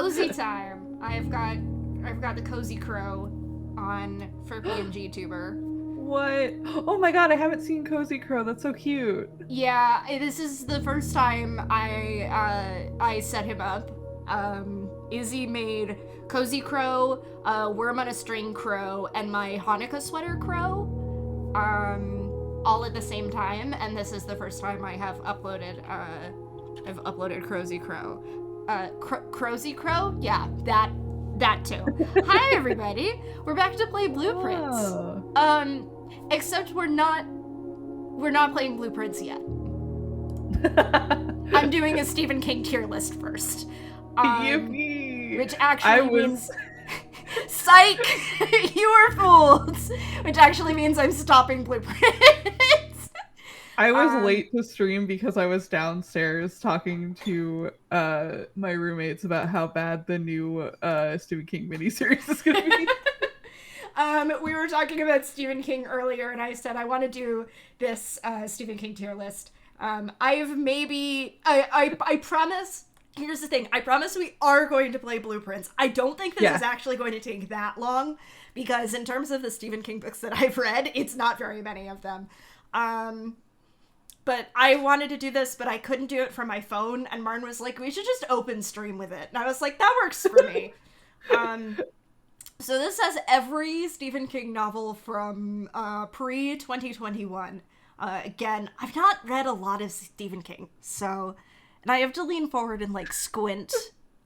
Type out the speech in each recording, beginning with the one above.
Cozy time. I've got the Cozy Crow on for PNG Tuber. What? Oh my god, I haven't seen Cozy Crow. That's so cute. Yeah, this is the first time I set him up. Izzy made Cozy Crow, Worm on a String Crow, and my Hanukkah sweater crow, all at the same time, and this is the first time I have uploaded Cozy Crow. Crozy Crow? Yeah, that too. Hi everybody, we're back to play Blueprints. Oh. Except we're not playing Blueprints yet. I'm doing a Stephen King tier list first. Yippee! Which actually means... Psych! You were fooled! Which actually means I'm stopping Blueprints. I was late to stream because I was downstairs talking to my roommates about how bad the new Stephen King miniseries is going to be. We were talking about Stephen King earlier, and I said I want to do this Stephen King tier list. I promise. Here's the thing. I promise we are going to play Blueprints. I don't think this is actually going to take that long, because in terms of the Stephen King books that I've read, it's not very many of them. But I wanted to do this, but I couldn't do it from my phone, and Marn was like, we should just open stream with it. And I was like, that works for me. So this has every Stephen King novel from pre-2021. Again, I've not read a lot of Stephen King, so... And I have to lean forward and, like, squint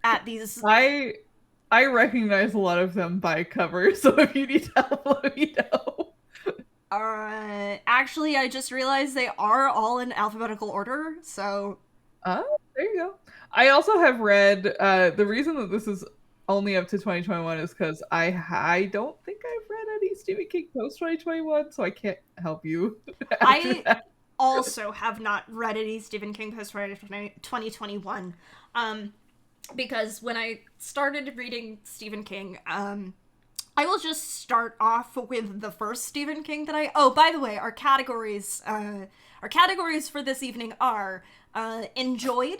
at these... I recognize a lot of them by cover, so if you need help, let me know. Actually, I just realized they are all in alphabetical order, so... Oh, there you go. I also have read... the reason that this is only up to 2021 is because I don't think I've read any Stephen King post-2021, so I can't help you. I also have not read any Stephen King post-2021, because when I started reading Stephen King, I will just start off with the first Stephen King that Oh, by the way, our categories for this evening are enjoyed,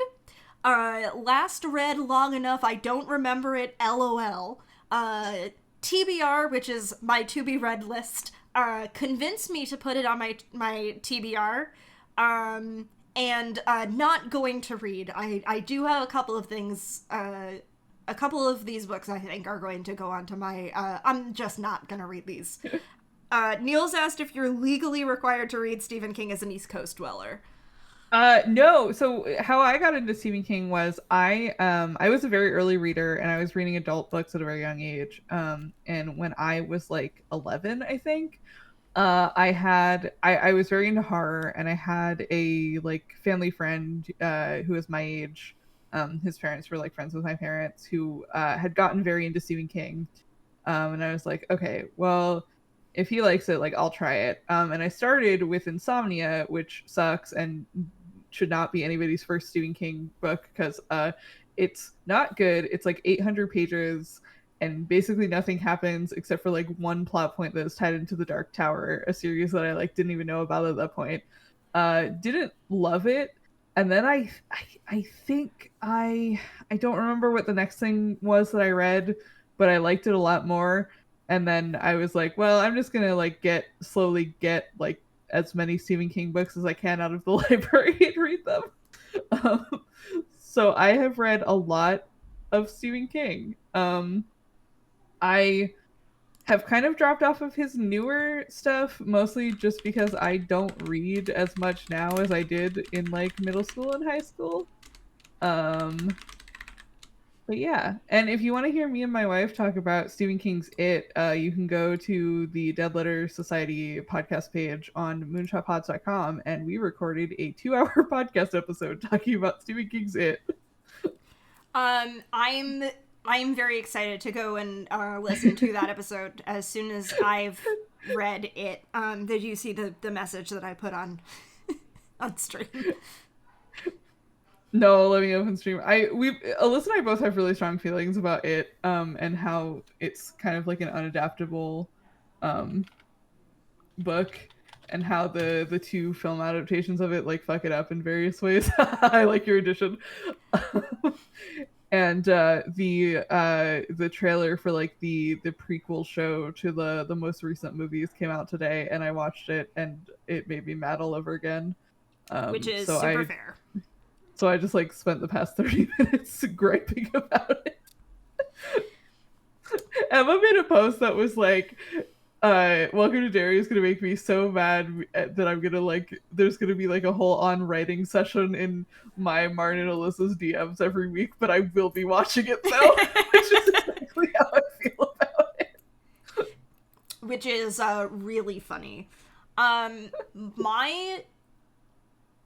last read long enough I don't remember it, LOL, TBR, which is my to be read list, convinced me to put it on my TBR, and not going to read. I do have a couple of things, a couple of these books I think are going to go onto my, I'm just not gonna read these. Niels asked if you're legally required to read Stephen King as an East Coast dweller. No. So how I got into Stephen King was I was a very early reader, and I was reading adult books at a very young age. And when I was like 11, I think, I was very into horror, and I had a like family friend who was my age. His parents were like friends with my parents, who had gotten very into Stephen King. And I was like, okay, well, if he likes it, like, I'll try it. And I started with Insomnia, which sucks and should not be anybody's first Stephen King book, because it's not good. It's like 800 pages, and basically nothing happens except for like one plot point that is tied into The Dark Tower, a series that I like didn't even know about at that point. Didn't love it. And then I think I don't remember what the next thing was that I read, but I liked it a lot more. And then I was like, well, I'm just gonna like slowly get like as many Stephen King books as I can out of the library and read them. So I have read a lot of Stephen King. I have kind of dropped off of his newer stuff, mostly just because I don't read as much now as I did in like middle school and high school. But yeah, and if you want to hear me and my wife talk about Stephen King's It, you can go to the Dead Letter Society podcast page on moonshotpods.com, and we recorded a 2-hour podcast episode talking about Stephen King's It. I'm very excited to go and listen to that episode as soon as I've read it. Did you see the message that I put on stream? No, let me open stream. Alyssa and I both have really strong feelings about it, and how it's kind of like an unadaptable book, and how the two film adaptations of it like fuck it up in various ways. I like your addition. And the trailer for like the prequel show to the most recent movies came out today, and I watched it, and it made me mad all over again. Which is so super I fair. so I just like spent the past 30 minutes griping about it. Emma made a post that was like, Welcome to Dairy is gonna make me so mad that I'm gonna like, there's gonna be like a whole on writing session in my Marn and Alyssa's DMs every week, but I will be watching it though, which is exactly how I feel about it. Which is really funny.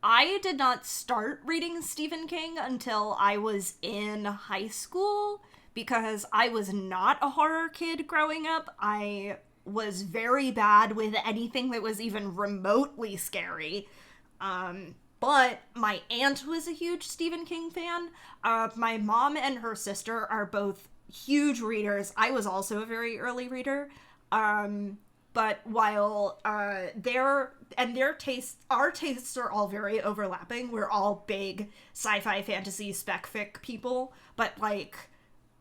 I did not start reading Stephen King until I was in high school because I was not a horror kid growing up. I was very bad with anything that was even remotely scary. But my aunt was a huge Stephen King fan. My mom and her sister are both huge readers. I was also a very early reader. But while our tastes are all very overlapping. We're all big sci-fi, fantasy, spec fic people, but like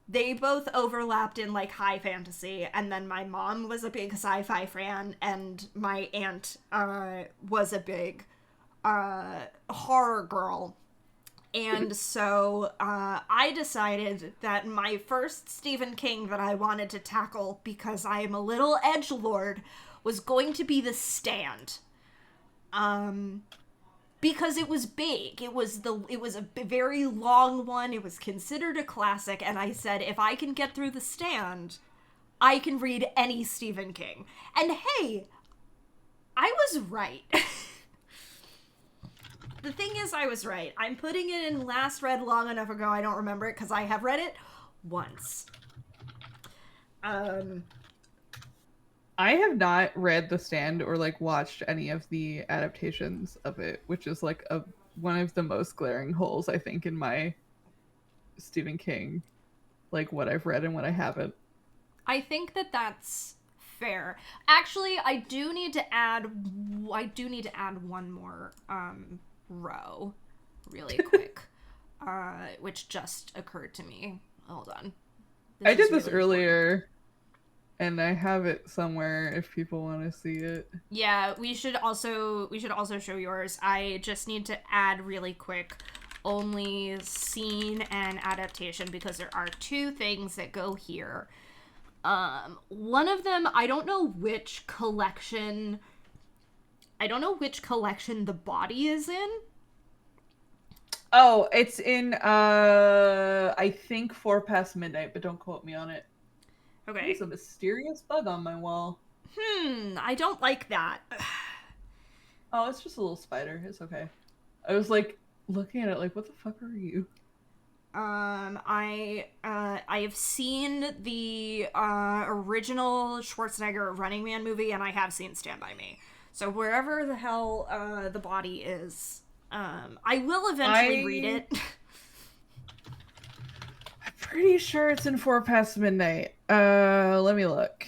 they both overlapped in like high fantasy, and then my mom was a big sci-fi fan, and my aunt was a big horror girl. And so I decided that my first Stephen King that I wanted to tackle, because I am a little edgelord, was going to be The Stand. Because it was big. It was a very long one. It was considered a classic, and I said, if I can get through The Stand, I can read any Stephen King. And hey, I was right. The thing is, I was right. I'm putting it in last read long enough ago, I don't remember it, because I have read it once. I have not read The Stand or like watched any of the adaptations of it, which is like one of the most glaring holes, I think, in my Stephen King, like what I've read and what I haven't. I think that that's fair. Actually, I do need to add one more row really quick, which just occurred to me. Hold on. I did this earlier, and I have it somewhere if people want to see it. Yeah, we should also show yours. I just need to add really quick only scene and adaptation, because there are two things that go here. One of them, I don't know which collection the body is in. Oh, it's in I think 4 Past Midnight, but don't quote me on it. Okay. There's a mysterious bug on my wall. I don't like that. Oh, it's just a little spider. It's okay. I was like looking at it like, what the fuck are you? I have seen the original Schwarzenegger Running Man movie, and I have seen Stand By Me. So wherever the hell the body is, I will eventually read it. I'm pretty sure it's in 4 Past Midnight. Let me look.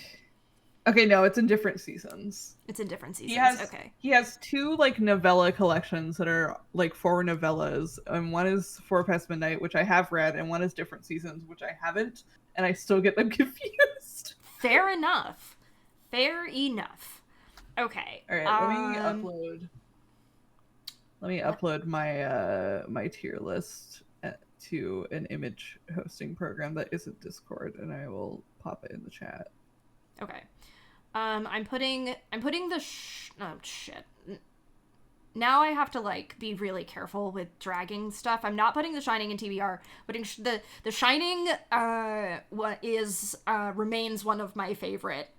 Okay, no, it's in different seasons. It's in different seasons. Okay. He has 2 like novella collections that are like 4 novellas, and one is 4 Past Midnight, which I have read, and one is different seasons, which I haven't, and I still get them confused. Fair enough. Okay. All right, let me upload my my tier list to an image hosting program that isn't Discord, and I will pop it in the chat. Okay. I'm putting the oh shit. Now I have to like be really careful with dragging stuff. I'm not putting The Shining in TBR. Putting the Shining remains one of my favorite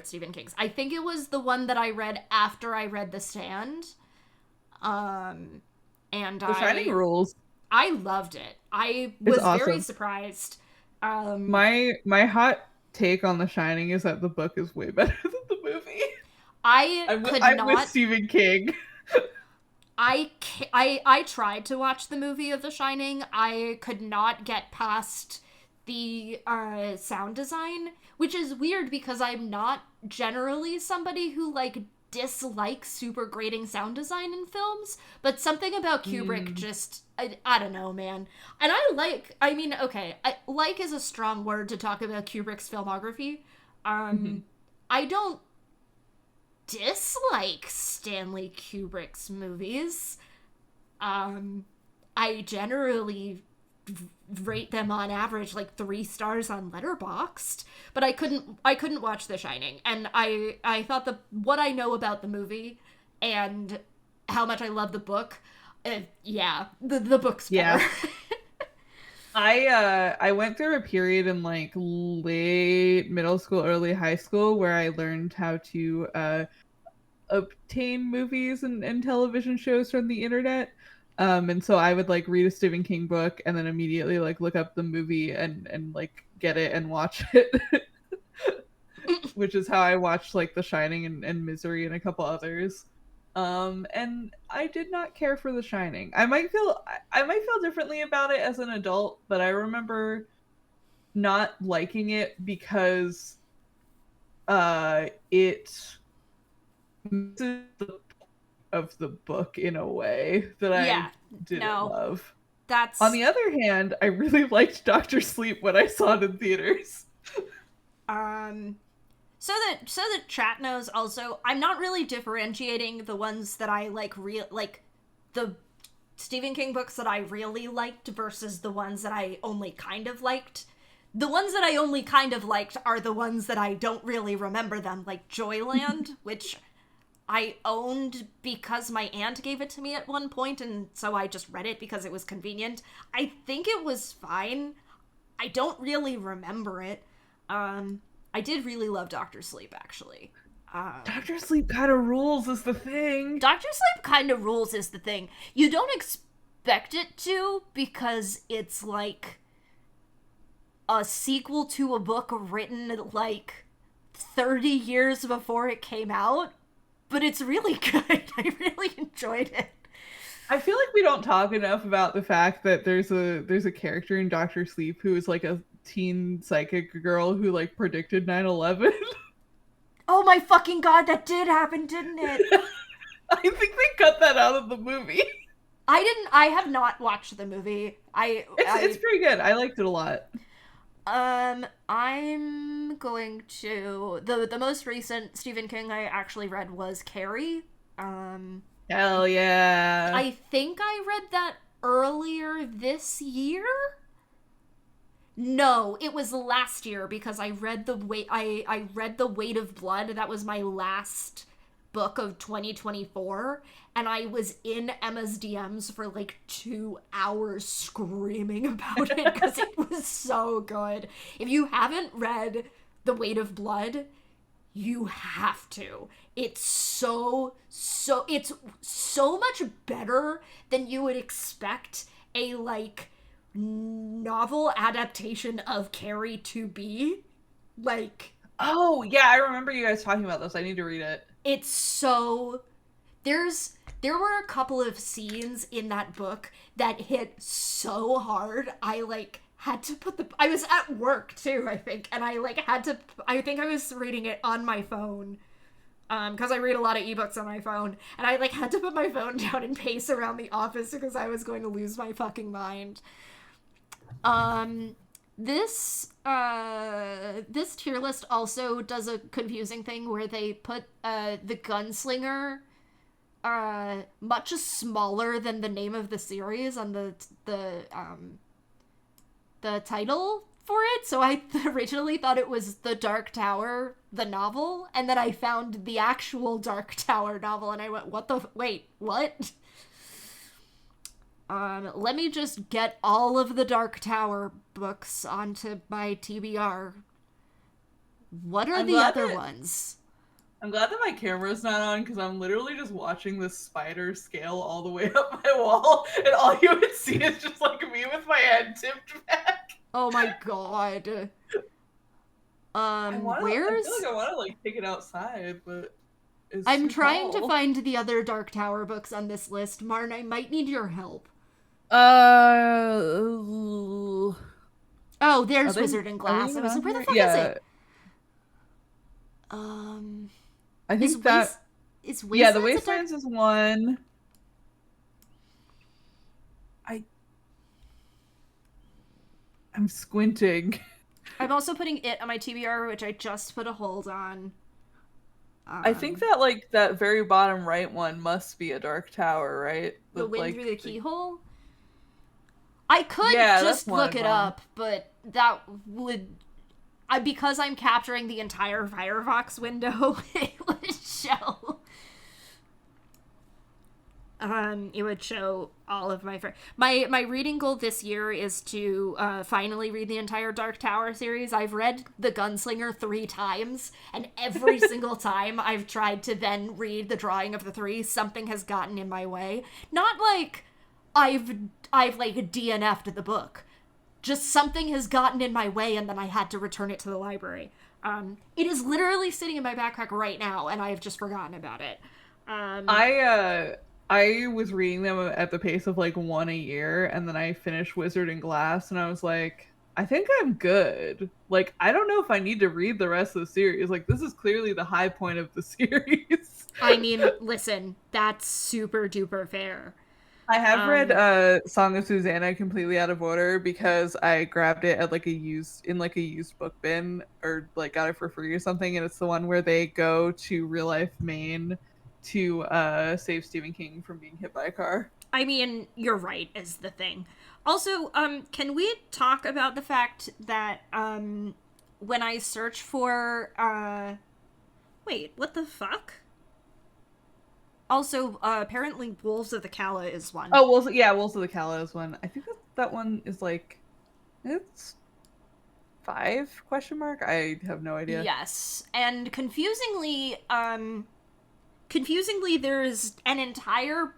Stephen Kings. I think it was the one that I read after I read The Stand. And The Shining rules. I loved it. I was awesome. Very surprised. My hot take on The Shining is that the book is way better than the movie. I'm with Stephen King. I tried to watch the movie of The Shining. I could not get past the sound design, which is weird because I'm not generally somebody who like dislike super grating sound design in films, but something about Kubrick just, I don't know, man. And like is a strong word to talk about Kubrick's filmography. I don't dislike Stanley Kubrick's movies. I generally rate them on average like 3 stars on Letterboxd, but I couldn't watch The Shining, and I thought what I know about the movie and how much I love the book, the book's better. I went through a period in like late middle school, early high school where I learned how to obtain movies and television shows from the internet. And so I would like read a Stephen King book and then immediately like look up the movie and like get it and watch it. Which is how I watched like The Shining and Misery and a couple others. And I did not care for The Shining. I might feel differently about it as an adult, but I remember not liking it because it misses the of the book in a way that I didn't love. On the other hand, I really liked Dr. Sleep when I saw it in theaters. So that chat knows also, I'm not really differentiating the ones that I like the Stephen King books that I really liked versus the ones that I only kind of liked. The ones that I only kind of liked are the ones that I don't really remember them, like Joyland, which I owned because my aunt gave it to me at one point, and so I just read it because it was convenient. I think it was fine. I don't really remember it. I did really love Dr. Sleep, actually. Dr. Sleep kind of rules is the thing. Dr. Sleep kind of rules is the thing. You don't expect it to, because it's like a sequel to a book written like 30 years before it came out. But it's really good. I really enjoyed it. I feel like we don't talk enough about the fact that there's a character in Dr. Sleep who is like a teen psychic girl who like predicted 9/11. Oh my fucking god, that did happen, didn't it? I think they cut that out of the movie. I have not watched the movie. It's pretty good. I liked it a lot. I'm going to the most recent Stephen King I actually read was Carrie. Hell yeah. I think I read that earlier this year. No, it was last year because I read I read The Weight of Blood. That was my last book of 2024, and I was in Emma's DMs for like 2 hours screaming about it because it was so good. If you haven't read The Weight of Blood, you have to. It's so much better than you would expect a like novel adaptation of Carrie to be. Like, oh yeah, I remember you guys talking about this. I need to read it. It's so... There were a couple of scenes in that book that hit so hard. I, like, had to put I was at work, too, I think. And I, like, I think I was reading it on my phone. Because I read a lot of ebooks on my phone. And I, like, had to put my phone down and pace around the office because I was going to lose my fucking mind. This tier list also does a confusing thing where they put the gunslinger much smaller than the name of the series on the title for it. So I originally thought it was The Dark Tower, the novel, and then I found the actual Dark Tower novel and I went, wait, what? Let me just get all of the Dark Tower books onto my TBR. What are the other ones? I'm glad that my camera's not on because I'm literally just watching this spider scale all the way up my wall, and all you would see is just like me with my head tipped back. Oh my god. I feel like I want to like take it outside, but I'm trying to find the other Dark Tower books on this list. Marn, I might need your help. Oh, there's Wizard and Glass. I was like, where the fuck is it? I think Is Wastelands Yeah, the Wastelands is one. I'm squinting. I'm also putting it on my TBR, which I just put a hold on. I think that like that very bottom right one must be a Dark Tower, right? The Wind like Through the Keyhole? I could yeah, just look it them. up, but that would... because I'm capturing the entire Firefox window, it would show... it would show all of my reading goal this year is to finally read the entire Dark Tower series. I've read The Gunslinger 3 times, and every single time I've tried to then read The Drawing of the Three, something has gotten in my way. Not like I've like DNF'd the book. Just something has gotten in my way, and then I had to return it to the library. It is literally sitting in my backpack right now, and I have just forgotten about it. I was reading them at the pace of like one a year, and then I finished Wizard and Glass, and I was like, I think I'm good. Like, I don't know if I need to read the rest of the series. Like, this is clearly the high point of the series. I mean, listen, that's super duper fair. I have read Song of Susanna completely out of order because I grabbed it at like a used book bin, or like got it for free or something, and it's the one where they go to real life Maine to save Stephen King from being hit by a car. I mean, you're right, is the thing. Also, can we talk about the fact that when I search for wait, what the fuck? Also, apparently Wolves of the Calla is one. Oh, Wolves of the Calla is one. I think that one is like, it's 5 question mark? I have no idea. Yes. And confusingly, there's an entire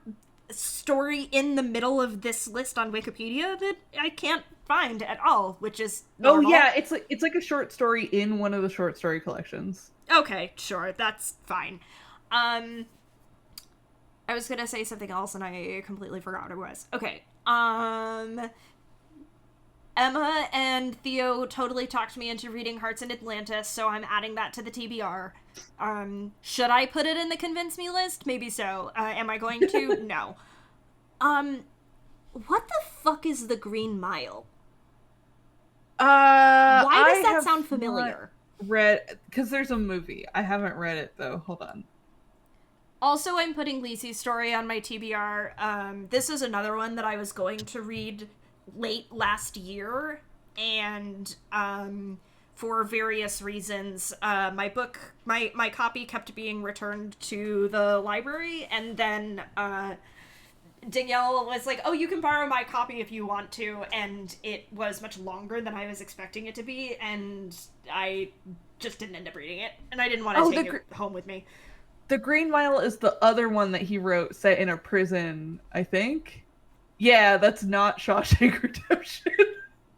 story in the middle of this list on Wikipedia that I can't find at all, which is normal. Oh yeah, it's like a short story in one of the short story collections. Okay, sure, that's fine. I was gonna say something else and I completely forgot what it was. Okay. Emma and Theo totally talked me into reading Hearts in Atlantis, so I'm adding that to the TBR. Should I put it in the convince me list? Maybe so. Am I going to? No. What the fuck is the Green Mile? Why does that sound familiar? Read, because there's a movie. I haven't read it though. Hold on. Also, I'm putting Lisi's story on my TBR. This is another one that I was going to read late last year, and for various reasons, my copy kept being returned to the library, and then Danielle was like, oh, you can borrow my copy if you want to, and it was much longer than I was expecting it to be, and I just didn't end up reading it, and I didn't want to take it home with me. The Green Mile is the other one that he wrote set in a prison, I think. Yeah, that's not Shawshank Redemption.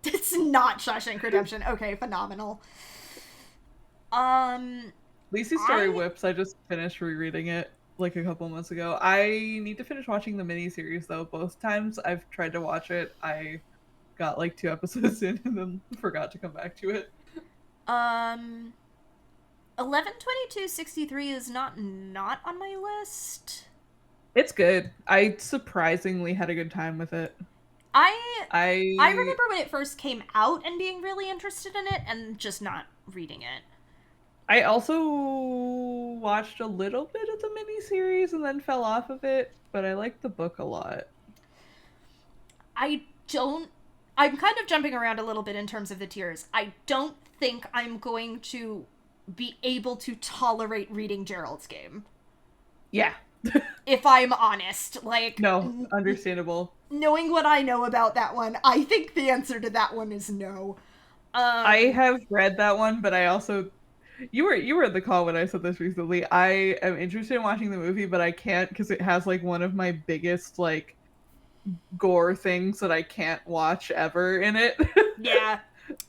It's not Shawshank Redemption. Okay, phenomenal. Lisi's Story whips. I just finished rereading it like a couple months ago. I need to finish watching the miniseries though. Both times I've tried to watch it, I got like 2 episodes in and then forgot to come back to it. 11/22/63 is not on my list. It's good. I surprisingly had a good time with it. I remember when it first came out and being really interested in it and just not reading it. I also watched a little bit of the miniseries and then fell off of it, but I liked the book a lot. I'm kind of jumping around a little bit in terms of the tiers. I don't think I'm going to be able to tolerate reading Gerald's Game. Yeah. If I'm honest. Like, no, understandable. Knowing what I know about that one, I think the answer to that one is no. I have read that one, but I also... You were at the call when I said this recently. I am interested in watching the movie, but I can't because it has like one of my biggest like gore things that I can't watch ever in it. Yeah.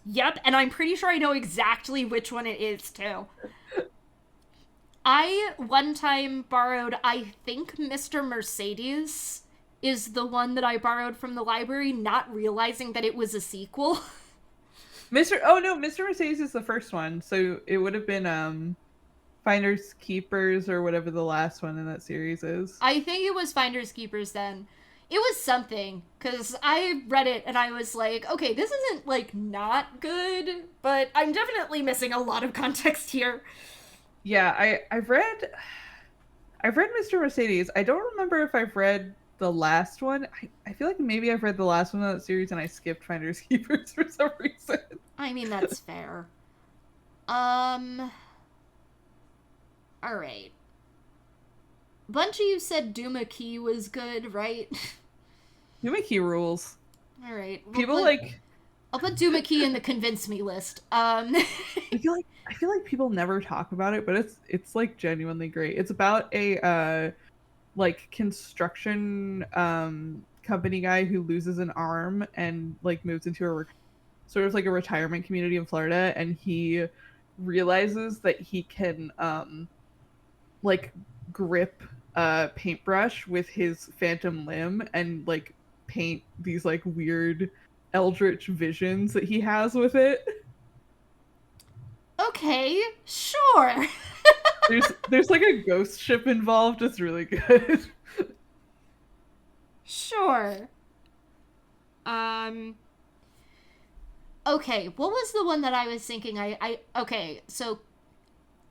Yep, and I'm pretty sure I know exactly which one it is, too. I, one time, borrowed, I think Mr. Mercedes is the one that I borrowed from the library, not realizing that it was a sequel. Mr. Mercedes is the first one, so it would have been, Finders Keepers or whatever the last one in that series is. I think it was Finders Keepers then. It was something, because I read it and I was like, okay, this isn't, like, not good, but I'm definitely missing a lot of context here. Yeah, I've read Mr. Mercedes. I don't remember if I've read the last one. I feel like maybe I've read the last one of that series and I skipped Finders Keepers for some reason. I mean, that's fair. Alright. Bunch of you said Duma Key was good, right? Duma Key rules. Alright. I'll put Duma Key in the convince me list. I feel like people never talk about it, but it's like genuinely great. It's about a like construction company guy who loses an arm and like moves into a sort of like a retirement community in Florida, and he realizes that he can like grip a paintbrush with his phantom limb and like paint these like weird eldritch visions that he has with it. Okay, sure. There's like a ghost ship involved. It's really good. Sure. Okay, what was the one that I was thinking okay, so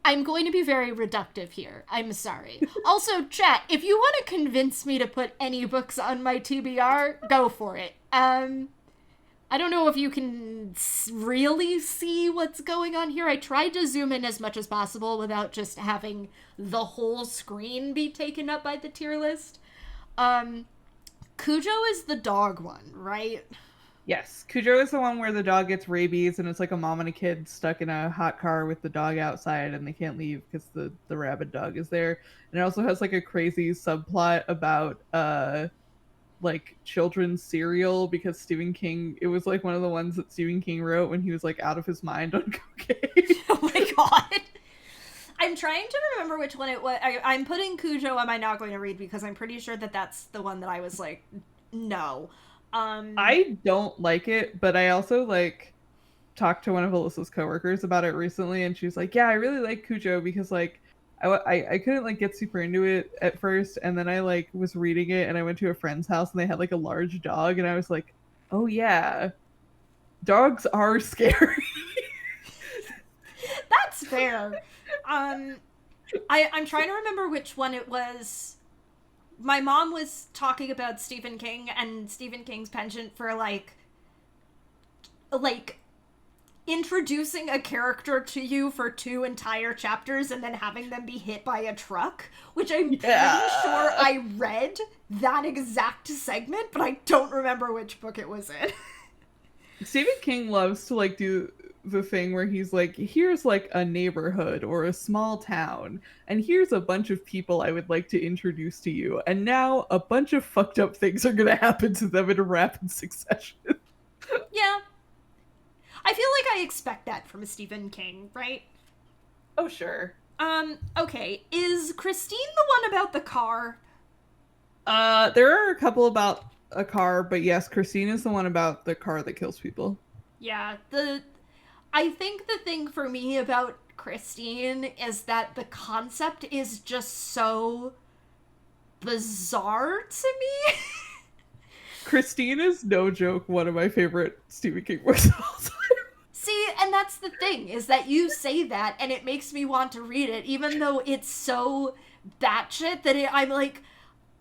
I'm going to be very reductive here. I'm sorry. Also, chat, if you want to convince me to put any books on my TBR, go for it. I don't know if you can really see what's going on here. I tried to zoom in as much as possible without just having the whole screen be taken up by the tier list. Cujo is the dog one, right? Yes, Cujo is the one where the dog gets rabies and it's like a mom and a kid stuck in a hot car with the dog outside and they can't leave because the rabid dog is there. And it also has like a crazy subplot about like children's cereal, because Stephen King, it was like one of the ones that Stephen King wrote when he was like out of his mind on cocaine. Oh my god. I'm trying to remember which one it was. I'm putting Cujo am I not going to read because I'm pretty sure that that's the one that I was like, no. I don't like it, but I also like talked to one of Alyssa's coworkers about it recently, and she's like, yeah, I really like Cujo because like I couldn't like get super into it at first, and then I like was reading it and I went to a friend's house and they had like a large dog and I was like, oh yeah, dogs are scary. That's fair. I'm trying to remember which one it was. My mom was talking about Stephen King and Stephen King's penchant for like introducing a character to you for 2 entire chapters and then having them be hit by a truck, which I'm pretty sure I read that exact segment, but I don't remember which book it was in. Stephen King loves to like do the thing where he's like, here's like a neighborhood or a small town, and here's a bunch of people I would like to introduce to you, and now a bunch of fucked up things are gonna happen to them in rapid succession. Yeah. I feel like I expect that from Stephen King, right? Oh, sure. Okay. Is Christine the one about the car? There are a couple about a car, but yes, Christine is the one about the car that kills people. Yeah, I think the thing for me about Christine is that the concept is just so bizarre to me. Christine is, no joke, one of my favorite Stephen King books of all time. See, and that's the thing, is that you say that, and it makes me want to read it, even though it's so batshit that I'm like,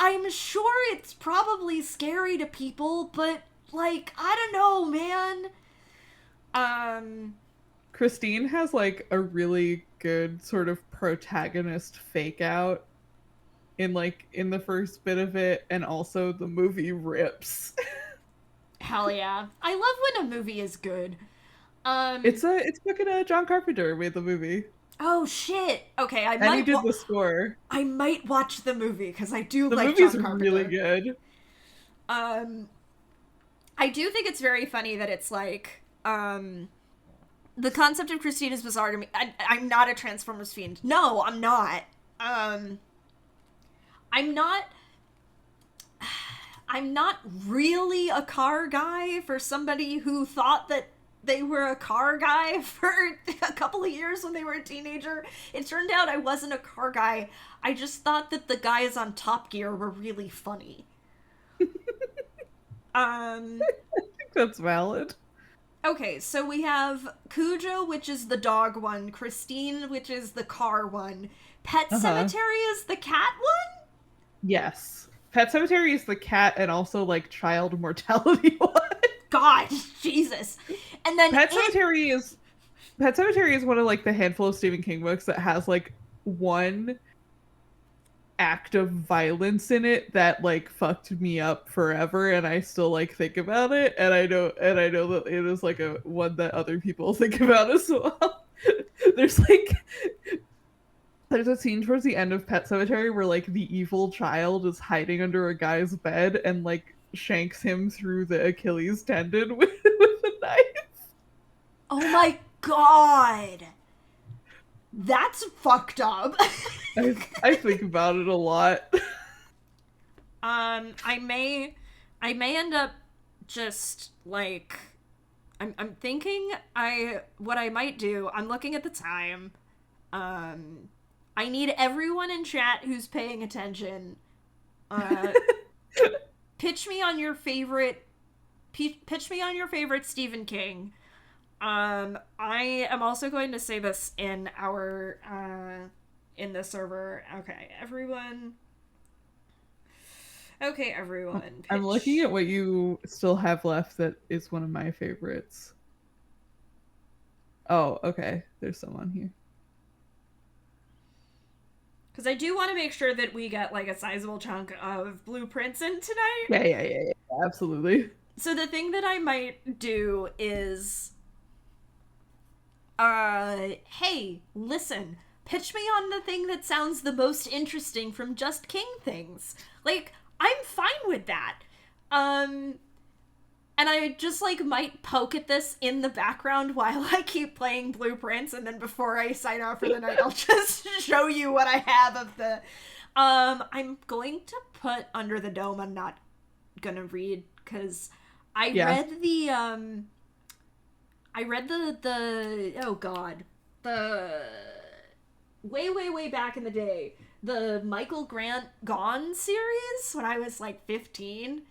I'm sure it's probably scary to people, but, like, I don't know, man. Christine has, like, a really good sort of protagonist fake out in the first bit of it, and also the movie rips. Hell yeah. I love when a movie is good. It's fucking John Carpenter made the movie. Oh shit. Okay, and he did the score. I might watch the movie because I do the like John Carpenter. The movie's really good. I do think it's very funny that it's like the concept of Christine is bizarre to me. I'm not a Transformers fiend. No, I'm not. I'm not really a car guy for somebody who thought that they were a car guy for a couple of years when they were a teenager. It turned out I wasn't a car guy. I just thought that the guys on Top Gear were really funny. I think that's valid. Okay, so we have Cujo, which is the dog one, Christine, which is the car one, Pet Cemetery is the cat one? Yes. Pet Cemetery is the cat and also like child mortality one. God, Jesus. And then Pet Cemetery is one of like the handful of Stephen King books that has like one act of violence in it that like fucked me up forever, and I still like think about it, and I know that it is like a one that other people think about as well. there's a scene towards the end of Pet Cemetery where like the evil child is hiding under a guy's bed and like shanks him through the Achilles tendon with a knife. Oh my god. That's fucked up. I think about it a lot. I may end up just like I'm thinking what I might do. I'm looking at the time. I need everyone in chat who's paying attention. Pitch me on your favorite Stephen King. I am also going to say this in our in the server. Okay, everyone. Pitch. I'm looking at what you still have left that is one of my favorites. Oh, okay. There's someone here. Because I do want to make sure that we get like a sizable chunk of blueprints in tonight. Yeah, absolutely. So the thing that I might do is hey, listen, pitch me on the thing that sounds the most interesting from Just King things. Like, I'm fine with that. And I just, like, might poke at this in the background while I keep playing blueprints, and then before I sign off for the night, I'll just show you what I have of the... I'm going to put Under the Dome. I'm not gonna read, because I read the oh god, the way back in the day, the Michael Grant Gone series when I was like 15,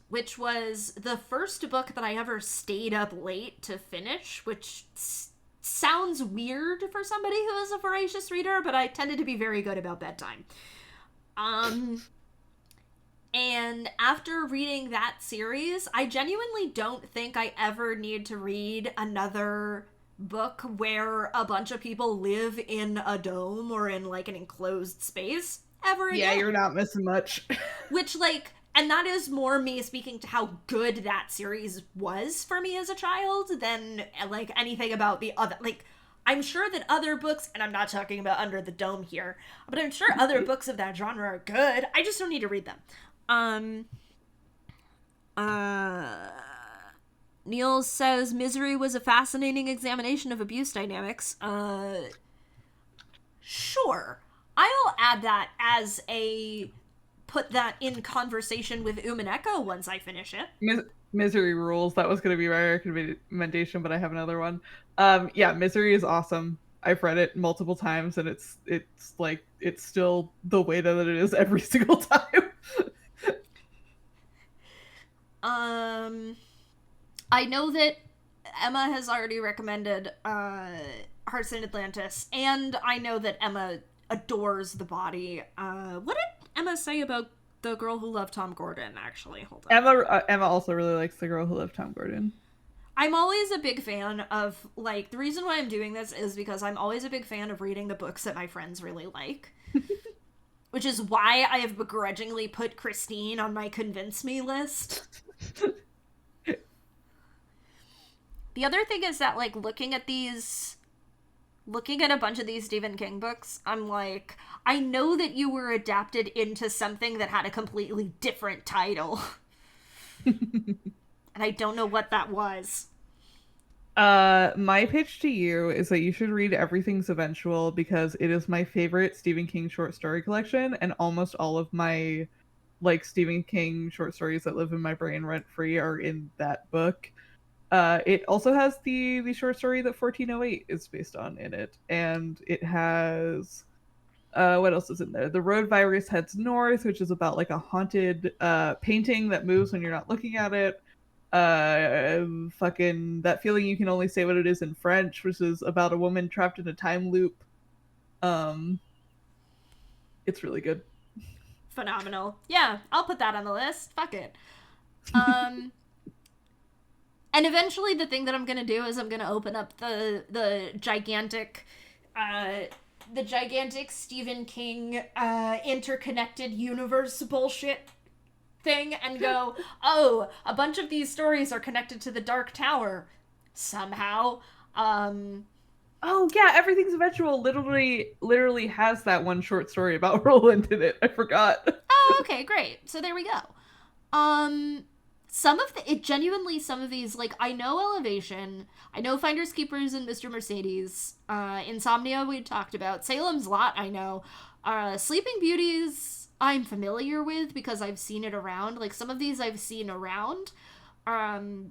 which was the first book that I ever stayed up late to finish, which sounds weird for somebody who is a voracious reader, but I tended to be very good about bedtime. And after reading that series, I genuinely don't think I ever need to read another book where a bunch of people live in a dome or in, like, an enclosed space ever again. Yeah, you're not missing much. Which, like, and that is more me speaking to how good that series was for me as a child than, like, anything about the other, like, I'm sure that other books, and I'm not talking about Under the Dome here, but I'm sure other books of that genre are good. I just don't need to read them. Neil says Misery was a fascinating examination of abuse dynamics. Sure. I'll add that as put that in conversation with Umineko once I finish it. Misery rules. That was going to be my recommendation, but I have another one. Yeah, Misery is awesome. I've read it multiple times, and it's like, it's still the way that it is every single time. I know that Emma has already recommended Hearts in Atlantis, and I know that Emma adores The Body. What did Emma say about The Girl Who Loved Tom Gordon, actually? Hold on. Emma also really likes The Girl Who Loved Tom Gordon. I'm always a big fan of, like, the reason why I'm doing this is because I'm always a big fan of reading the books that my friends really like. Which is why I have begrudgingly put Christine on my convince me list. The other thing is that, like, looking at a bunch of these Stephen King books, I'm like, I know that you were adapted into something that had a completely different title. And I don't know what that was. My pitch to you is that you should read Everything's Eventual, because it is my favorite Stephen King short story collection, and almost all of my, like, Stephen King short stories that live in my brain rent-free are in that book. It also has the short story that 1408 is based on in it, and it has what else is in there? The road virus heads north, which is about like a haunted painting that moves when you're not looking at it. Fucking that feeling you can only say what it is in French, which is about a woman trapped in a time loop. Um, it's really good. Phenomenal. Yeah, I'll put that on the list. Fuck it. And eventually, the thing that I'm gonna do is I'm gonna open up the gigantic Stephen King interconnected universe bullshit thing and go, oh, a bunch of these stories are connected to the Dark Tower somehow. Oh yeah, Everything's Eventual literally has that one short story about Roland in it. I forgot. Oh, okay, great. So there we go. Some of these, like, I know Elevation, I know Finders Keepers and Mr. Mercedes, Insomnia we talked about, Salem's Lot I know, Sleeping Beauties I'm familiar with because I've seen it around. Like, some of these I've seen around. And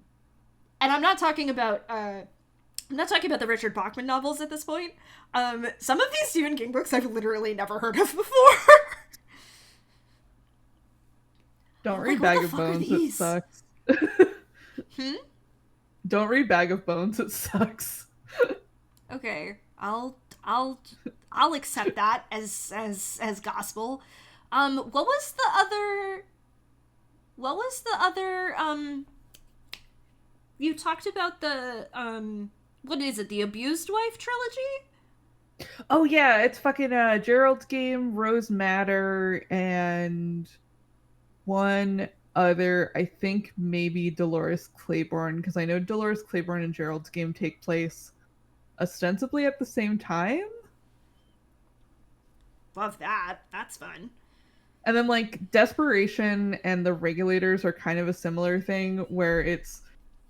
I'm not talking about the Richard Bachman novels at this point. Some of these Stephen King books I've literally never heard of before. Don't read Bag of Bones, it sucks. Don't read Bag of Bones, it sucks. Okay, I'll accept that as gospel. What was the other you talked about the what is it, the Abused Wife trilogy? Oh yeah, it's fucking Gerald's Game, Rose Madder, and one other, I think maybe Dolores Claiborne, because I know Dolores Claiborne and Gerald's Game take place ostensibly at the same time. Love that. That's fun. And then like Desperation and The Regulators are kind of a similar thing where it's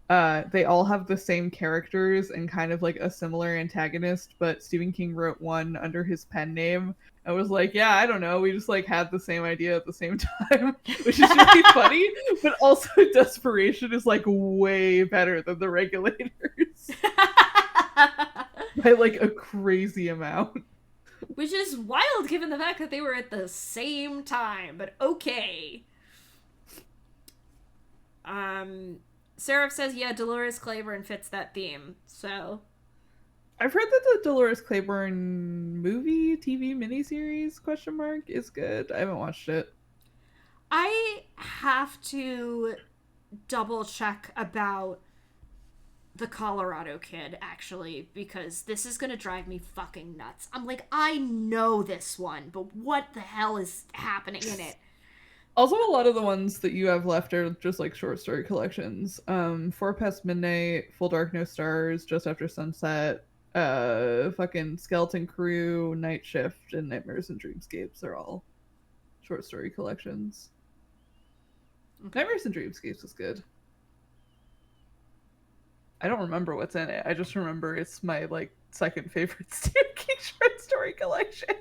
they all have the same characters and kind of like a similar antagonist, but Stephen King wrote one under his pen name. I was like, yeah, I don't know. We just like had the same idea at the same time, which is really funny. But also, Desperation is like way better than The Regulators by like a crazy amount. Which is wild given the fact that they were at the same time, but okay. Seraph says, yeah, Dolores Claiborne fits that theme, so. I've heard that the Dolores Claiborne movie, TV miniseries, ? Is good. I haven't watched it. I have to double check about the Colorado Kid, actually, because this is gonna drive me fucking nuts. I'm like, I know this one, but what the hell is happening in it? Also, a lot of the ones that you have left are just like short story collections. Four Past Midnight, Full Dark No Stars, Just After Sunset, fucking Skeleton Crew, Night Shift, and Nightmares and Dreamscapes are all short story collections. Okay. Nightmares and Dreamscapes is good. I don't remember what's in it. I just remember it's my like second favorite Stephen King short story collection.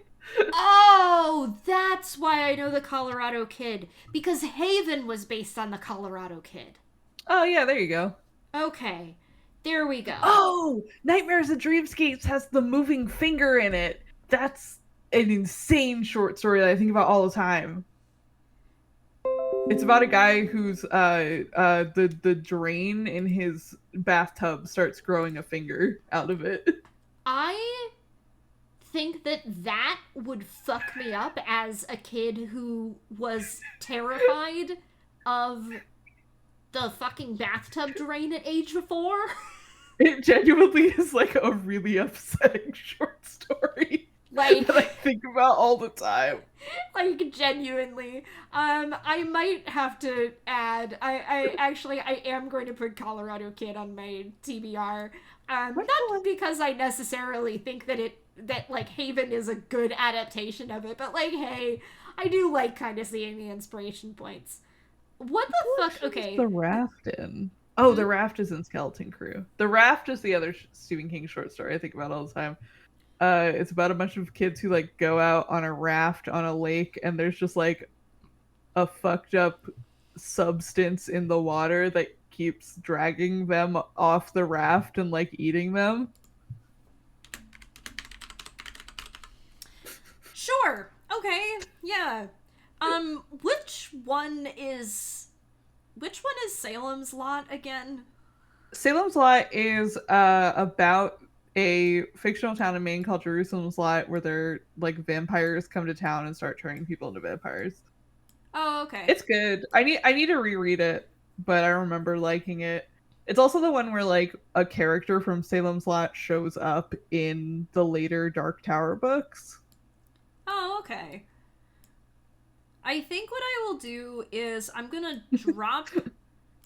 Oh, that's why I know the Colorado Kid. Because Haven was based on the Colorado Kid. Oh, yeah, there you go. Okay, there we go. Oh, Nightmares and Dreamscapes has the moving finger in it. That's an insane short story that I think about all the time. It's about a guy who's the drain in his bathtub starts growing a finger out of it. I think that would fuck me up as a kid who was terrified of the fucking bathtub drain at age 4. It genuinely is like a really upsetting short story. Like, that I think about all the time. Like, genuinely. I might have to add, I am going to put Colorado Kid on my TBR. Not because I necessarily think that like Haven is a good adaptation of it, but like, hey, I do like kind of seeing the inspiration points. What the fuck? Okay. The Raft in? Oh, The Raft is in Skeleton Crew. The Raft is the other Stephen King short story I think about all the time. It's about a bunch of kids who like go out on a raft on a lake, and there's just like a fucked up substance in the water that keeps dragging them off the raft and like eating them. Sure. Okay. Yeah. Which one is Salem's Lot again? Salem's Lot is about a fictional town in Maine called Jerusalem's Lot, where they're like vampires come to town and start turning people into vampires. Oh, okay. It's good. I need to reread it, but I remember liking it. It's also the one where like a character from Salem's Lot shows up in the later Dark Tower books. Oh, okay. I think what I will do is I'm gonna drop.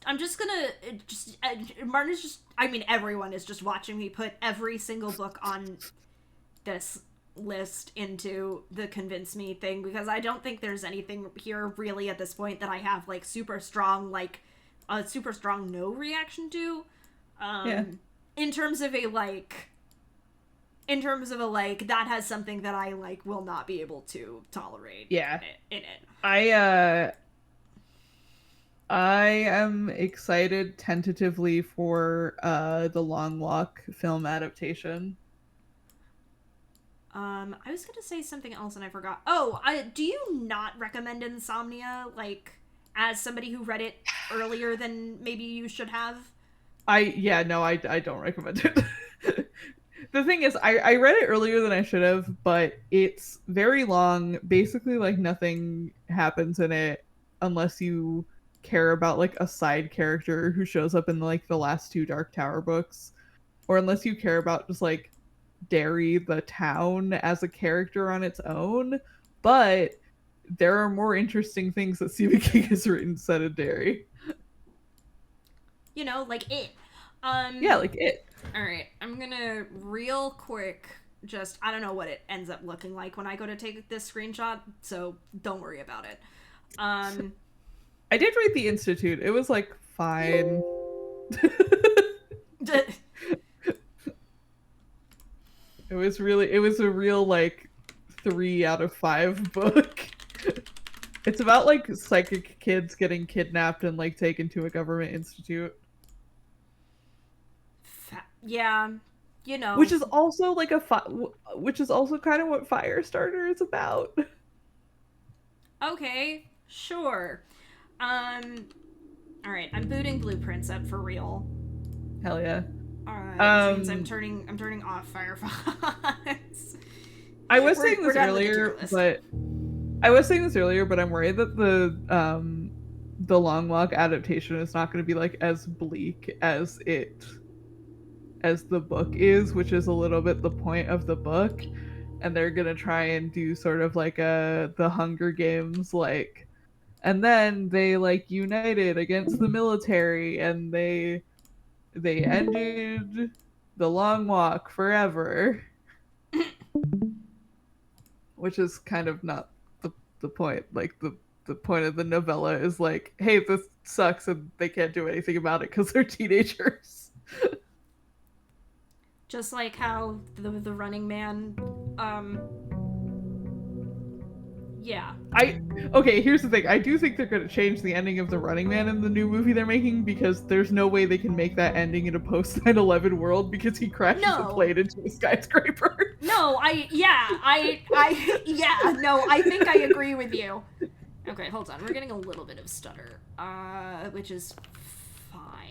I'm just gonna just Martin is just. I mean, everyone is just watching me put every single book on this list into the convince me thing, because I don't think there's anything here really at this point that I have like super strong no reaction to. Yeah. In terms of a that has something that I like will not be able to tolerate. Yeah. In it. I am excited tentatively for the Long Walk film adaptation. I was gonna say something else and I forgot. Oh, do you not recommend Insomnia, like, as somebody who read it earlier than maybe you should have? I don't recommend it. The thing is, I read it earlier than I should have, but it's very long. Basically, like nothing happens in it unless you care about like a side character who shows up in like the last two Dark Tower books, or unless you care about just like Derry, the town, as a character on its own. But there are more interesting things that Stephen King has written set in Derry. You know, like it. Yeah, like it. Alright, I'm gonna real quick just, I don't know what it ends up looking like when I go to take this screenshot, so don't worry about it. I did read The Institute. It was like fine. It was a real like 3 out of 5 book. It's about like psychic kids getting kidnapped and like taken to a government institute. Yeah, you know. Which is also like which is also kind of what Firestarter is about. Okay, sure. Alright, I'm booting blueprints up for real. Hell yeah. Alright, since I'm turning off Firefox. I was saying this earlier, but I'm worried that the Long Walk adaptation is not going to be like as bleak as the book is, which is a little bit the point of the book, and they're going to try and do sort of like the Hunger Games like, and then they like united against the military and they ended the Long Walk forever. Which is kind of not the point. Like the point of the novella is like, hey, this sucks and they can't do anything about it because they're teenagers. Just like how the Running Man, yeah. Okay, here's the thing. I do think they're going to change the ending of the Running Man in the new movie they're making, because there's no way they can make that ending in a post 9/11 world, because he crashes a plane into a skyscraper. No, I think I agree with you. Okay, hold on. We're getting a little bit of stutter, which is fine.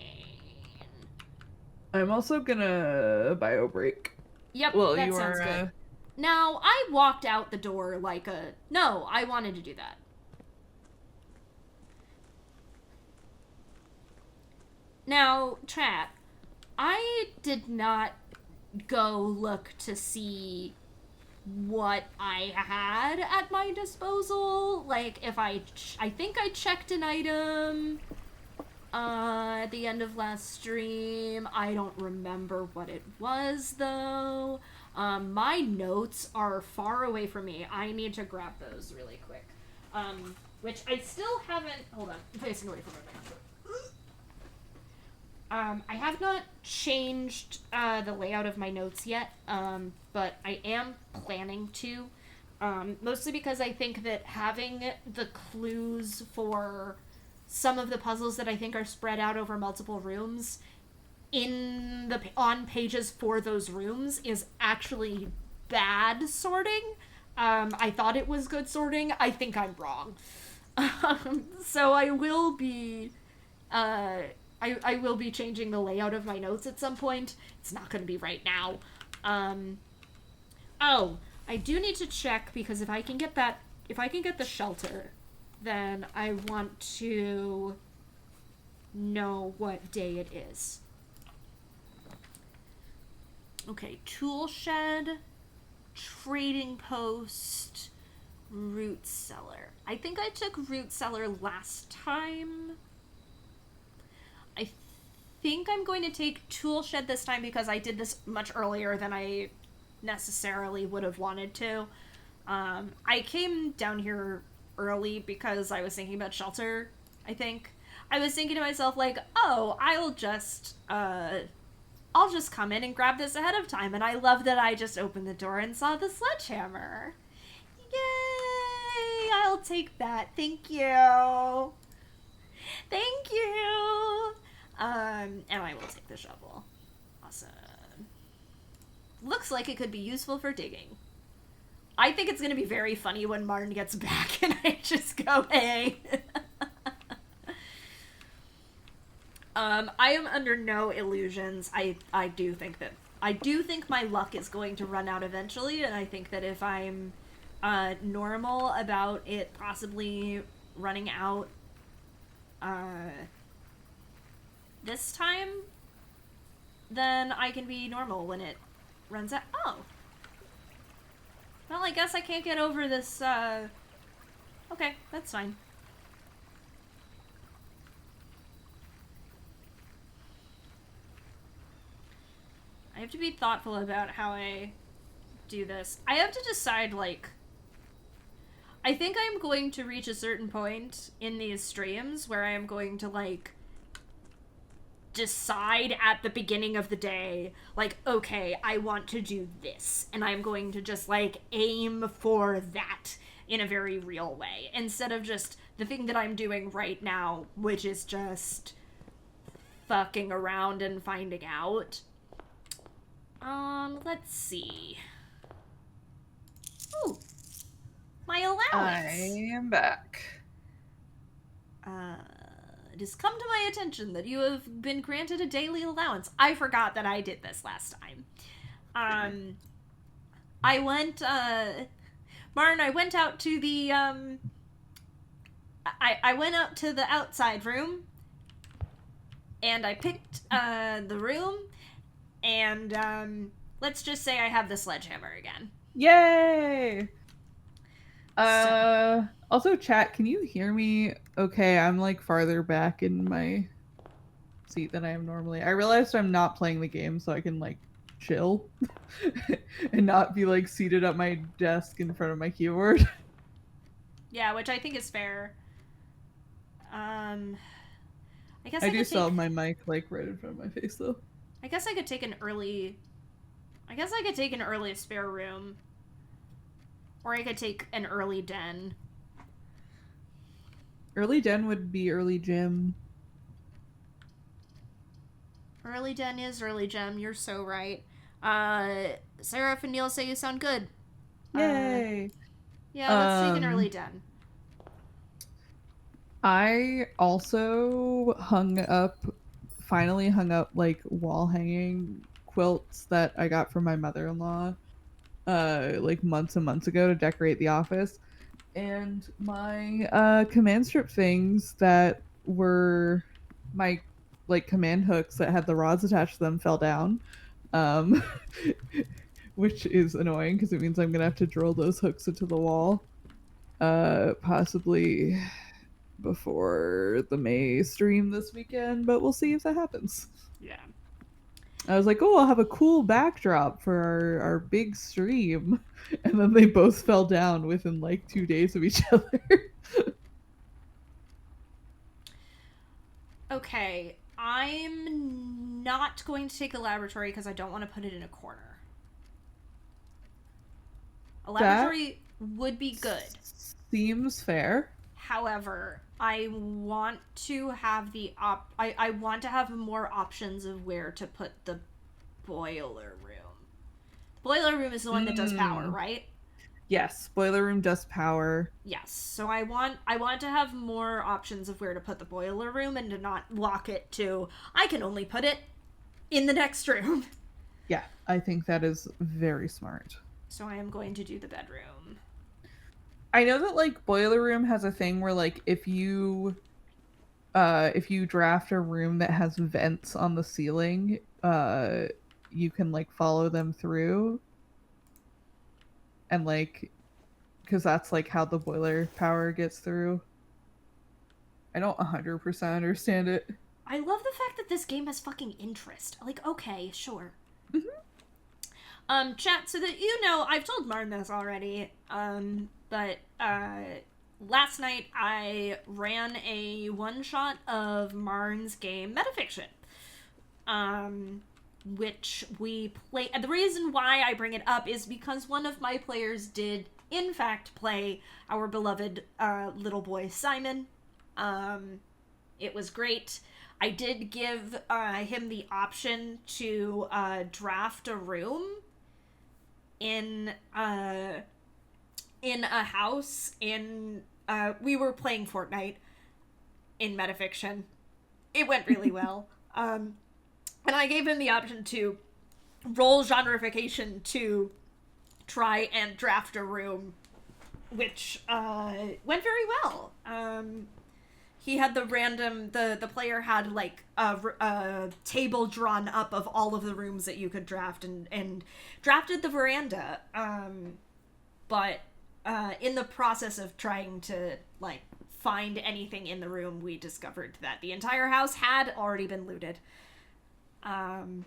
I'm also gonna bio break. Yep, well, that sounds good. Now, I walked out the door like a... No, I wanted to do that. Now, chat, I did not go look to see what I had at my disposal. Like, if I think I checked an item at the end of last stream. I don't remember what it was, though. My notes are far away from me. I need to grab those really quick. Which I still haven't... Hold on. I'm facing away from my I have not changed the layout of my notes yet, but I am planning to. Mostly because I think that having the clues for some of the puzzles that I think are spread out over multiple rooms on pages for those rooms is actually bad sorting. I thought it was good sorting. I think I'm wrong. So I will be I will be changing the layout of my notes at some point. It's not going to be right now. Oh, I do need to check, because if I can get the shelter, then I want to know what day it is. Okay, tool shed, trading post, root cellar. I think I took root cellar last time. I think I'm going to take tool shed this time because I did this much earlier than I necessarily would have wanted to. I came down here early because I was thinking about shelter, I think. I was thinking to myself, like, oh, I'll just come in and grab this ahead of time, and I love that I just opened the door and saw the sledgehammer. Yay! I'll take that. Thank you. Thank you! And I will take the shovel. Awesome. Looks like it could be useful for digging. I think it's gonna be very funny when Marn gets back and I just go, hey. I am under no illusions. I do think my luck is going to run out eventually, and I think that if I'm normal about it possibly running out this time, then I can be normal when it runs out. Oh. Well, I guess I can't get over this, okay, that's fine. I have to be thoughtful about how I do this. I have to decide, like, I think I'm going to reach a certain point in these streams where I am going to, like, decide at the beginning of the day, like, okay, I want to do this, and I'm going to just, like, aim for that in a very real way, instead of just the thing that I'm doing right now, which is just fucking around and finding out. Let's see. Ooh, my allowance. I am back. It has come to my attention that you have been granted a daily allowance. I forgot that I did this last time. I went, Marn, I went out to the, I went out to the outside room, and I picked, the room, and, let's just say I have the sledgehammer again. Yay! Also, chat, can you hear me okay? I'm, like, farther back in my seat than I am normally. I realized I'm not playing the game, so I can, like, chill and not be, like, seated at my desk in front of my keyboard. Yeah, which I think is fair. I guess I do still have my mic, like, right in front of my face, though. I guess I could take an early spare room. Or I could take an early den. Early den would be early gym. Early den is early gym. You're so right. Sarah and Neil say you sound good. Yay! Yeah, let's take an early den. I also finally hung up, like, wall hanging quilts that I got from my mother-in-law, like, months and months ago to decorate the office. And my command strip things that were my, like, command hooks that had the rods attached to them fell down, which is annoying because it means I'm gonna have to drill those hooks into the wall, possibly before the May stream this weekend, but we'll see if that happens. Yeah. I was like, oh, I'll have a cool backdrop for our big stream. And then they both fell down within, like, 2 days of each other. Okay, I'm not going to take a laboratory because I don't want to put it in a corner. A laboratory would be good. Seems fair. However, I want to have I want to have more options of where to put the boiler room. Boiler room is the one that does power, right? Yes, boiler room does power. Yes. So I want to have more options of where to put the boiler room and to not lock it to I can only put it in the next room. Yeah, I think that is very smart. So I am going to do the bedroom. I know that like boiler room has a thing where like if you draft a room that has vents on the ceiling, you can like follow them through. And like because that's like how the boiler power gets through. I don't 100% understand it. I love the fact that this game has fucking interest. Like, okay, sure. Chat, so that you know, I've told Marn this already, but last night I ran a one-shot of Marn's game Metafiction, which we play. And the reason why I bring it up is because one of my players did, in fact, play our beloved little boy Simon. It was great. I did give him the option to draft a room in a house in we were playing Fortnite in Metafiction. It went really well. And I gave him the option to roll genreification to try and draft a room, which went very well. He had the random, the player had like a table drawn up of all of the rooms that you could draft and drafted the veranda. But in the process of trying to like find anything in the room, we discovered that the entire house had already been looted. It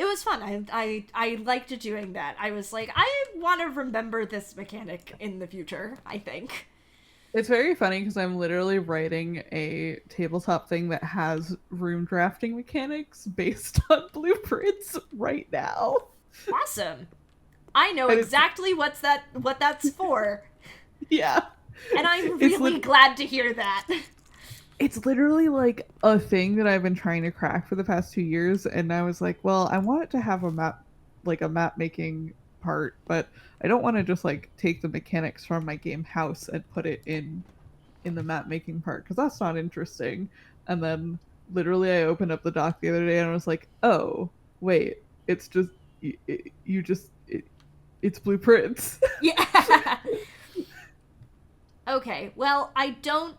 was fun. I liked doing that. I was like, I want to remember this mechanic in the future, I think. It's very funny because I'm literally writing a tabletop thing that has room drafting mechanics based on blueprints right now. Awesome. I know exactly what that's for. Yeah. And I'm really glad to hear that. It's literally like a thing that I've been trying to crack for the past 2 years, and I was like, well, I want it to have a map making part, but I don't want to just like take the mechanics from my game house and put it in the map making part because that's not interesting. And then literally I opened up the doc the other day and I was like, oh wait, it's just it's blueprints. Yeah. Okay, well, I don't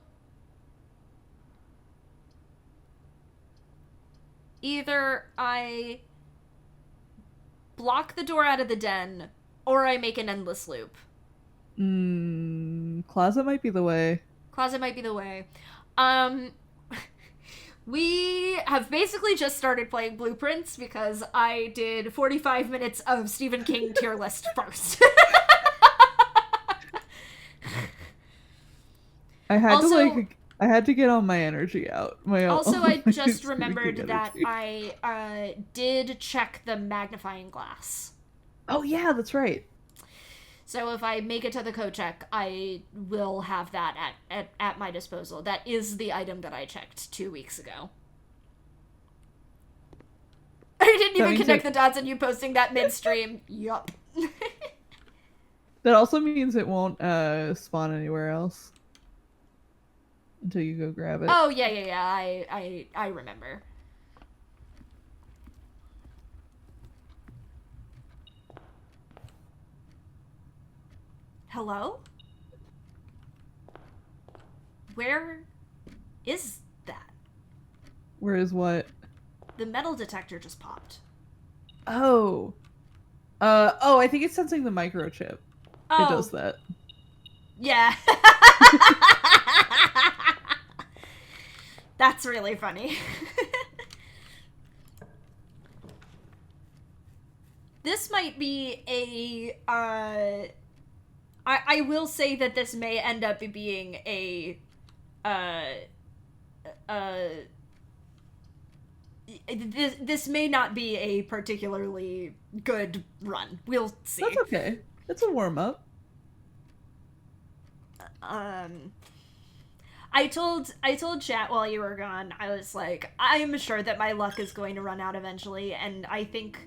either I block the door out of the den or I make an endless loop. Closet might be the way. Closet might be the way. We have basically just started playing Blueprints because I did 45 minutes of Stephen King tier list first. I had to get all my energy out. I just remembered that I did check the magnifying glass. Oh yeah, that's right. So if I make it to the code check, I will have that at my disposal. That is the item that I checked 2 weeks ago. I didn't even connect the dots on you posting that midstream. Yup. That also means it won't spawn anywhere else until you go grab it. Oh yeah. I remember. Hello? Where is that? Where is what? The metal detector just popped. Oh. I think it's sensing the microchip. Oh. It does that. Yeah. That's really funny. This might be a I will say that this may end up being a this may not be a particularly good run. We'll see. That's okay. It's a warm up. I told chat while you were gone, I was like, I am sure that my luck is going to run out eventually, and I think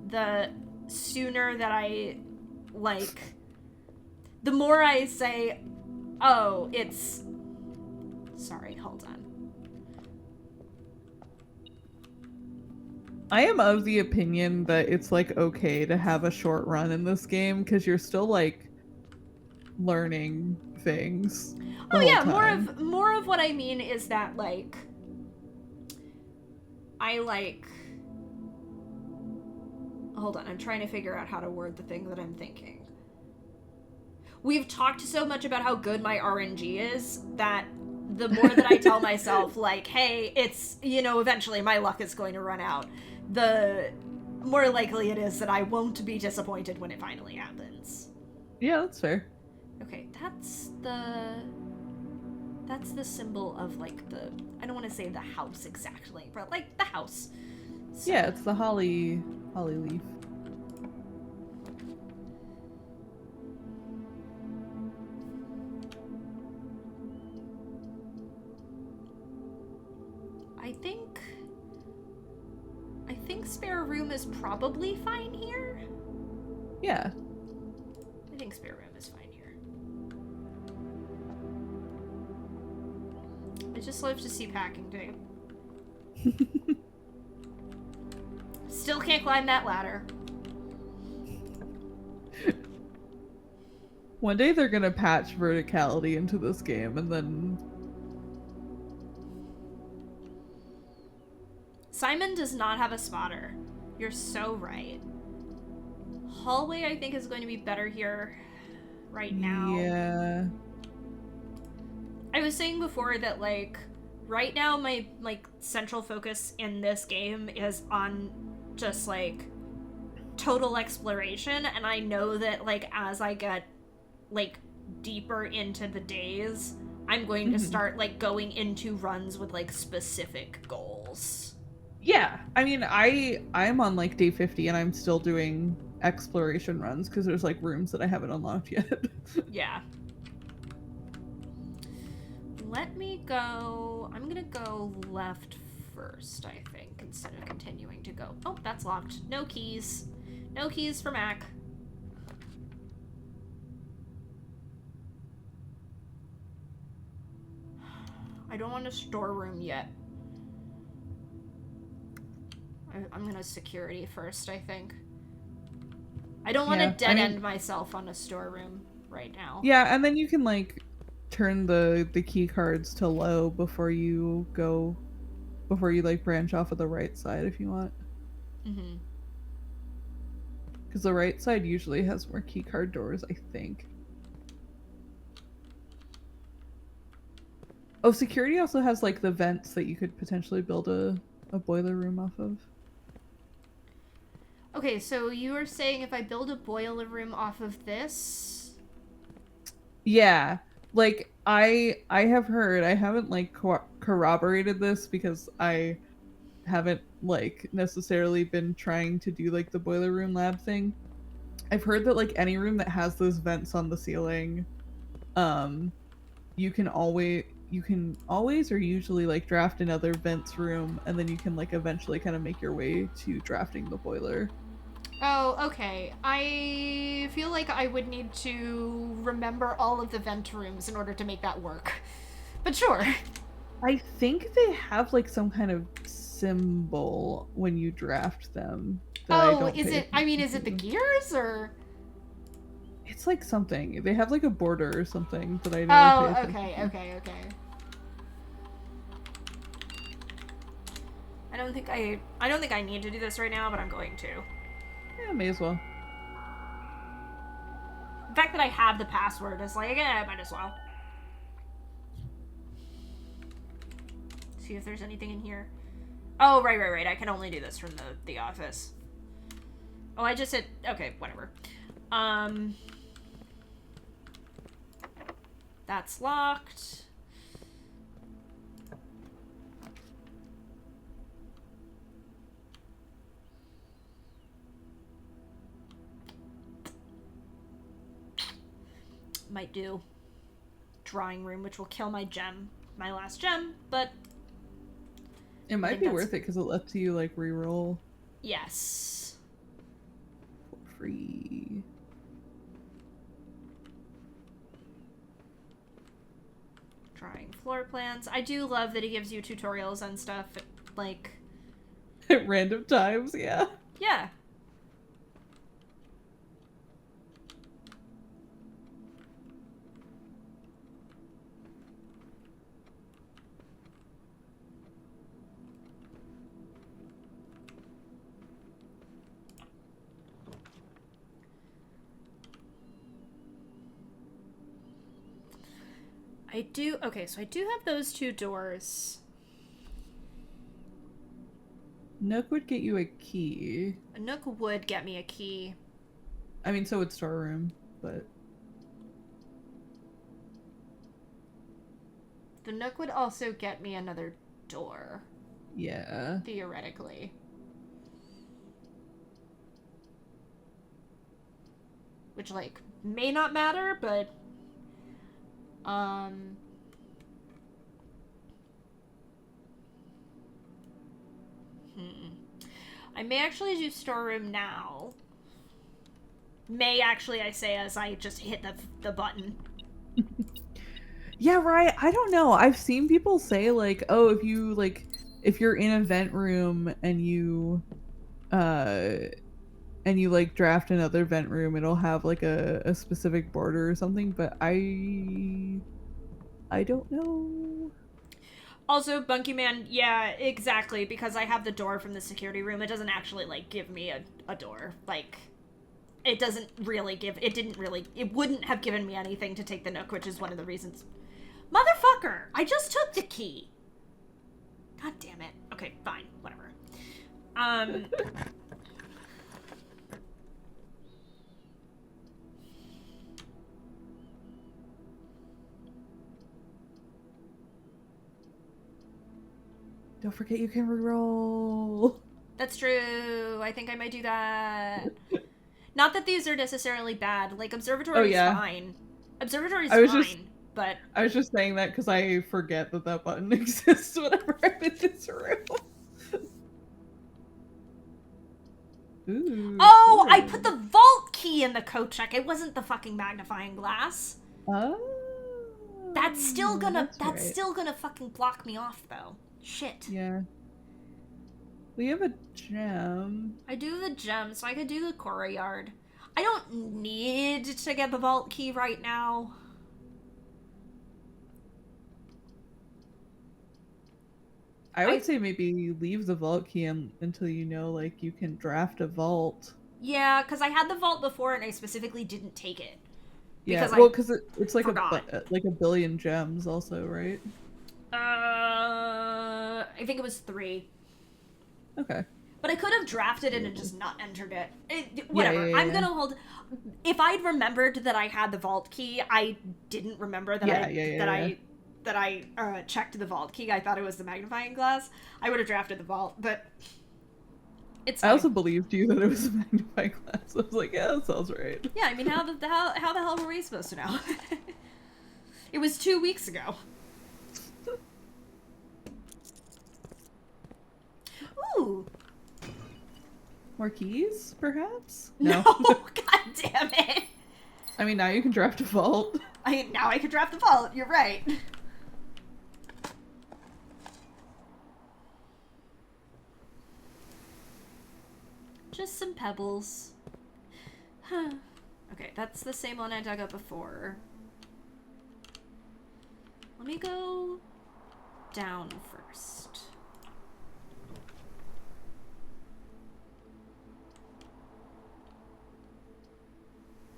the sooner that I, like, the more I say, oh, it's... Sorry, hold on. I am of the opinion that it's, like, okay to have a short run in this game, because you're still, like, learning things the whole Yeah, time. more of what I mean is that, like, I, like... Hold on, I'm trying to figure out how to word the thing that I'm thinking. We've talked so much about how good my RNG is that the more that I tell myself, like, hey, it's, you know, eventually my luck is going to run out, the more likely it is that I won't be disappointed when it finally happens. Yeah, that's fair. Okay, that's the symbol of, like, the... I don't want to say the house exactly, but, like, the house. So, Yeah, it's the holly leaf. I think spare room is probably fine here. Yeah. I think spare room is fine here. I just love to see packing tape. Still can't climb that ladder. One day they're gonna patch verticality into this game, and then... Simon does not have a spotter. You're so right. Hallway, I think, is going to be better here right now. Yeah. I was saying before that, like, right now my, like, central focus in this game is on just, like, total exploration, and I know that, like, as I get, like, deeper into the days, I'm going to start, like, going into runs with, like, specific goals. Yeah, I mean, I'm on, like, day 50, and I'm still doing exploration runs, because there's, like, rooms that I haven't unlocked yet. Yeah. Let me go... I'm gonna go left first, I think, instead of continuing to go... Oh, that's locked. No keys. No keys for Mac. I don't want a storeroom yet. I'm gonna security first, I think. I don't want to dead end myself on a storeroom right now. Yeah, and then you can, like, turn the key cards to low before you like branch off of the right side if you want. Mm-hmm. Because the right side usually has more key card doors, I think. Oh, security also has, like, the vents that you could potentially build a boiler room off of. Okay, so you were saying if I build a boiler room off of this? Yeah, like, I have heard, I haven't, like, corroborated this because I haven't, like, necessarily been trying to do, like, the boiler room lab thing. I've heard that, like, any room that has those vents on the ceiling, you can always or usually, like, draft another vents room, and then you can, like, eventually kind of make your way to drafting the boiler. Oh, okay. I feel like I would need to remember all of the vent rooms in order to make that work. But sure. I think they have, like, some kind of symbol when you draft them. Oh, is it the gears, or? It's like something. They have, like, a border or something that I never pay attention to. Okay. I don't think I need to do this right now, but I'm going to. Yeah, may as well. The fact that I have the password is like, I might as well. See if there's anything in here. Oh, right. I can only do this from the office. Oh, I just hit... Okay, whatever. That's locked. might do drawing room, which will kill my last gem, but it might be worth it because it lets you like reroll. Yes. For free. Drawing floor plans. I do love that he gives you tutorials on stuff, like... At random times, yeah. Yeah. Okay, so I do have those 2 doors. Nook would get you a key. A Nook would get me a key. I mean, so would storeroom, but... The Nook would also get me another door. Yeah. Theoretically. Which, like, may not matter, but... I may actually do storeroom now. May actually, I say, as I just hit the button. Yeah, right. I don't know. I've seen people say, like, oh, if you're in a vent room and you like draft another vent room, it'll have like a specific border or something, but I don't know. Also, Bunky Man, yeah, exactly, because I have the door from the security room, it doesn't actually, like, give me a door. Like, it wouldn't have given me anything to take the Nook, which is one of the reasons. Motherfucker! I just took the key! God damn it. Okay, fine, whatever. Don't forget you can reroll. That's true. I think I might do that. Not that these are necessarily bad. Like, Observatory is fine. Observatory is fine, but... I was just saying that because I forget that button exists whenever I'm in this room. Ooh, oh, cool. I put the vault key in the code check. It wasn't the fucking magnifying glass. Oh. That's still gonna fucking block me off, though. Shit. Yeah. We have a gem. I do the gem, so I could do the courtyard. I don't need to get the vault key right now. I would say maybe leave the vault key until you know, like, you can draft a vault. Yeah, because I had the vault before and I specifically didn't take it. Yeah, well, because it's like a billion gems also, right? I think it was 3. Okay. But I could have drafted it and just not entered it. Whatever. Yeah. I'm gonna hold... If I'd remembered that I had the vault key, I didn't remember that I checked the vault key. I thought it was the magnifying glass. I would have drafted the vault, but... It's fine. I also believed you that it was a magnifying glass. I was like, yeah, that sounds right. Yeah, I mean, how the hell were we supposed to know? It was 2 weeks ago. Ooh. More keys, perhaps? No, god damn it. I mean, now you can draft a vault. Now I can draft the vault, you're right. Just some pebbles. Huh. Okay, that's the same one I dug up before. Let me go down first.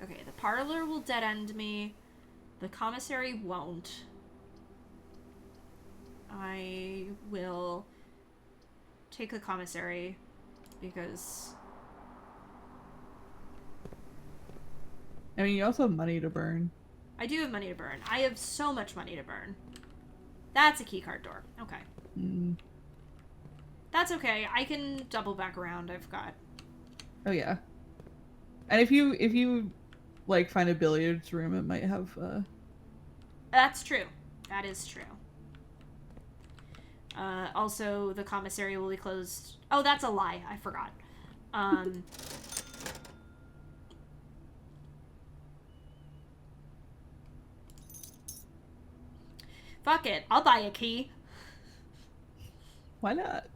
Okay, the parlor will dead end me. The commissary won't. I will take the commissary because... I mean, you also have money to burn. I do have money to burn. I have so much money to burn. That's a keycard door. Okay. Mm. That's okay. I can double back around. I've got... Oh, yeah. And if you like find a billiards room, it might have That's true. That is true. Also, the commissary will be closed. Oh, that's a lie. I forgot. Fuck it. I'll buy a key. Why not?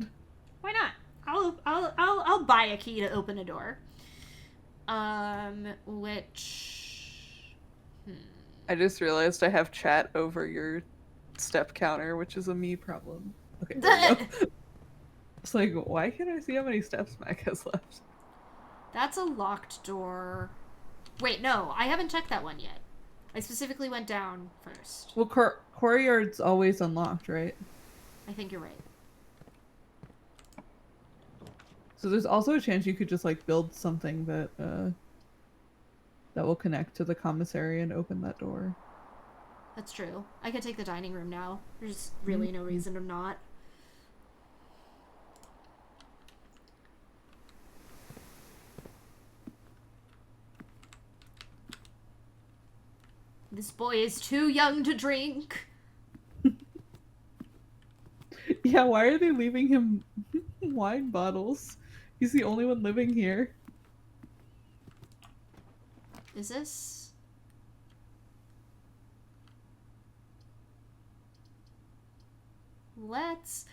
Why not? I'll buy a key to open a door. Which. I just realized I have chat over your step counter, which is a me problem. Okay. There we go. It's like, why can't I see how many steps Mac has left? That's a locked door. Wait, no, I haven't checked that one yet. I specifically went down first. Well, courtyard's always unlocked, right? I think you're right. So there's also a chance you could just like build something that that will connect to the commissary and open that door. That's true. I could take the dining room now. There's really no reason to not. This boy is too young to drink. Yeah, why are they leaving him wine bottles? He's the only one living here. Is this? Let's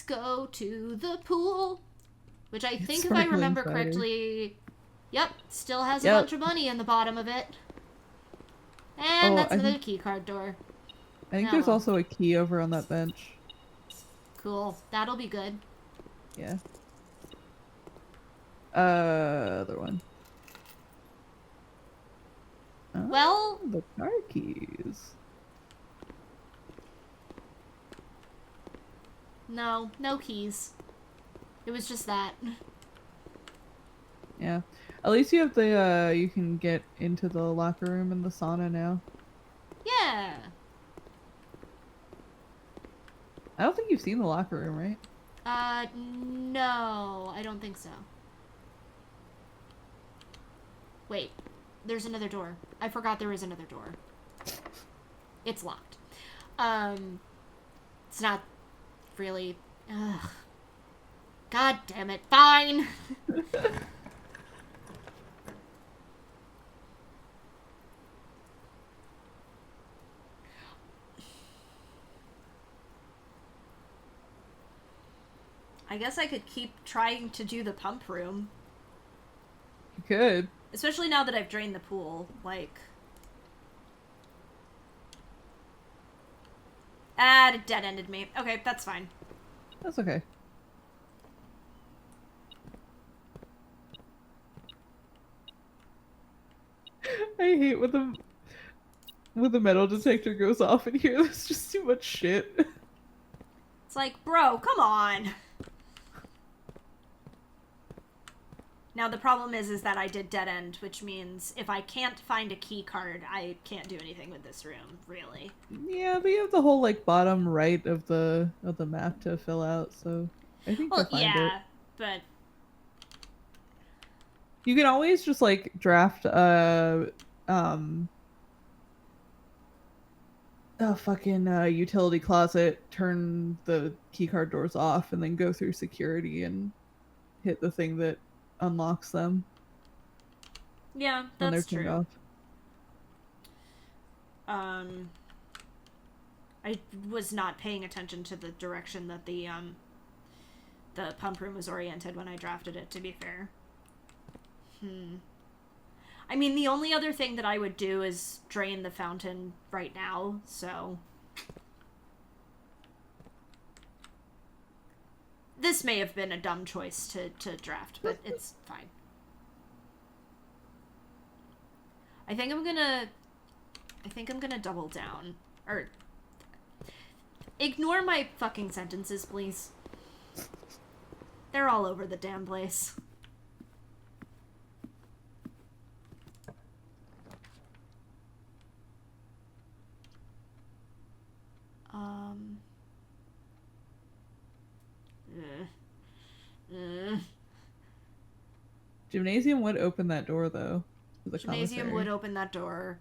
go to the pool. Which I think, if I remember correctly, yep, still has a bunch of money in the bottom of it. And that's another key card door. I think there's also a key over on that bench. Cool. That'll be good. Yeah. Other one. Oh, well, the car keys. No keys. It was just that. Yeah. At least you have the, you can get into the locker room and the sauna now. Yeah. I don't think you've seen the locker room, right? No. I don't think so. Wait. There's another door. I forgot there was another door. It's locked. It's not really... Ugh. God damn it. Fine! I guess I could keep trying to do the pump room. You could. Especially now that I've drained the pool. Like... it dead-ended me. Okay, that's fine. That's okay. I hate when the metal detector goes off in here. There's just too much shit. It's like, bro, come on. Now the problem is that I did dead end, which means if I can't find a key card, I can't do anything with this room, really. Yeah, but you have the whole like bottom right of the map to fill out, so I think you'll find it. But you can always just like draft a fucking utility closet, turn the keycard doors off, and then go through security and hit the thing that unlocks them. Yeah, that's true. Off. I was not paying attention to the direction that the pump room was oriented when I drafted it, to be fair. I mean, the only other thing that I would do is drain the fountain right now, so... This may have been a dumb choice to draft, but it's fine. I think I'm gonna double down. Or... Ignore my fucking sentences, please. They're all over the damn place. Gymnasium would open that door, though. the Gymnasium commissary. would open that door.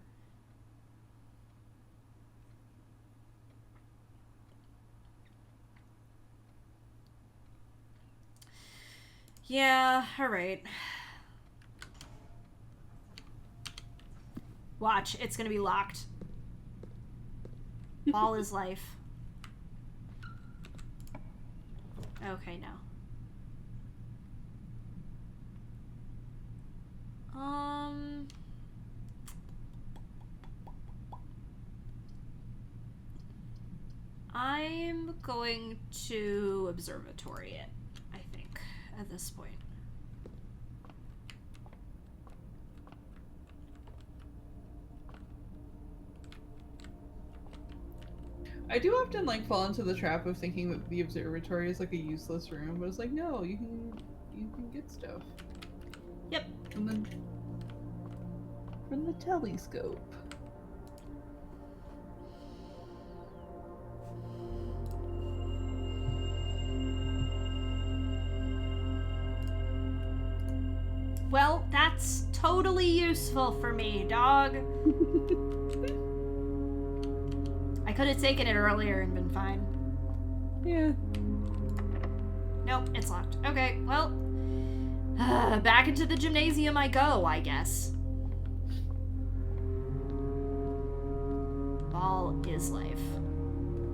Yeah, alright. Watch, it's gonna be locked. All is life. Okay, no. I'm going to observatory it, I think, at this point. I do often like fall into the trap of thinking that the observatory is like a useless room, but it's like no, you can get stuff. Yep. And then from the telescope. Well, that's totally useful for me, dog. I could have taken it earlier and been fine. Yeah. Nope, it's locked. Okay, well, back into the gymnasium I go, I guess. All is life.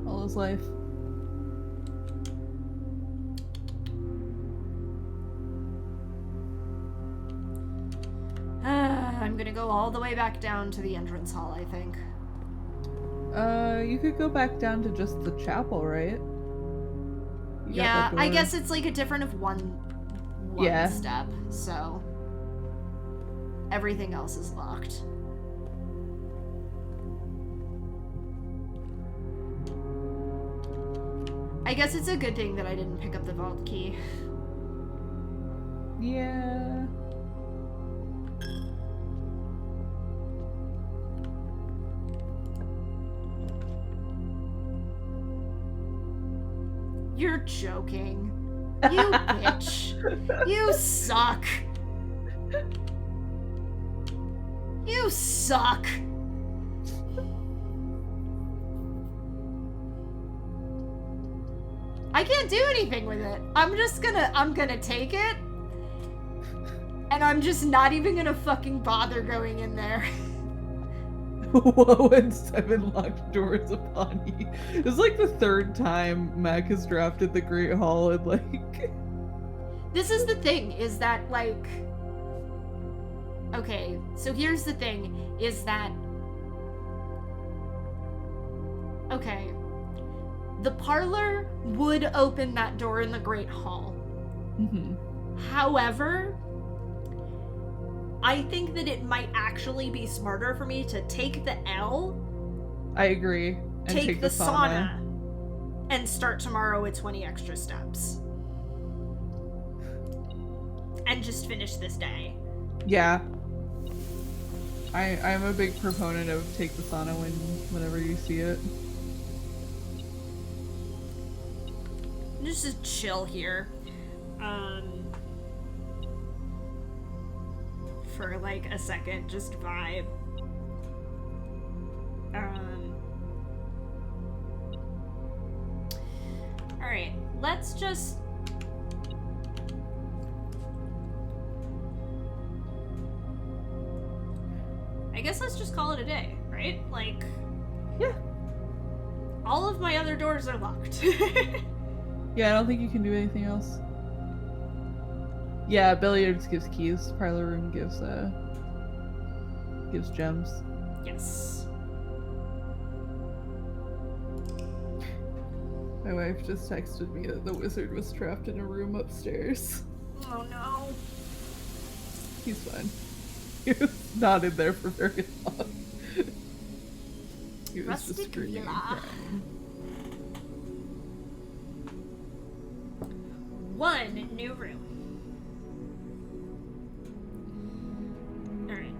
All is life. I'm gonna go all the way back down to the entrance hall, I think. You could go back down to just the chapel, right? Yeah, I guess it's like a different of one Yeah. step, so everything else is locked. I guess it's a good thing that I didn't pick up the vault key. Yeah. You're joking. You bitch. You suck. You suck. I can't do anything with it. I'm gonna take it. And I'm just not even gonna fucking bother going in there. Woe and 7 locked doors upon you. It's like the third time Mac has drafted the Great Hall and like... This is the thing, is that like... Okay, so here's the thing, is that... Okay. The parlor would open that door in the Great Hall. Mm-hmm. However, I think that it might actually be smarter for me to take the L. I agree. And take the sauna. And start tomorrow with 20 extra steps. And just finish this day. Yeah. I'm a big proponent of take the sauna whenever you see it. Just to chill here. For like a second, just vibe. Alright, let's just... I guess let's just call it a day, right? Like... Yeah. All of my other doors are locked. Yeah, I don't think you can do anything else. Yeah, billiards gives keys. Parlor room gives gems. Yes. My wife just texted me that the wizard was trapped in a room upstairs. Oh no. He's fine. He was not in there for very long. He was just screaming and crying. One new room. Alright.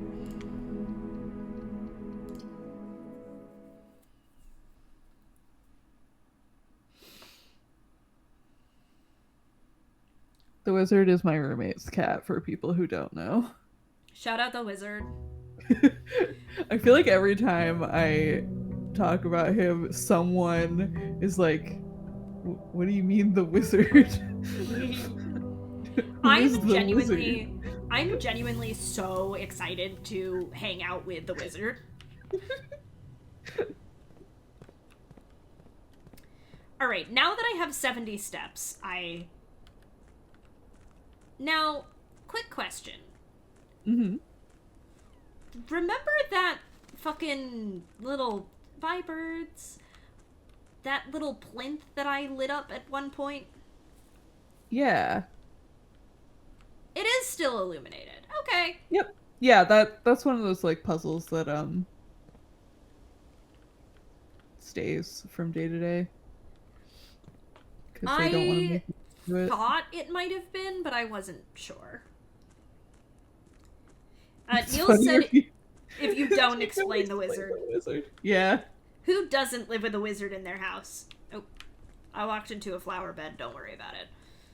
The wizard is my roommate's cat, for people who don't know. Shout out the wizard. I feel like every time I talk about him, someone is like, "What do you mean the wizard? Who is the wizard?" I'm genuinely so excited to hang out with the wizard. All right, now that I have 70 steps, Now, quick question. Mm-hmm. Remember that fucking little Vibirds? That little plinth that I lit up at one point? Yeah. It is still illuminated. Okay. Yep. Yeah, that's one of those like puzzles that stays from day to day because they don't want to I make you do it. thought it might have been, but I wasn't sure. Neil said, if you don't explain the wizard. Yeah. Who doesn't live with a wizard in their house? Oh, I walked into a flower bed. Don't worry about it.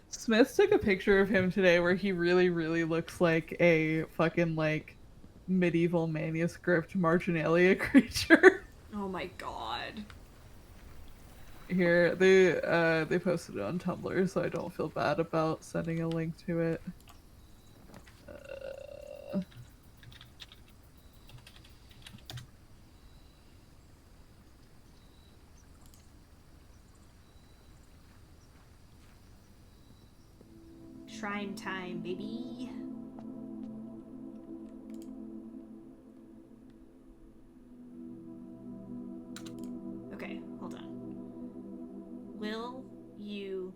Smith took a picture of him today where he really, really looks like a fucking like medieval manuscript marginalia creature. Oh my god. Here, they posted it on Tumblr, so I don't feel bad about sending a link to it. Shrine time, baby. Okay, hold on. Will you...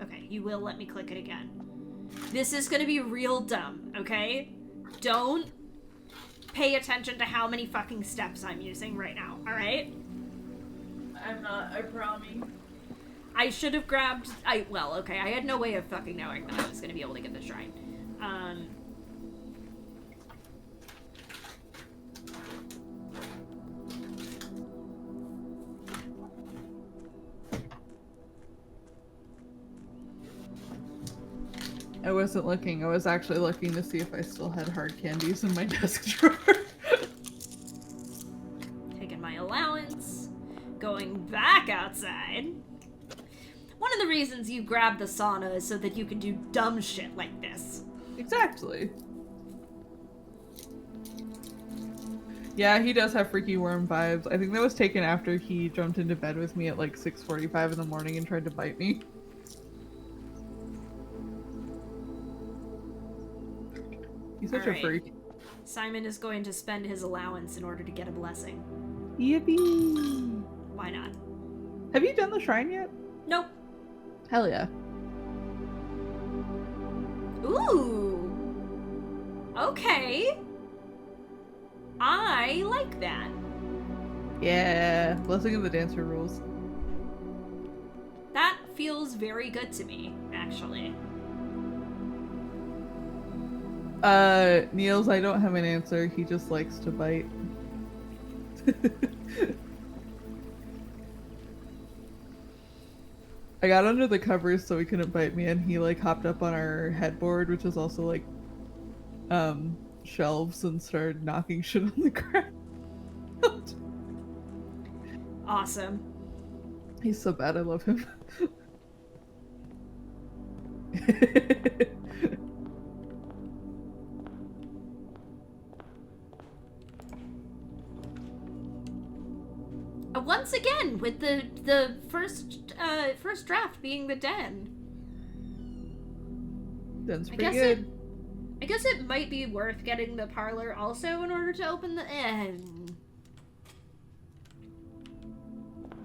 Okay, you will let me click it again. This is gonna be real dumb, okay? Don't pay attention to how many fucking steps I'm using right now, alright? I'm not, I promise. I should have grabbed... Well, okay, I had no way of fucking knowing that I was gonna be able to get the shrine. I wasn't looking. I was actually looking to see if I still had hard candies in my desk drawer. Taking my allowance. Going back outside. One of the reasons you grab the sauna is so that you can do dumb shit like this. Exactly. Yeah, he does have freaky worm vibes. I think that was taken after he jumped into bed with me at like 6:45 in the morning and tried to bite me. He's such a freak. Simon is going to spend his allowance in order to get a blessing. Yippee! Why not? Have you done the shrine yet? Nope. Hell yeah. Ooh. Okay. I like that. Yeah. Blessing of the Dancer rules. That feels very good to me, actually. Niels, I don't have an answer. He just likes to bite. I got under the covers so he couldn't bite me, and he like hopped up on our headboard, which is also like shelves, and started knocking shit on the ground. Awesome. He's so bad, I love him. Once again, with the first draft being the den. Den's pretty good. I guess it might be worth getting the parlor also in order to open the end.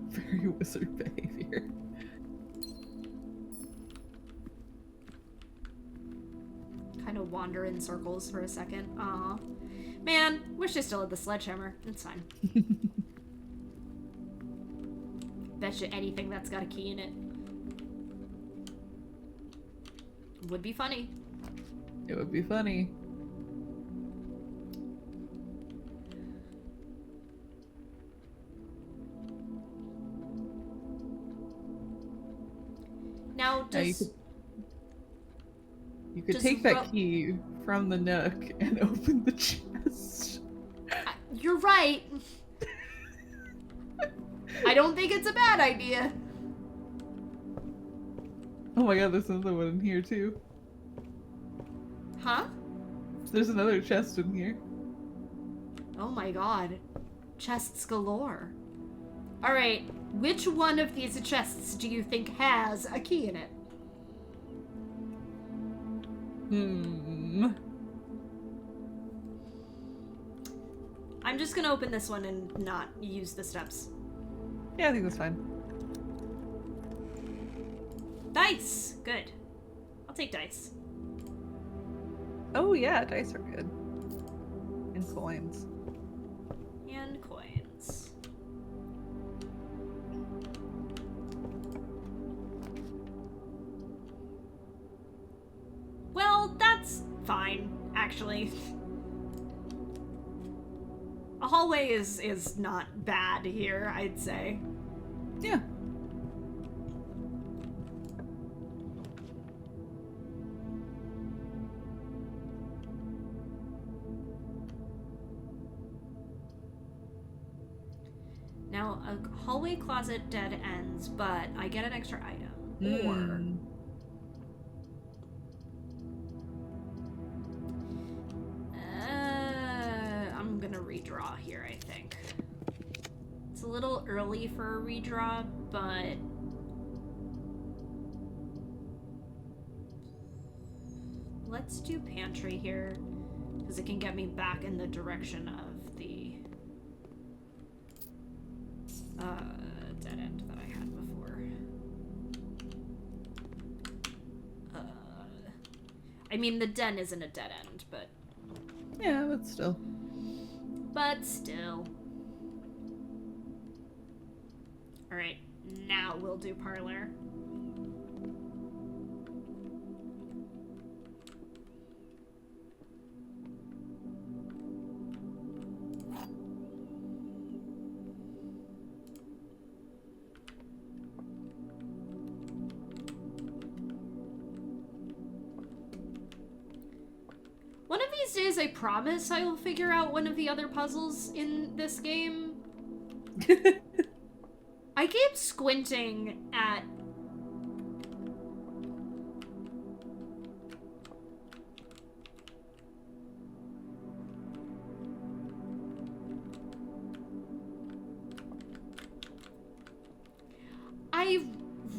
Very wizard behavior. Kind of wander in circles for a second. Aw. Man, wish I still had the sledgehammer. It's fine. Betcha anything that's got a key in it. Would be funny. It would be funny. Now, does... You could Just take that key from the nook and open the chest. You're right. I don't think it's a bad idea. Oh my god, there's another one in here too. Huh? There's another chest in here. Oh my god. Chests galore. Alright, which one of these chests do you think has a key in it? I'm just gonna open this one and not use the steps. Yeah, I think that's fine. Dice! Good. I'll take dice. Oh yeah, dice are good. And coins. And coins. Well, that's fine, actually. A hallway is not bad here, I'd say. Yeah. Now, a hallway closet dead ends, but I get an extra item. Or... I'm gonna redraw here, I think. It's a little early for a redraw, but... let's do pantry here, because it can get me back in the direction of the dead end that I had before. I mean, the den isn't a dead end, but... yeah, but still. But still. Alright, now we'll do parlor. One of these days, I promise I will figure out one of the other puzzles in this game. I keep squinting at... I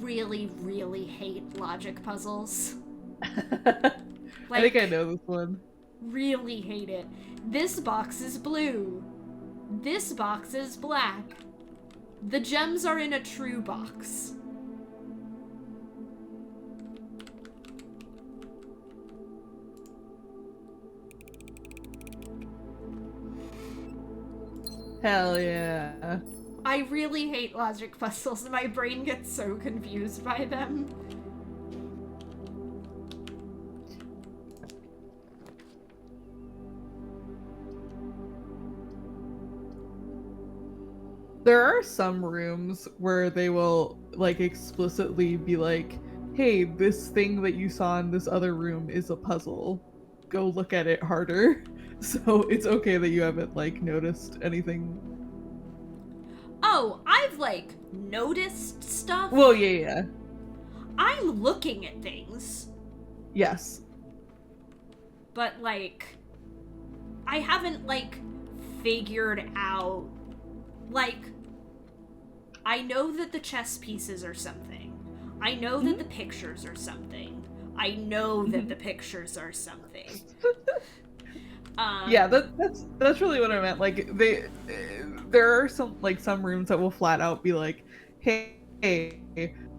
really, really hate logic puzzles. I think I know this one. Really hate it. This box is blue. This box is black. The gems are in a true box. Hell yeah. I really hate logic puzzles. My brain gets so confused by them. There are some rooms where they will, like, explicitly be like, hey, this thing that you saw in this other room is a puzzle. Go look at it harder. So it's okay that you haven't, like, noticed anything. Oh, I've, like, noticed stuff. Well, yeah. I'm looking at things. Yes. But, like, I haven't, like, figured out, like, I know that the chess pieces are something. I know that the pictures are something. I know that the pictures are something. Yeah, that's really what I meant. Like, there are some rooms that will flat out be like, hey,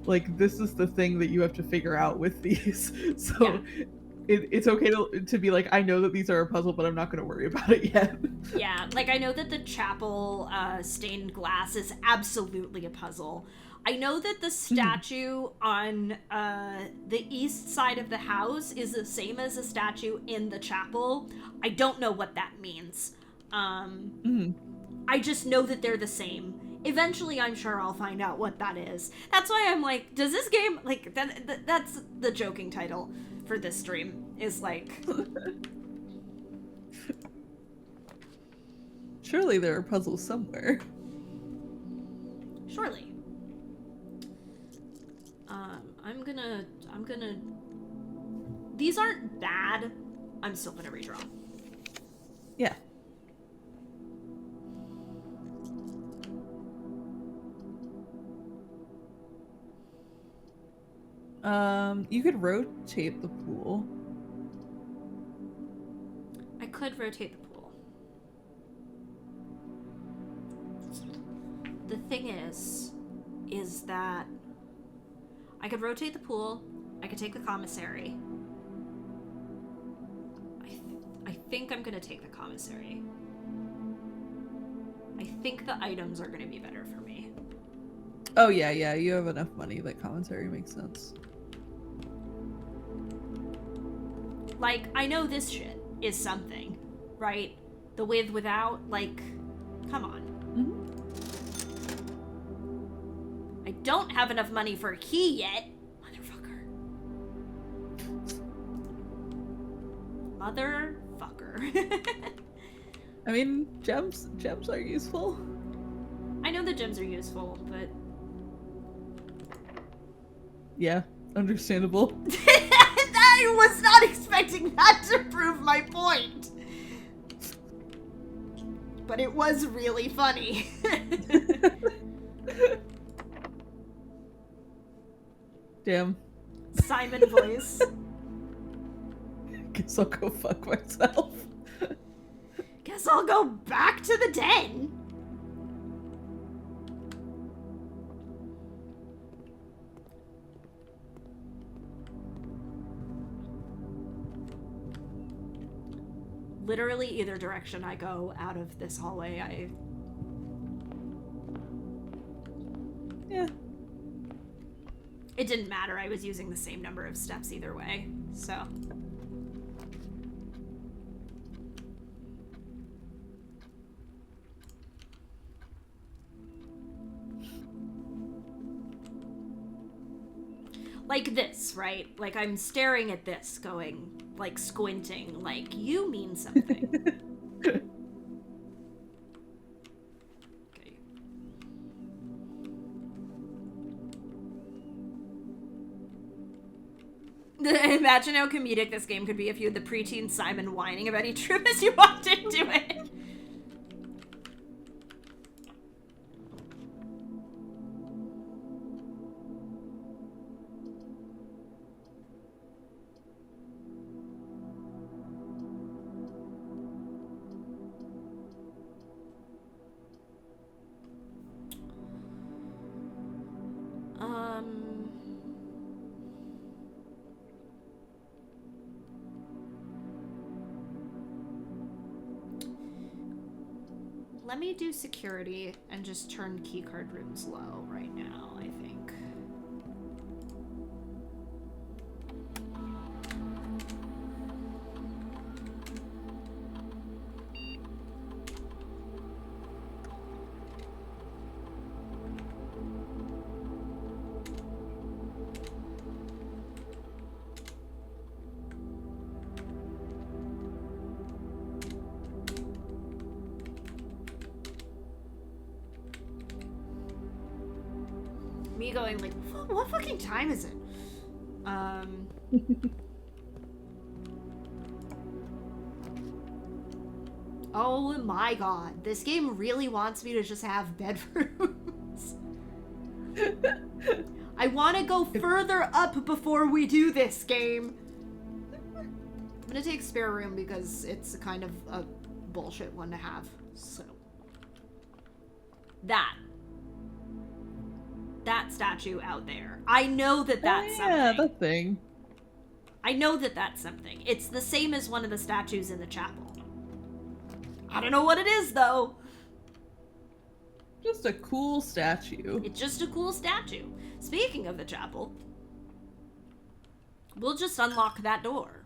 like, this is the thing that you have to figure out with these. So yeah. It's okay to be like, I know that these are a puzzle, but I'm not going to worry about it yet. Yeah, like, I know that the chapel stained glass is absolutely a puzzle. I know that the statue on the east side of the house is the same as the statue in the chapel. I don't know what that means. I just know that they're the same. Eventually, I'm sure I'll find out what that is. That's why I'm like, does this game, like, that's the joking title for this stream. is like... Surely there are puzzles somewhere. Surely. I'm gonna... These aren't bad. I'm still gonna redraw. Yeah. You could rotate the pool. I could rotate the pool. The thing is that I could rotate the pool. I could take the commissary. I think I'm gonna take the commissary. I think the items are gonna be better for me. Oh yeah, you have enough money that commissary makes sense. Like, I know this shit is something, right? The with, without, like, come on. I don't have enough money for a key yet. Motherfucker. I mean, gems are useful. I know the gems are useful, but... Yeah, understandable. I was not expecting that to prove my point. But it was really funny. Damn. Simon voice. Guess I'll go fuck myself. Guess I'll go back to the den. Literally either direction I go out of this hallway, Yeah. It didn't matter, I was using the same number of steps either way, so... Like this, right? Like, I'm staring at this, going, like, squinting, like, you mean something. Okay. Imagine how comedic this game could be if you had the preteen Simon whining about each room as you walked into it. Let me do security and just turn keycard rooms low right now, I think. Me going like, what fucking time is it? Oh my god, this game really wants me to just have bedrooms. I want to go further up before we do this game. I'm gonna take spare room because it's kind of a bullshit one to have, so. That statue out there. I know that that's something. Yeah, that thing. I know that that's something. It's the same as one of the statues in the chapel. I don't know what it is, though. Just a cool statue. It's just a cool statue. Speaking of the chapel, we'll just unlock that door.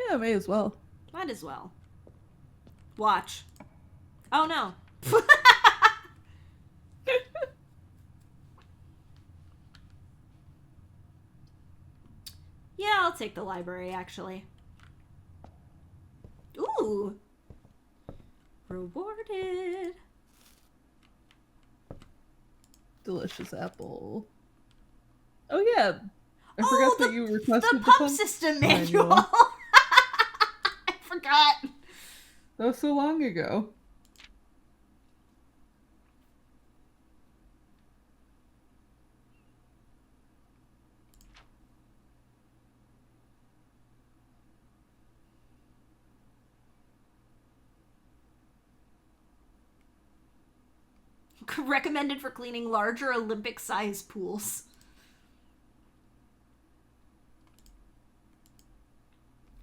Yeah, may as well. Might as well. Watch. Oh, no. Yeah, I'll take the library, actually. Ooh! Rewarded! Delicious apple. Oh yeah, I Oh, forgot that you requested the pump system manual! I forgot! That was so long ago. Recommended for cleaning larger Olympic-sized pools.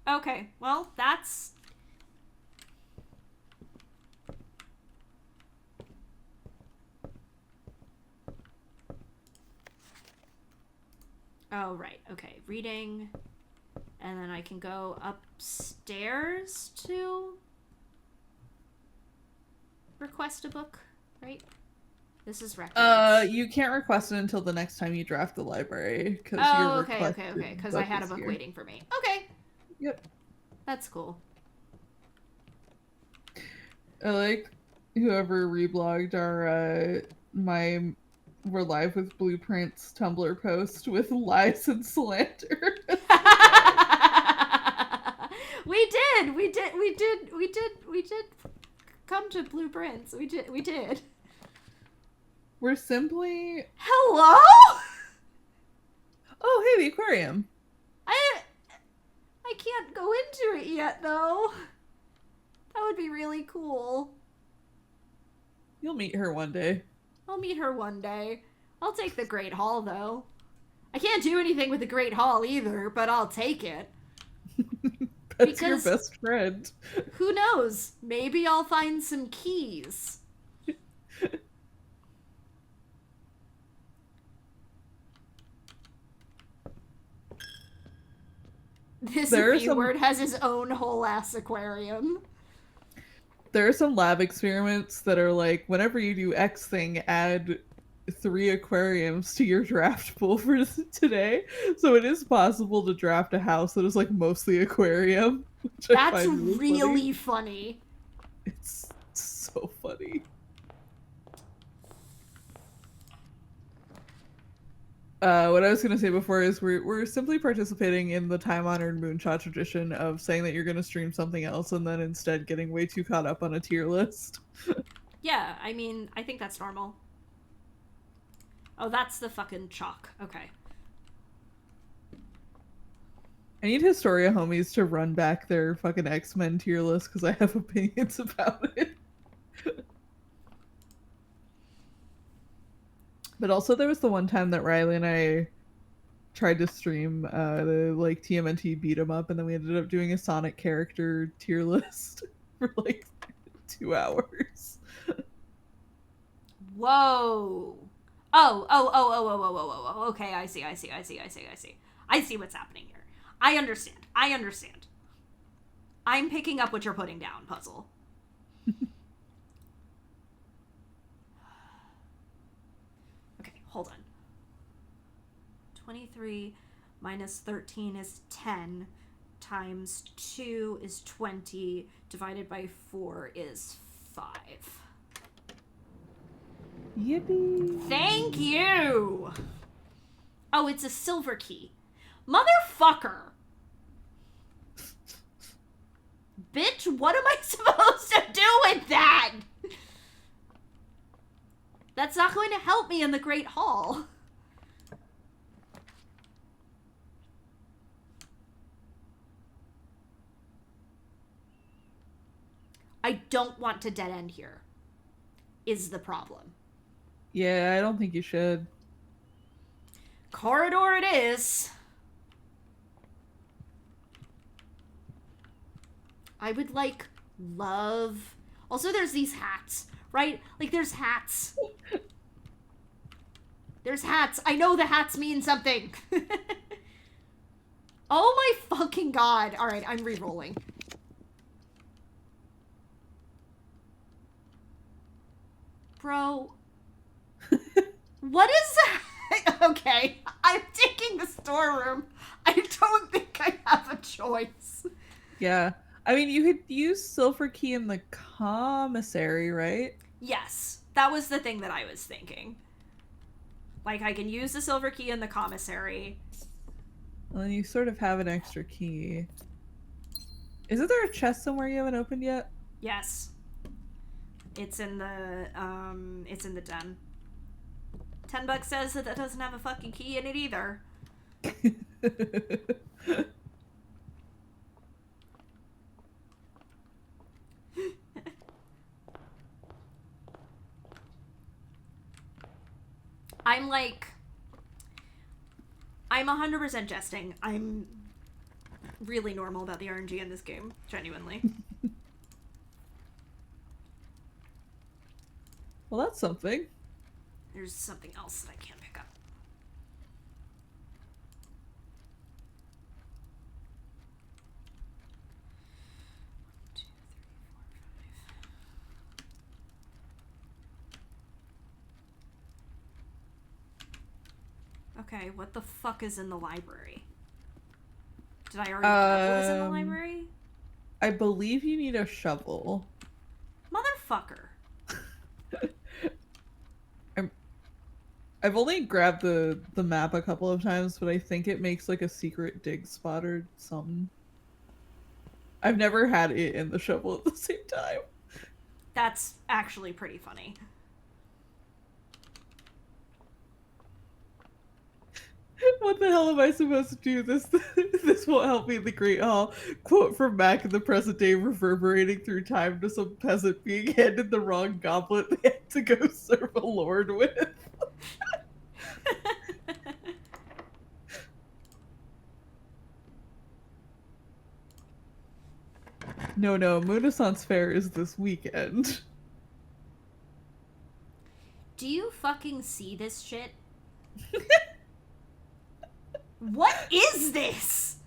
Okay, well, that's... Oh, right. Okay, reading. And then I can go upstairs to request a book, right? This is records. You can't request it until the next time you draft the library. Oh, okay. Because I had a book waiting for me. Okay. Yep. That's cool. I like whoever reblogged our, We're Live with Blueprints Tumblr post with lies and slander. We did come to Blueprints. We did. We're simply... Hello? Oh, hey, the aquarium. I can't go into it yet, though. That would be really cool. You'll meet her one day. I'll meet her one day. I'll take the Great Hall, though. I can't do anything with the Great Hall either, but I'll take it. That's your best friend. Who knows? Maybe I'll find some keys. This B-word has his own whole ass aquarium. There are some lab experiments that are like, whenever you do X thing, add 3 aquariums to your draft pool for today. So it is possible to draft a house that is like mostly aquarium. That's really funny. It's so funny. What I was going to say before is we're simply participating in the time-honored Moonshot tradition of saying that you're going to stream something else and then instead getting way too caught up on a tier list. Yeah, I mean, I think that's normal. Oh, that's the fucking chalk. Okay. I need Historia homies to run back their fucking X-Men tier list because I have opinions about it. But also there was the one time that Riley and I tried to stream the like TMNT beat 'em up, and then we ended up doing a Sonic character tier list for like 2 hours. Whoa. Oh. Okay, I see. I see what's happening here. I understand. I'm picking up what you're putting down, puzzle. Okay, hold on. 23 minus 13 is 10, times 2 is 20, divided by 4 is 5. Yippee! Thank you! Oh, it's a silver key. Motherfucker! Bitch, what am I supposed to do with that? That's not going to help me in the Great Hall. I don't want to dead end here, is the problem. Yeah, I don't think you should. Corridor it is. I would, like, love... Also, there's these hats, right? Like, there's hats. There's hats. I know the hats mean something. Oh my fucking god. Alright, I'm re-rolling. Bro. What is that? Okay, I'm taking the storeroom. I'm don't think I have a choice. Yeah. I mean, you could use silver key in the commissary, right? Yes, that was the thing that I was thinking. Like, I can use the silver key in the commissary. And then you sort of have an extra key. Isn't there a chest somewhere you haven't opened yet? Yes. It's in the den. $10 says that doesn't have a fucking key in it either. I'm 100% jesting. I'm really normal about the RNG in this game, genuinely. Well, that's something. There's something else that I can't pick up. Okay, what the fuck is in the library? Did I already know what was in the library? I believe you need a shovel. Motherfucker. I've only grabbed the map a couple of times, but I think it makes like a secret dig spot or something. I've never had it and the shovel at the same time. That's actually pretty funny. What the hell am I supposed to do? This won't help me in the Great Hall. Quote from Mac in the present day, reverberating through time to some peasant being handed the wrong goblet they had to go serve a lord with. No, Moonaissance Fair is this weekend. Do you fucking see this shit? What is this?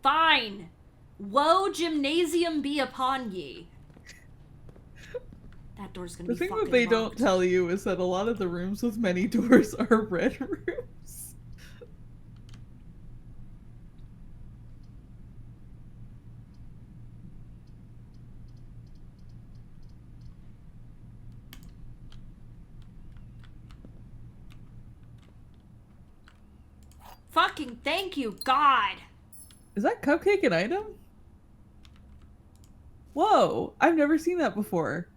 Fine. Woe gymnasium be upon ye. That door's gonna be fucking The thing that they locked. don't tell you is that a lot of the rooms with many doors are red rooms. Fucking thank you, God. Is that cupcake an item? Whoa, I've never seen that before.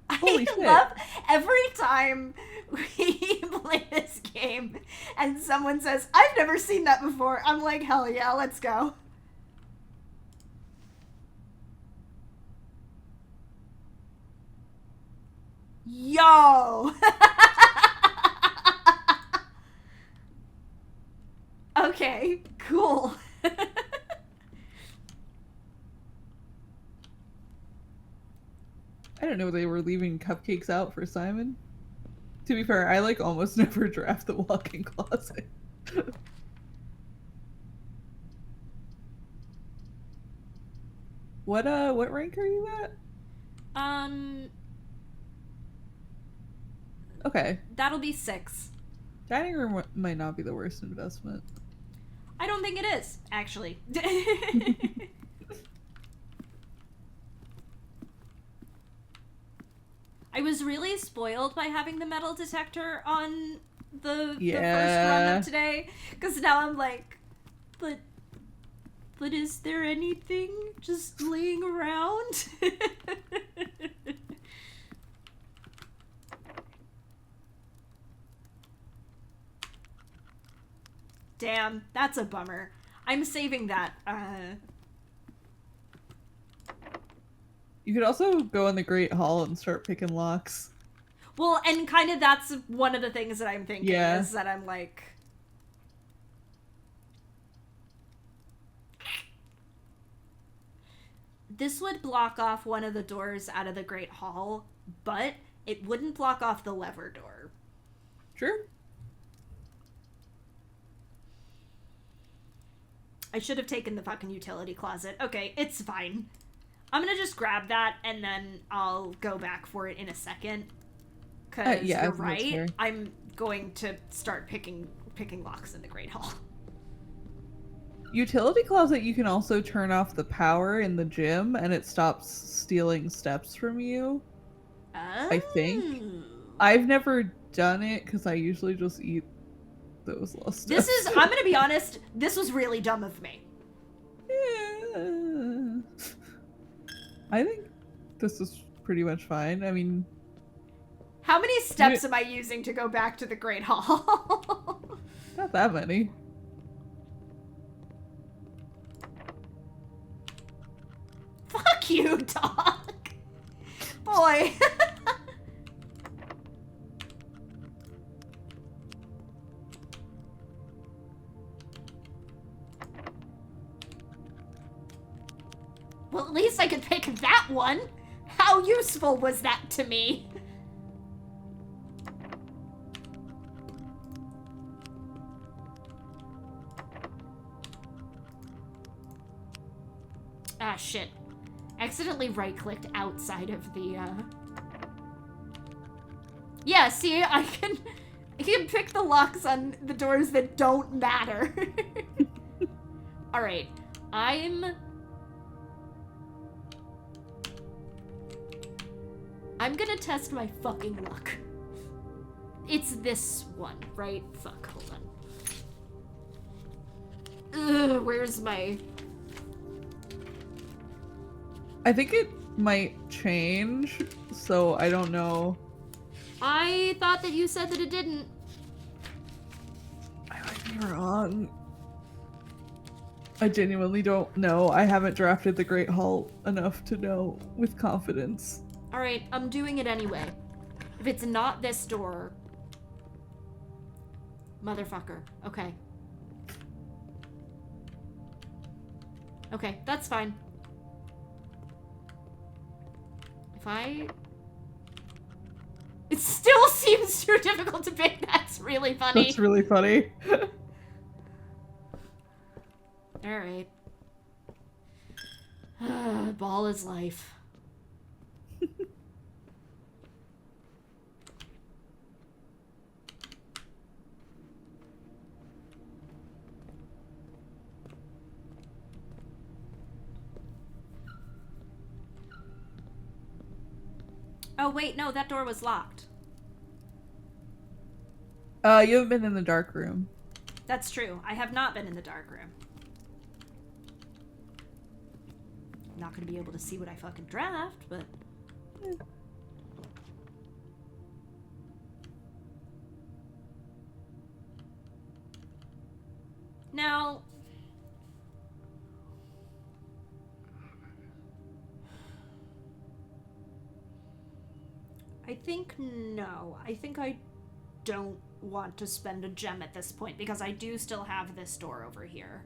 Holy shit. Love every time we play this game and someone says, I've never seen that before. I'm like, hell yeah, let's go. Yo! Okay, cool. I don't know, they were leaving cupcakes out for Simon. To be fair, I like almost never draft the walk-in closet. What rank are you at? Okay. That'll be 6. Dining room might not be the worst investment. I don't think it is, actually. I was really spoiled by having the metal detector on the first run of today, because now I'm like, but is there anything just laying around? Damn, that's a bummer. I'm saving that. You could also go in the Great Hall and start picking locks. Well, and kind of that's one of the things that I'm thinking, is that I'm like... This would block off one of the doors out of the Great Hall, but it wouldn't block off the lever door. Sure. I should have taken the fucking utility closet. Okay, it's fine. I'm gonna just grab that, and then I'll go back for it in a second. Because you're right. I'm going to start picking locks in the Great Hall. Utility closet, you can also turn off the power in the gym and it stops stealing steps from you. Oh. I think. I've never done it because I usually just eat those lost steps. I'm gonna be honest, this was really dumb of me. Yeah. I think this is pretty much fine. I mean... How many steps am I using to go back to the Great Hall? Not that many. Fuck you, dog. Boy. Well, at least I could pick that one. How useful was that to me? Ah, shit. Accidentally right-clicked outside of the, Yeah, see, I can pick the locks on the doors that don't matter. Alright, I'm gonna test my fucking luck. It's this one, right? Fuck, hold on. Ugh, where's my... I think it might change, so I don't know. I thought that you said that it didn't. I might be wrong. I genuinely don't know. I haven't drafted the Great Hall enough to know with confidence. Alright, I'm doing it anyway. If it's not this door... Motherfucker. Okay. Okay, that's fine. If I... It still seems too difficult to pick. That's really funny. That's really funny. Alright. Ball is life. Oh, wait, no, that door was locked. You haven't been in the dark room. That's true. I have not been in the dark room. I'm not gonna be able to see what I fucking draft, but... Now... I think no. I think I don't want to spend a gem at this point because I do still have this door over here.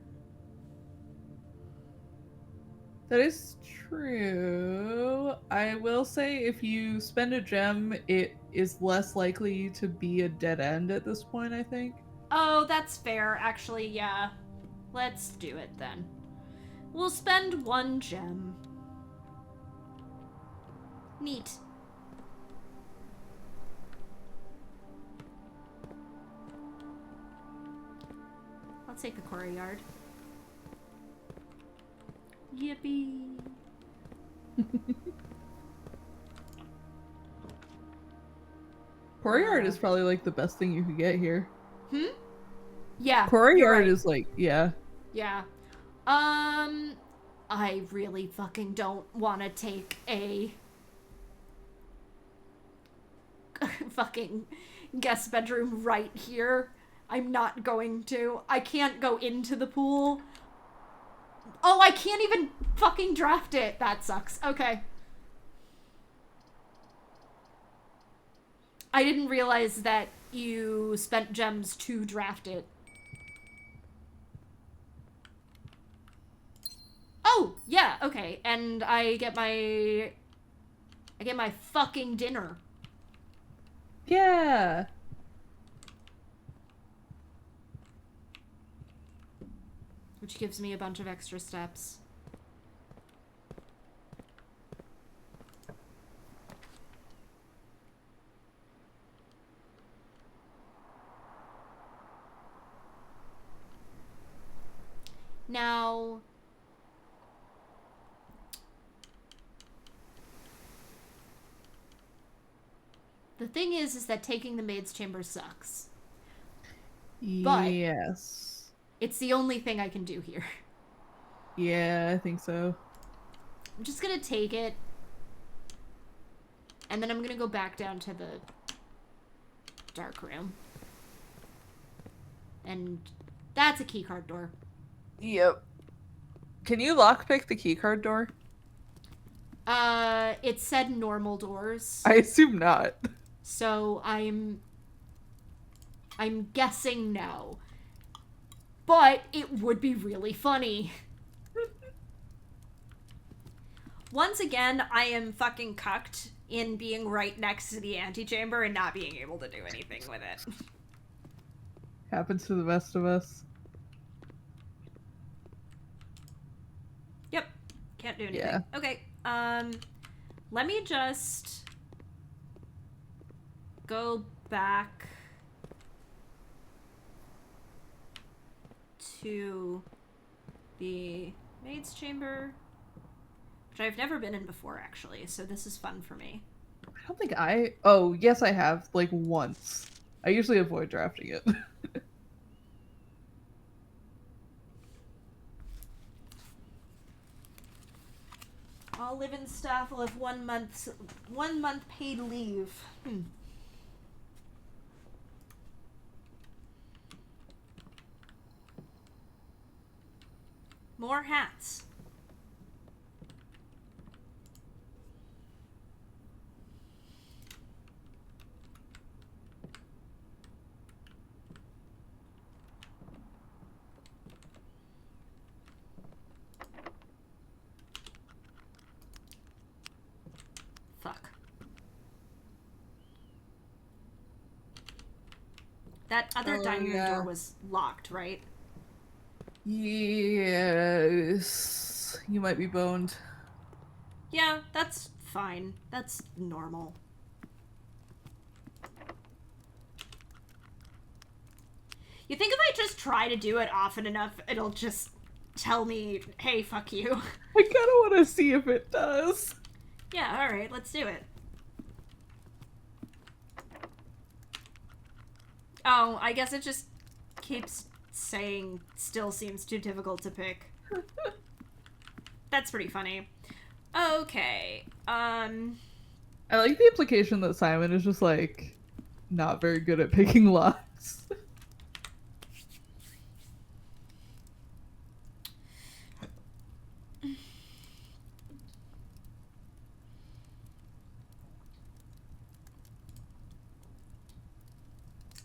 That is true. I will say if you spend a gem, it is less likely to be a dead end at this point, I think. Oh, that's fair. Actually, yeah. Let's do it then. We'll spend 1 gem. Neat. I'll take a courtyard. Yippee. Courtyard is probably like the best thing you could get here. Yeah. Courtyard is like, yeah. Yeah. I really fucking don't want to take a fucking guest bedroom right here. I'm not going to. I can't go into the pool. Oh, I can't even fucking draft it. That sucks. Okay. I didn't realize that you spent gems to draft it. Oh, yeah, okay. And I get my fucking dinner. Yeah. Which gives me a bunch of extra steps. Now, the thing is that taking the maid's chamber sucks. But Yes. it's the only thing I can do here. Yeah, I think so. I'm just gonna take it, and then I'm gonna go back down to the dark room. And that's a keycard door. Yep. Can you lockpick the keycard door? It said normal doors. I assume not. So I'm guessing no. But it would be really funny. Once again, I am fucking cucked in being right next to the antechamber and not being able to do anything with it. Happens to the best of us. Yep. Can't do anything. Yeah. Okay. Let me just go back to the maid's chamber, which I've never been in before, actually, so this is fun for me. I don't think I... Oh, yes I have. Like, once. I usually avoid drafting it. I'll live in staff. I'll have 1 month paid leave. More hats. Fuck. That other dining room door was locked, right? Yes. You might be boned. Yeah, that's fine. That's normal. You think if I just try to do it often enough, it'll just tell me, hey, fuck you. I kind of want to see if it does. Yeah, alright, let's do it. Oh, I guess it just keeps saying still seems too difficult to pick. That's pretty funny. Okay, I like the implication that Simon is just, like, not very good at picking locks.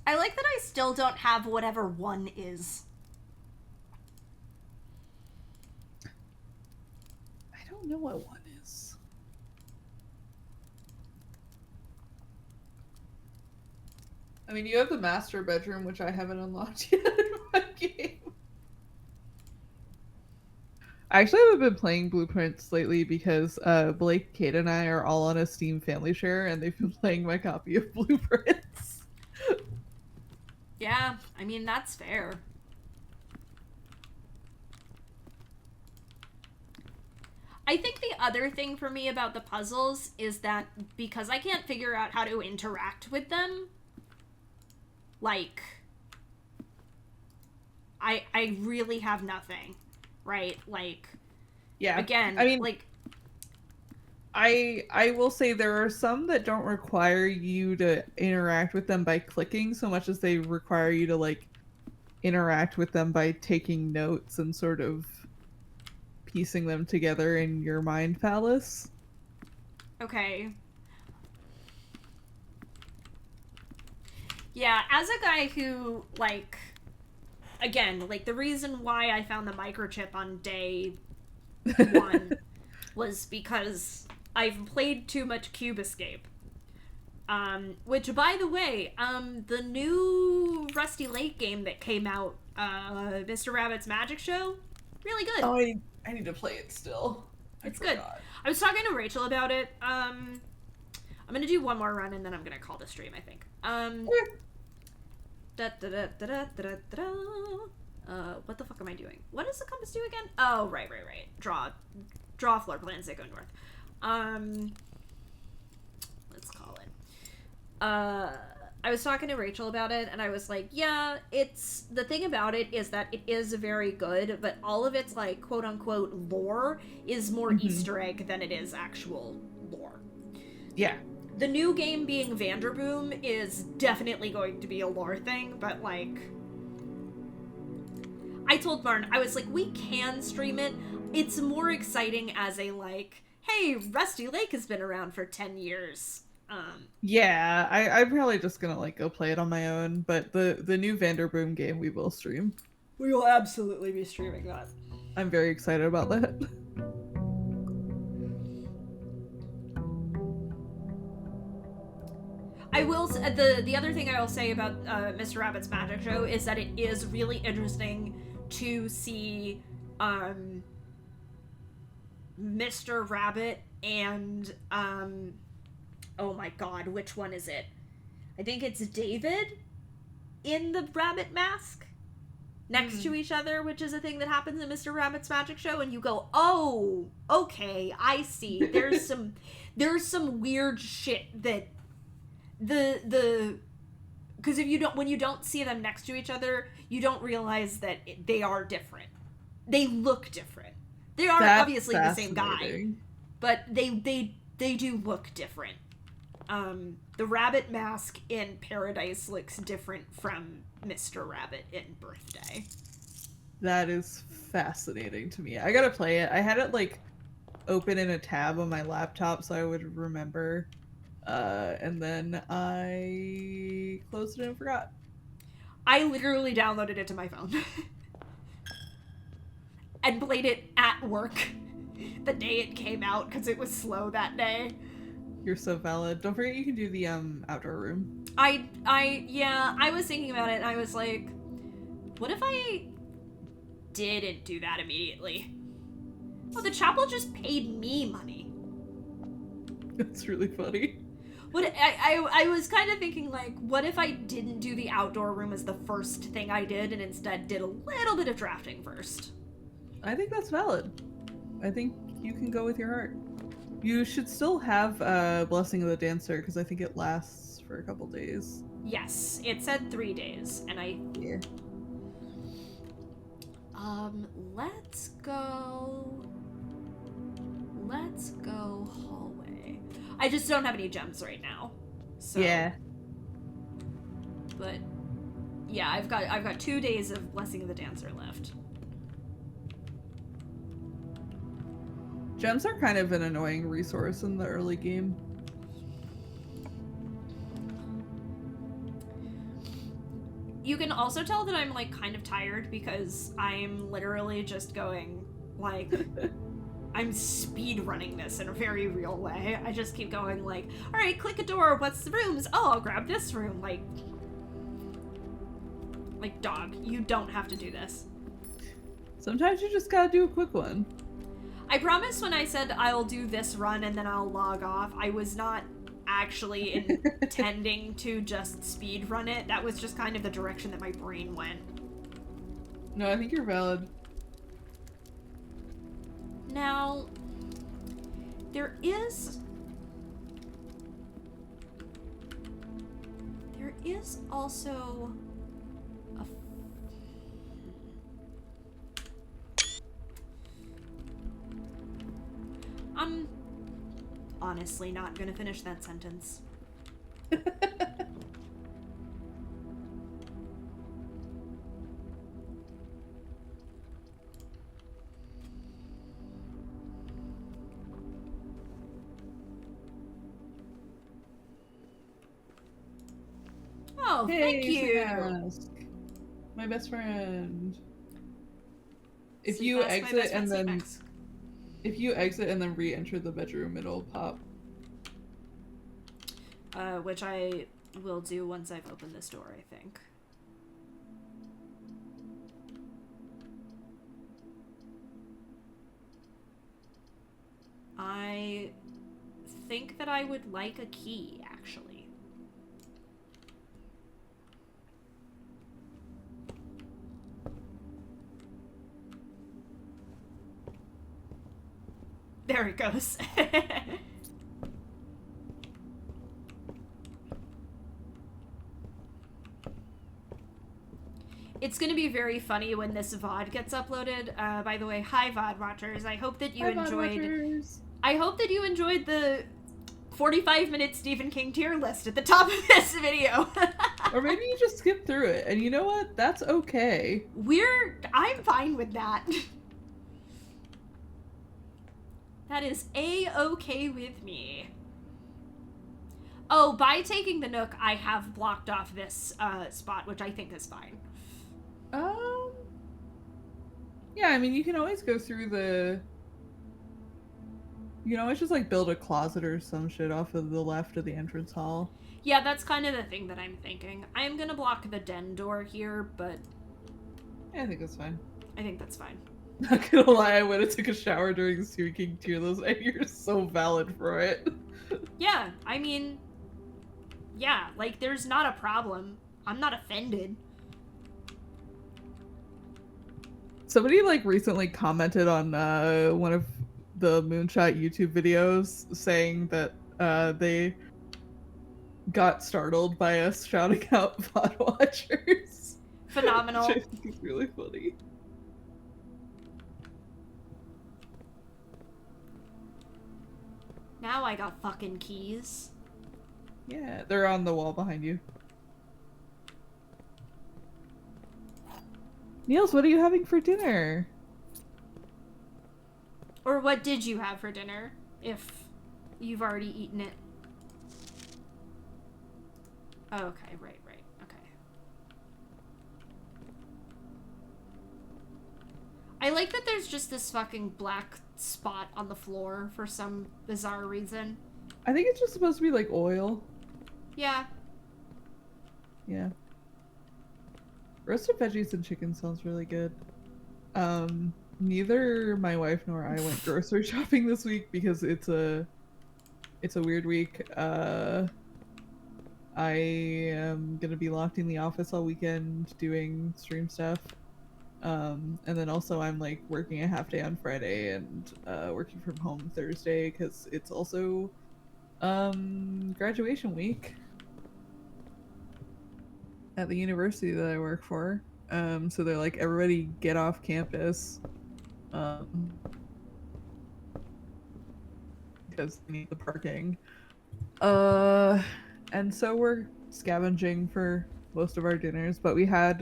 I like that I still don't have whatever 1 is. I don't know what 1 is. I mean, you have the master bedroom, which I haven't unlocked yet in my game. I actually haven't been playing Blueprints lately because Blake, Kate, and I are all on a Steam family share, and they've been playing my copy of Blueprints. Yeah, I mean, that's fair. I think the other thing for me about the puzzles is that because I can't figure out how to interact with them, like, I really have nothing, right? Like, Yeah. again, I mean, like, I will say there are some that don't require you to interact with them by clicking so much as they require you to, like, interact with them by taking notes and sort of piecing them together in your mind palace. okay. Yeah, as a guy who, like, again, like, the reason why I found the microchip on day 1 was because I've played too much Cube Escape. Which, by the way, the new Rusty Lake game that came out, Mr. Rabbit's Magic Show, really good. Oh, I need to play it still. It's good. I was talking to Rachel about it. I'm gonna do 1 more run and then I'm gonna call the stream, I think. What the fuck am I doing? What does the compass do again? Oh, right. Draw floor plans that go north. Let's call it. I was talking to Rachel about it, and I was like, yeah, it's... The thing about it is that it is very good, but all of its, like, quote-unquote lore is more Easter egg than it is actual lore. Yeah. The new game being Vanderboom is definitely going to be a lore thing, but, like... I told Marn, I was like, we can stream it. It's more exciting as a, like, hey, Rusty Lake has been around for 10 years. Yeah, I'm probably just gonna, like, go play it on my own, but the new Vanderboom game we will stream. We will absolutely be streaming that. I'm very excited about that. I will, the other thing I will say about Mr. Rabbit's Magic Show is that it is really interesting to see Mr. Rabbit and oh my god, which one is it? I think it's David in the rabbit mask next to each other, which is a thing that happens in Mr. Rabbit's Magic Show, and you go, oh, okay, I see. There's some weird shit that because if you don't, when you don't see them next to each other, you don't realize that they are different. They look different. They are obviously the same guy, but they do look different. The rabbit mask in Paradise looks different from Mr. Rabbit in Birthday. That is fascinating to me. I gotta play it. I had it, like, open in a tab on my laptop so I would remember. And then I closed it and forgot. I literally downloaded it to my phone. And played it at work the day it came out because it was slow that day. You're so valid. Don't forget you can do the outdoor room. Yeah, I was thinking about it and I was like, what if I didn't do that immediately? Oh, the chapel just paid me money. That's really funny. What I was kind of thinking, like, what if I didn't do the outdoor room as the first thing I did and instead did a little bit of drafting first? I think that's valid. I think you can go with your heart. You should still have Blessing of the Dancer, because I think it lasts for a couple days. Yes, it said 3 days, and I... Yeah. Let's go hallway. I just don't have any gems right now. So... Yeah. But, yeah, I've got 2 days of Blessing of the Dancer left. Gems are kind of an annoying resource in the early game. You can also tell that I'm, like, kind of tired because I'm literally just going, like, I'm speed running this in a very real way. I just keep going, like, all right, click a door. What's the rooms? Oh, I'll grab this room. Like, dog, you don't have to do this. Sometimes you just gotta do a quick one. I promise when I said I'll do this run and then I'll log off, I was not actually intending to just speed run it. That was just kind of the direction that my brain went. No, I think you're valid. Now, there is also a... I'm honestly not gonna finish that sentence. Oh, hey, thank you. Mask. My best friend. If Sleep you mask, my exit best friend, and sleep then mask. if you exit and then re-enter the bedroom, it'll pop. Which I will do once I've opened this door, I think. I think that I would like a key, actually. There it goes. It's gonna be very funny when this VOD gets uploaded. By the way, hi VOD watchers. I hope that you enjoyed. I hope that you enjoyed the 45-minute Stephen King tier list at the top of this video. Or maybe you just skip through it, and you know what? That's okay. I'm fine with that. That is A-okay with me. Oh, by taking the Nook, I have blocked off this spot, which I think is fine. Yeah, I mean, you can always go through the... You can always just, like, build a closet or some shit off of the left of the entrance hall. Yeah, that's kind of the thing that I'm thinking. I'm gonna block the den door here, but... Yeah, I think that's fine. I think that's fine. Not gonna lie, I went and took a shower during the Stephen King tier list, and you're so valid for it. Yeah, I mean... Yeah, like, there's not a problem. I'm not offended. Somebody, like, recently commented on one of the Moonshot YouTube videos saying that they got startled by us shouting out VOD watchers. Phenomenal. Which I think is really funny. Now I got fucking keys. Yeah, they're on the wall behind you. Niels, what are you having for dinner? Or what did you have for dinner, if you've already eaten it? Oh, okay, right, okay. I like that there's just this fucking black spot on the floor for some bizarre reason. I think it's just supposed to be like oil. Yeah. Yeah. Roasted veggies and chicken sounds really good. Neither my wife nor I went grocery shopping this week because it's a weird week. I am gonna be locked in the office all weekend doing stream stuff. And then also I'm like working a half day on Friday and working from home Thursday because it's also graduation week at the university that I work for. So they're like, everybody get off campus. Because they need the parking. And so we're scavenging for most of our dinners, but we had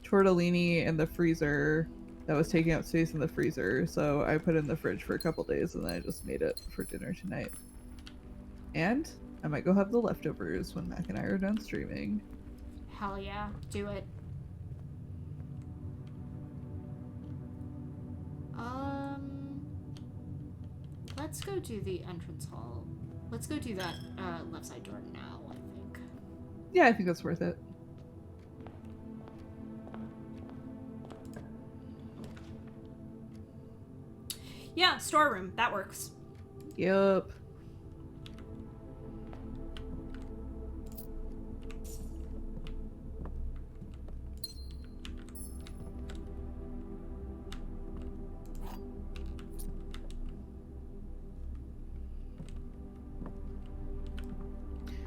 tortellini in the freezer that was taking up space in the freezer, so I put it in the fridge for a couple days and then I just made it for dinner tonight. And I might go have the leftovers when Mac and I are done streaming. Hell yeah, do it. Let's go do the entrance hall. Let's go do that left side door now, I think. Yeah, I think that's worth it. Yeah, storeroom. That works. Yup.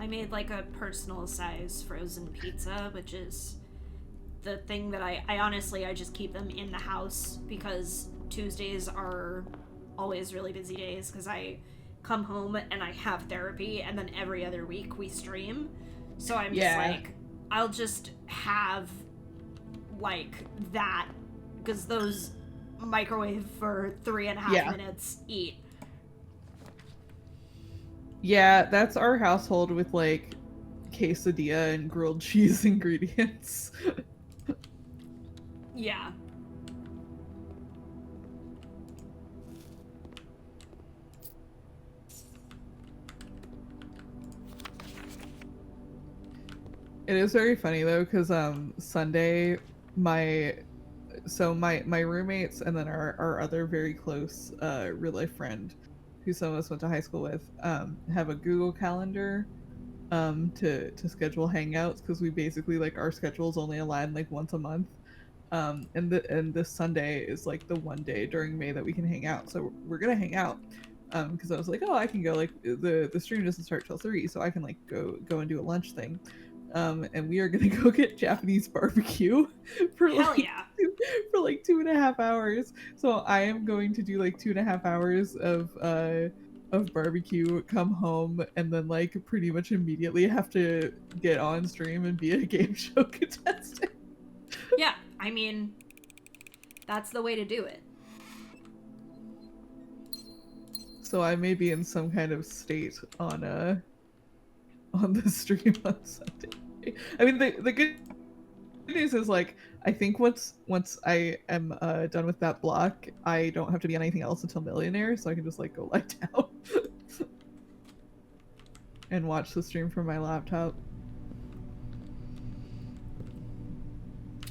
I made like a personal size frozen pizza, which is the thing that I honestly, I just keep them in the house because Tuesdays are always really busy days because I come home and I have therapy and then every other week we stream. So I'm just like, I'll just have like that because those microwave for 3.5 minutes eat. Yeah, that's our household with like quesadilla and grilled cheese ingredients. Yeah. It is very funny though, because Sunday my roommates and then our other very close real life friend who some of us went to high school with have a Google Calendar to schedule hangouts because we basically like our schedules only align like once a month. And this Sunday is like the one day during May that we can hang out. So we're gonna hang out. Because I was like, oh, I can go, like the stream doesn't start till 3, so I can like go and do a lunch thing. And we are gonna go get Japanese barbecue for Hell like yeah. for like 2.5 hours. So I am going to do like 2.5 hours of barbecue, come home, and then like pretty much immediately have to get on stream and be a game show contestant. Yeah, I mean, that's the way to do it. So I may be in some kind of state on the stream on Sunday. I mean, the good news is like I think once I am done with that block, I don't have to be on anything else until Millionaire, so I can just like go lie down and watch the stream from my laptop.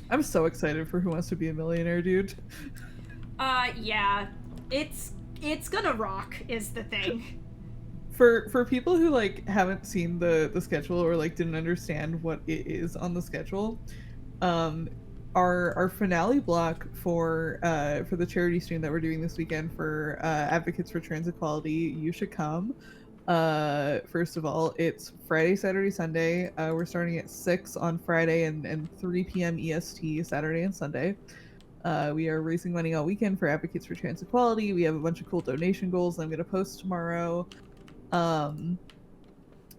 I'm so excited for Who Wants to Be a Millionaire, dude. Yeah, it's gonna rock is the thing. For people who like haven't seen the schedule or like didn't understand what it is on the schedule, our finale block for the charity stream that we're doing this weekend for advocates for trans equality, You Should Come. First of all, it's Friday, Saturday, Sunday. We're starting at 6 on Friday and 3 p.m. EST Saturday and Sunday. We are raising money all weekend for advocates for trans equality. We have a bunch of cool donation goals that I'm going to post tomorrow.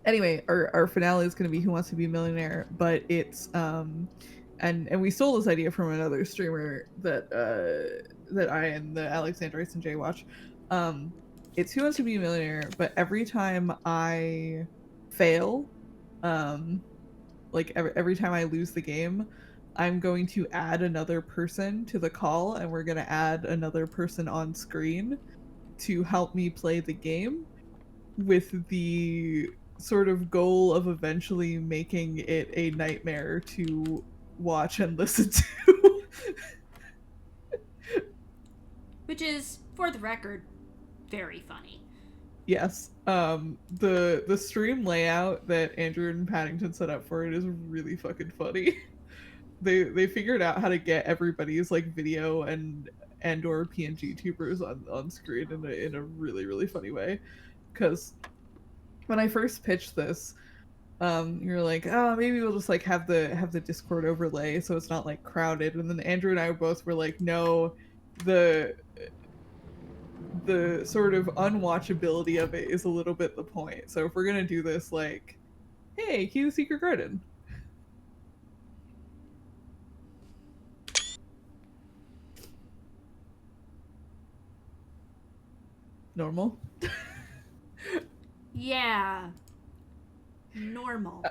Anyway, our finale is going to be Who Wants to Be a Millionaire, but it's and we stole this idea from another streamer that I and the Alexandrice and Jay watch. It's Who Wants to Be a Millionaire, but every time I fail, like every time I lose the game, I'm going to add another person to the call, and we're going to add another person on screen to help me play the game, with the sort of goal of eventually making it a nightmare to watch and listen to. Which is, for the record, very funny. Yes. The stream layout that Andrew and Paddington set up for it is really fucking funny. They figured out how to get everybody's like video and or PNG tubers on screen in a really, really funny way. Because when I first pitched this, you're like, oh, maybe we'll just like have the Discord overlay so it's not like crowded. And then Andrew and I both were like, no, the sort of unwatchability of it is a little bit the point. So if we're gonna do this, like, hey, cue the secret garden. Normal. Yeah. Normal.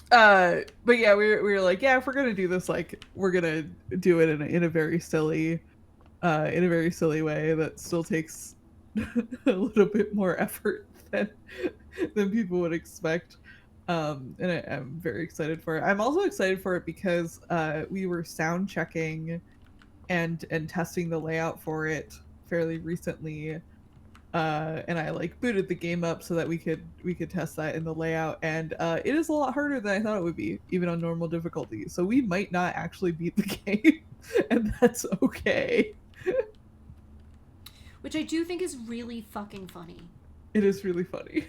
But yeah, we were like, yeah, if we're gonna do this, like, we're gonna do it in a very silly way that still takes a little bit more effort than people would expect. And I'm very excited for it. I'm also excited for it because we were sound checking and testing the layout for it fairly recently. And I like booted the game up so that we could test that in the layout, and it is a lot harder than I thought it would be, even on normal difficulty. So we might not actually beat the game, and that's okay. Which I do think is really fucking funny. It is really funny.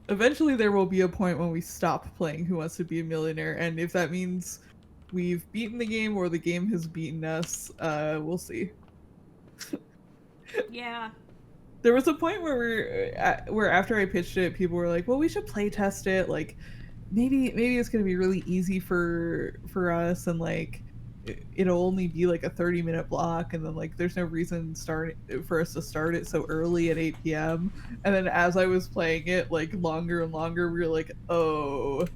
Eventually there will be a point when we stop playing Who Wants to Be a Millionaire, and if that means we've beaten the game or the game has beaten us, we'll see. Yeah. There was a point where where after I pitched it, people were like, well, we should play test it, like maybe it's gonna be really easy for us, and like it'll only be like a 30-minute block, and then like there's no reason for us to start it so early at 8 p.m. And then as I was playing it like longer and longer, we were like, oh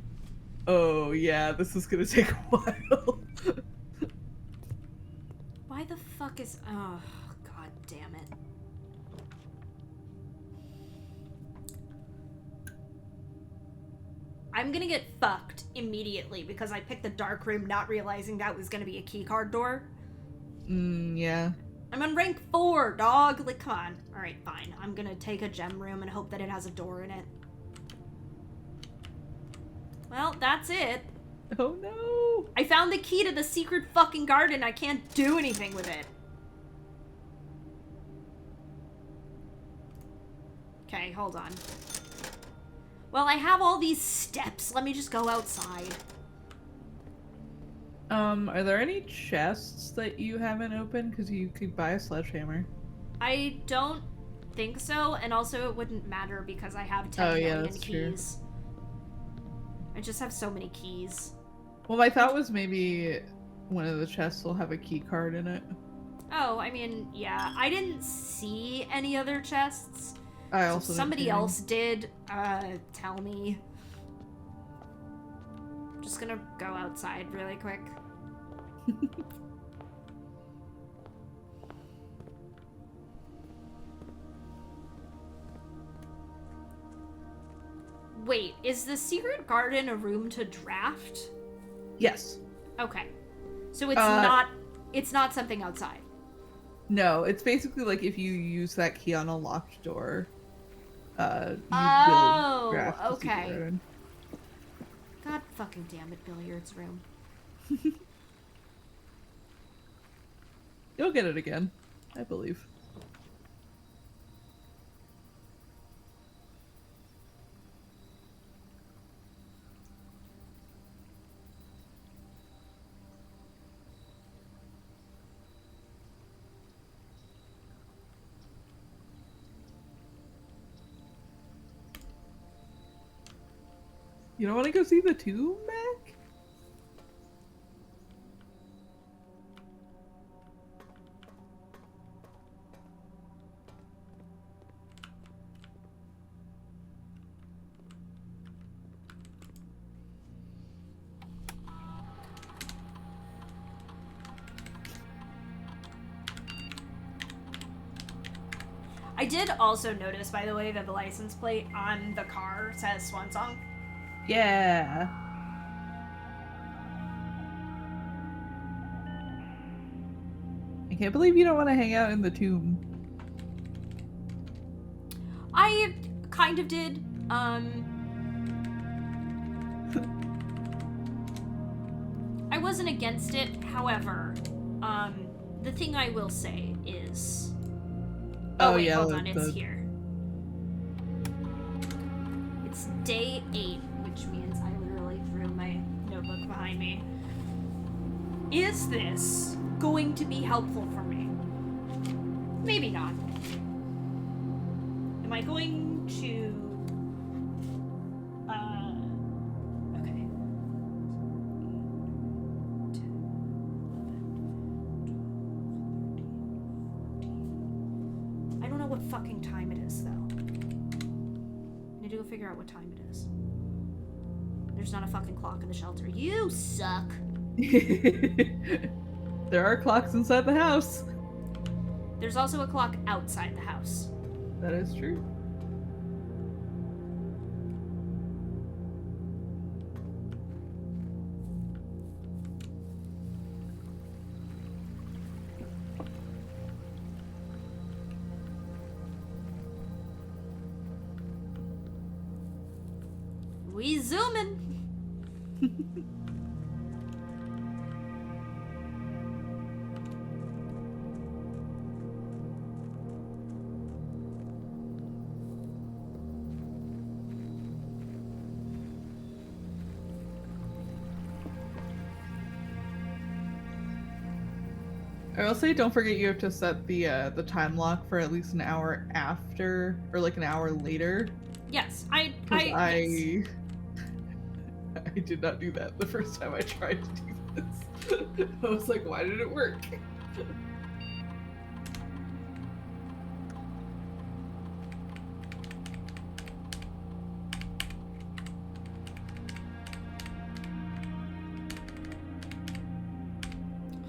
yeah, this is gonna take a while. Why the fuck is... Oh, god damn it. I'm gonna get fucked immediately because I picked the dark room not realizing that was gonna be a keycard door. Yeah. I'm on rank 4, dog! Like, come on. Alright, fine. I'm gonna take a gem room and hope that it has a door in it. Well, that's it. Oh no! I found the key to the secret fucking garden. I can't do anything with it. Okay, hold on. Well, I have all these steps. Let me just go outside. Are there any chests that you haven't opened? Because you could buy a sledgehammer. I don't think so, and also it wouldn't matter because I have 10 million keys. True. I just have so many keys. Well, my thought was maybe one of the chests will have a key card in it. Oh, I mean, yeah. I didn't see any other chests. I also somebody else did tell me. I'm just gonna go outside really quick. Wait, is the secret garden a room to draft? Yes. Okay. So it's not something outside. No, it's basically like if you use that key on a locked door, you will draft the secret garden. God fucking damn it, billiards room. You'll get it again, I believe. You don't want to go see the tomb, Mac? I did also notice, by the way, that the license plate on the car says Swansong. Yeah. I can't believe you don't want to hang out in the tomb. I kind of did. I wasn't against it. However, the thing I will say is... Oh, wait, yeah, hold on, it's here. It's day 8, which means I literally threw my notebook behind me. Is this going to be helpful for me? Maybe not. Am I going to... okay. I don't know what fucking time it is, though. I need to go figure out what time it is. There's not a fucking clock in the shelter. You suck! There are clocks inside the house. There's also a clock outside the house. That is true. We zooming. I will say, don't forget you have to set the time lock for at least an hour after, or like an hour later. Yes, I yes. I did not do that the first time I tried to do this. I was like, why did it work?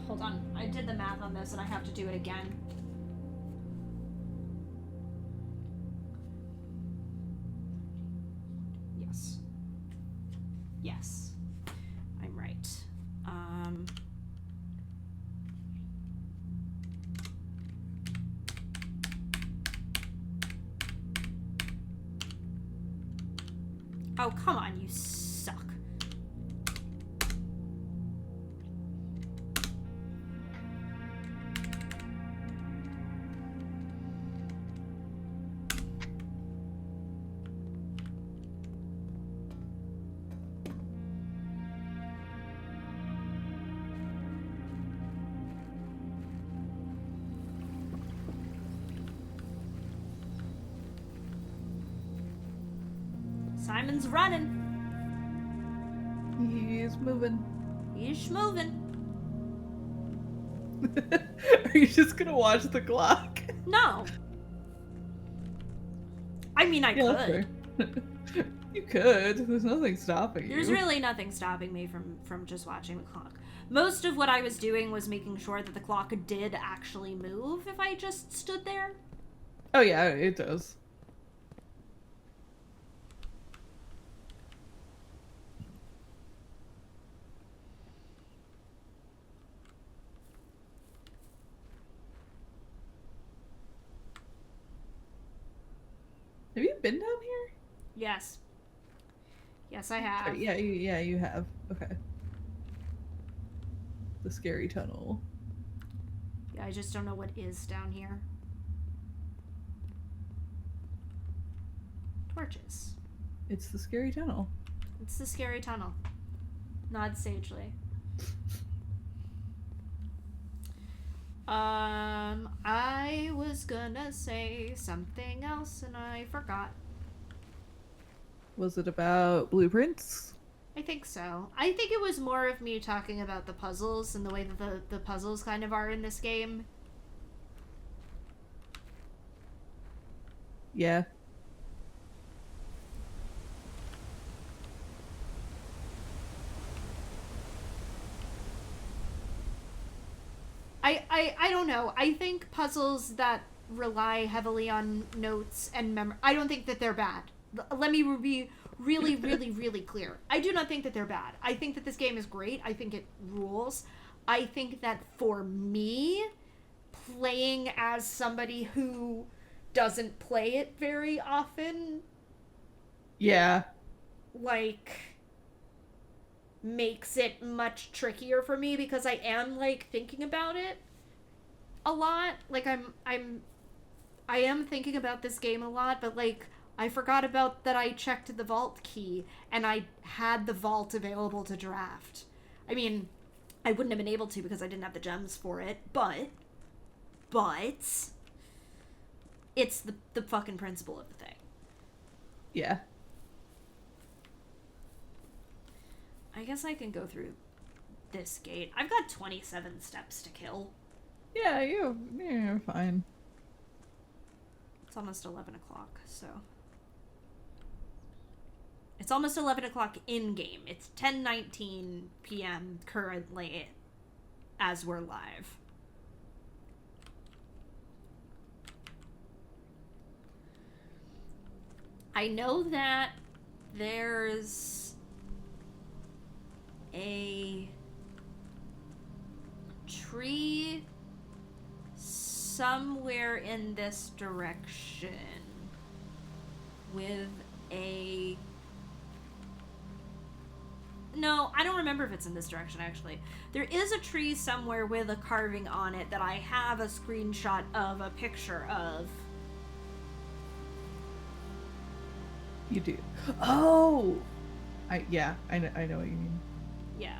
Hold on, I did the math on this and I have to do it again. Yes. Yes. I'm right. Oh, come on, you suck. Simon's running. He's moving. He's moving. Are you just gonna watch the clock? No. I mean, I could. You could. There's nothing stopping you. There's really nothing stopping me from just watching the clock. Most of what I was doing was making sure that the clock did actually move if I just stood there. Oh yeah, it does. Have you been down here? Yes. Yes, I have. Yeah, you have. Okay. The scary tunnel. Yeah, I just don't know what is down here. Torches. It's the scary tunnel. It's the scary tunnel. Nod sagely. I was gonna say something else and I forgot. Was it about blueprints? I think so. I think it was more of me talking about the puzzles and the way that the puzzles kind of are in this game. Yeah. I don't know. I think puzzles that rely heavily on notes and memory, I don't think that they're bad. Let me be really, really, really clear. I do not think that they're bad. I think that this game is great. I think it rules. I think that for me, playing as somebody who doesn't play it very often, Yeah. like, makes it much trickier for me because I am, like, thinking about it a lot. Like, I am thinking about this game a lot, but, like, I forgot about that I checked the vault key and I had the vault available to draft. I mean, I wouldn't have been able to because I didn't have the gems for it, but it's the fucking principle of the thing. Yeah. I guess I can go through this gate. I've got 27 steps to kill. Yeah, you're fine. It's almost 11 o'clock, so... It's almost 11 o'clock in-game. It's 10:19 p.m. currently as we're live. I know that there's a tree somewhere in this direction with a... No, I don't remember if it's in this direction, actually. There is a tree somewhere with a carving on it that I have a screenshot of a picture of. You do. Oh! I know what you mean. Yeah.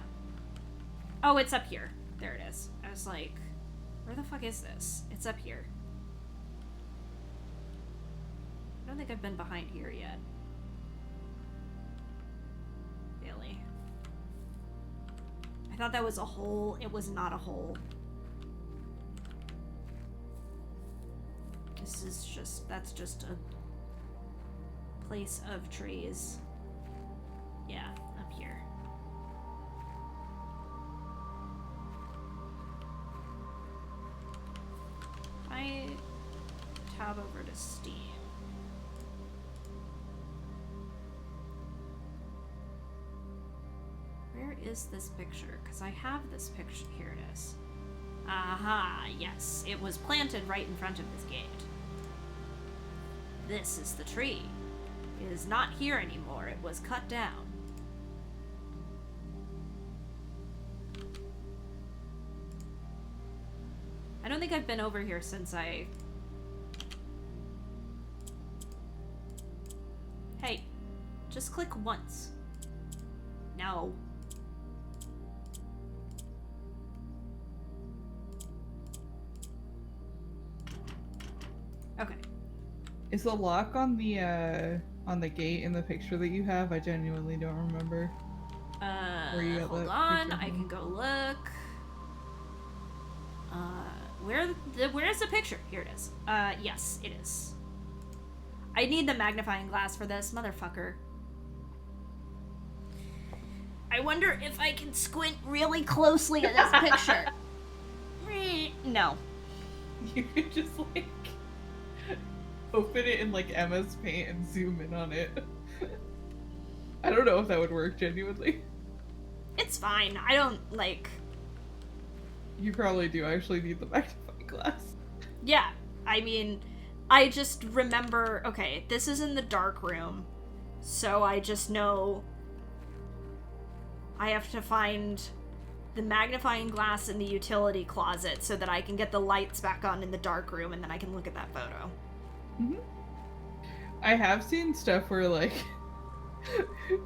Oh, it's up here. There it is. I was like, where the fuck is this? It's up here. I don't think I've been behind here yet. Really? I thought that was a hole. It was not a hole. This is just, that's just a place of trees. Yeah, up here. I tab over to Steam. Where is this picture? Because I have this picture. Here it is. Aha, yes. It was planted right in front of this gate. This is the tree. It is not here anymore. It was cut down. I don't think I've been over here since I... Hey, just click once. No. Okay. Is the lock on the on the gate in the picture that you have? I genuinely don't remember. Where you got hold on, I can go look. Where's the picture? Here it is. Yes, it is. I need the magnifying glass for this, motherfucker. I wonder if I can squint really closely at this picture. No. You could just, like, open it in, like, MS Paint and zoom in on it. I don't know if that would work, genuinely. It's fine. I don't, like... You probably do actually need the magnifying glass. Yeah. I mean, I just remember... Okay, this is in the dark room. So I just know... I have to find the magnifying glass in the utility closet so that I can get the lights back on in the dark room and then I can look at that photo. Mm-hmm. I have seen stuff where, like,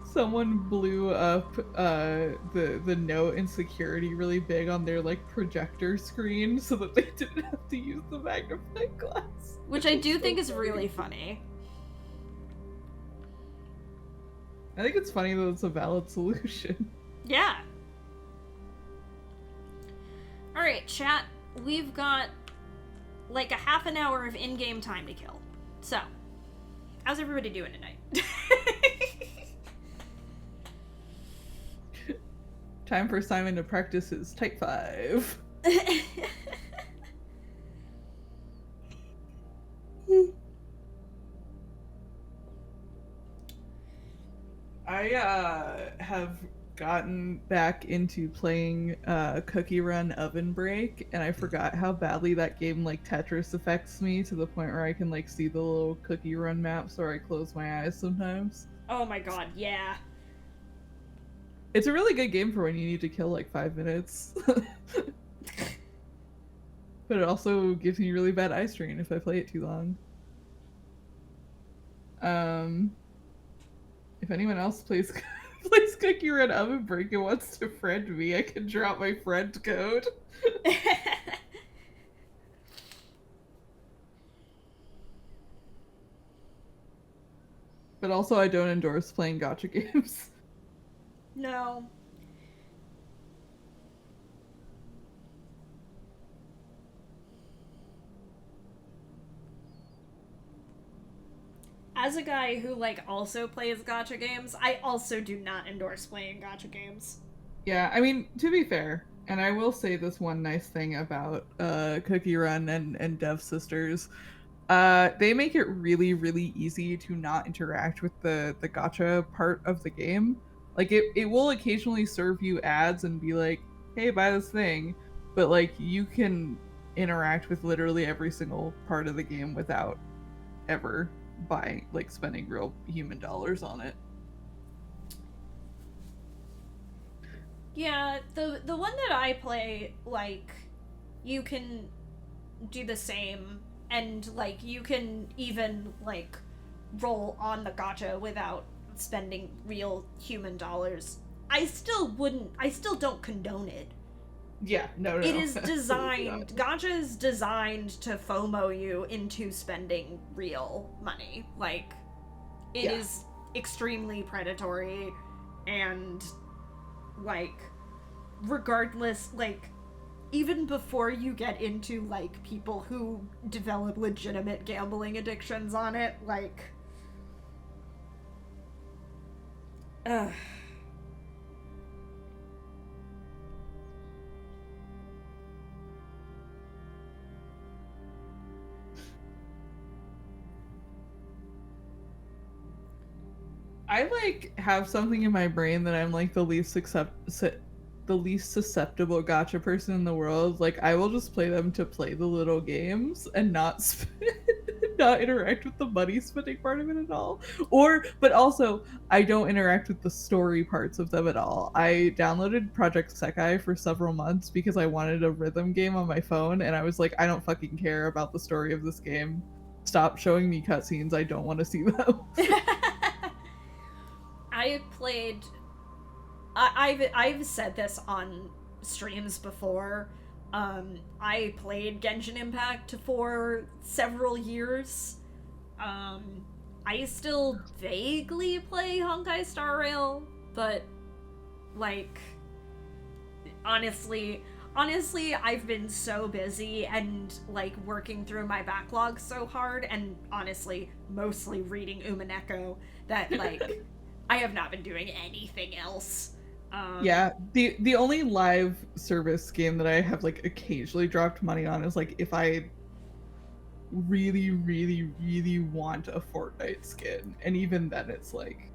someone blew up the note in security really big on their, like, projector screen so that they didn't have to use the magnifying glass. Which I do think is really funny. I think it's funny that it's a valid solution. Yeah. Alright, chat. We've got like a half an hour of in-game time to kill. So, how's everybody doing tonight? Time for Simon to practice his Type 5. I have gotten back into playing Cookie Run Oven Break, and I forgot how badly that game, like, Tetris affects me to the point where I can, like, see the little Cookie Run maps or I close my eyes sometimes. Oh my god, yeah. It's a really good game for when you need to kill, like, 5 minutes. But it also gives me really bad eye strain if I play it too long. If anyone else plays Cookie Run Oven Break and wants to friend me, I can drop my friend code. But also, I don't endorse playing gacha games. No. As a guy who, like, also plays gacha games, I also do not endorse playing gacha games. Yeah, I mean, to be fair, and I will say this one nice thing about Cookie Run and Dev Sisters, they make it really, really easy to not interact with the gacha part of the game. Like, it will occasionally serve you ads and be like, hey, buy this thing, but, like, you can interact with literally every single part of the game without ever buying, like, spending real human dollars on it. Yeah, the one that I play, like, you can do the same, and, like, you can even, like, roll on the gacha without spending real human dollars. I still don't condone it. Yeah, no. It is designed, gacha is designed to FOMO you into spending real money. Like, it is extremely predatory, and, like, regardless, like, even before you get into, like, people who develop legitimate gambling addictions on it, like, I, like, have something in my brain that I'm, like, the least susceptible gacha person in the world. Like, I will just play them to play the little games and not not interact with the money spending part of it at all. But also, I don't interact with the story parts of them at all. I downloaded Project Sekai for several months because I wanted a rhythm game on my phone, and I was like, I don't fucking care about the story of this game. Stop showing me cutscenes. I don't want to see them. I've said this on streams before. I played Genshin Impact for several years. I I still vaguely play Honkai Star Rail, but, like, honestly, I've been so busy and, like, working through my backlog so hard, and honestly, mostly reading Umineko, that, like, I have not been doing anything else. Yeah, the only live service game that I have like occasionally dropped money on is like if I really, really, really want a Fortnite skin, and even then it's like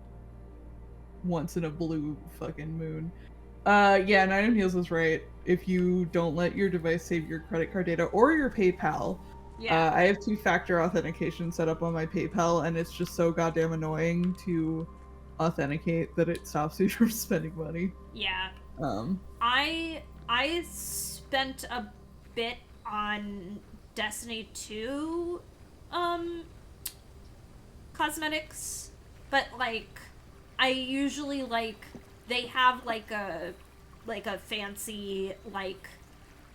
once in a blue fucking moon. Yeah, Nine and Heels was right. If you don't let your device save your credit card data or your PayPal, Yeah. I have two-factor authentication set up on my PayPal, and it's just so goddamn annoying to authenticate that it stops you from spending money. Yeah. Um, I spent a bit on Destiny 2 um cosmetics, but like I usually like they have like a fancy like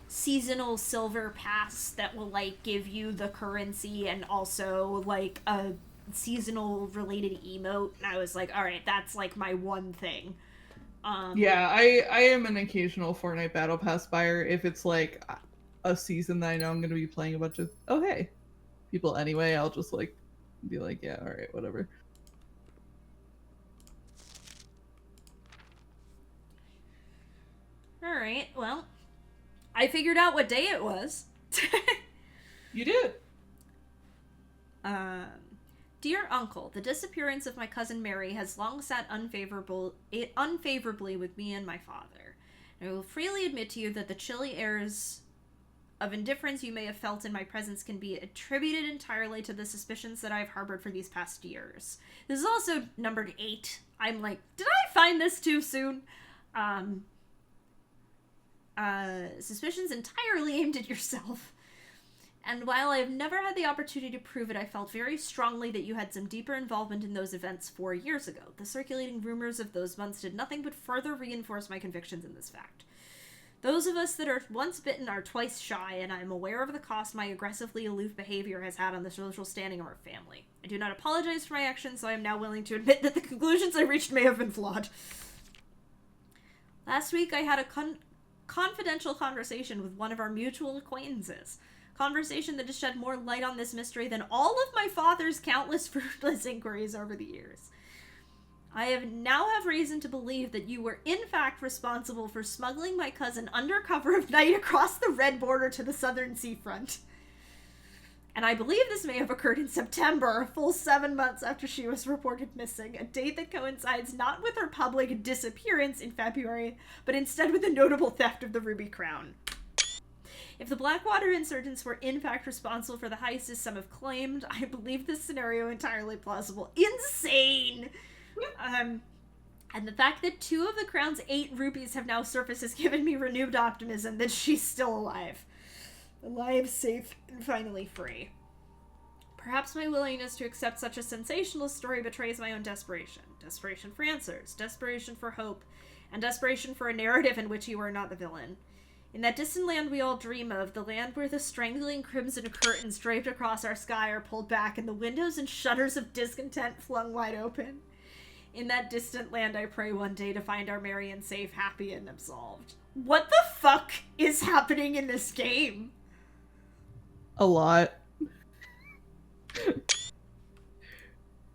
seasonal silver pass that will like give you the currency and also like a seasonal related emote, and I was like, all right, that's like my one thing. yeah, I am an occasional Fortnite Battle Pass buyer if it's like a season that I know I'm going to be playing a bunch of hey people anyway. I'll just like be like, yeah, all right, whatever. All right, well, I figured out what day it was. You did. um, Dear Uncle, the disappearance of my cousin Mary has long sat unfavorably with me and my father. I will freely admit to you that the chilly airs of indifference you may have felt in my presence can be attributed entirely to the suspicions that I've harbored for these past years. This is also numbered 8. I'm like, did I find this too soon? Suspicions entirely aimed at yourself. And while I have never had the opportunity to prove it, I felt very strongly that you had some deeper involvement in those events 4 years ago. The circulating rumors of those months did nothing but further reinforce my convictions in this fact. Those of us that are once bitten are twice shy, and I am aware of the cost my aggressively aloof behavior has had on the social standing of our family. I do not apologize for my actions, so I am now willing to admit that the conclusions I reached may have been flawed. Last week I had a confidential conversation with one of our mutual acquaintances. Conversation that has shed more light on this mystery than all of my father's countless fruitless inquiries over the years. I now have reason to believe that you were in fact responsible for smuggling my cousin under cover of night across the red border to the southern seafront. And I believe this may have occurred in September, a full 7 months after she was reported missing, a date that coincides not with her public disappearance in February, but instead with the notable theft of the Ruby Crown. If the Blackwater insurgents were in fact responsible for the heist as some have claimed, I believe this scenario entirely plausible. Insane! And the fact that 2 of the Crown's 8 rupees have now surfaced has given me renewed optimism that she's still alive. Alive, safe, and finally free. Perhaps my willingness to accept such a sensationalist story betrays my own desperation. Desperation for answers, desperation for hope, and desperation for a narrative in which you are not the villain. In that distant land we all dream of, the land where the strangling crimson curtains draped across our sky are pulled back and the windows and shutters of discontent flung wide open. In that distant land I pray one day to find our Marion safe, happy, and absolved. What the fuck is happening in this game? A lot.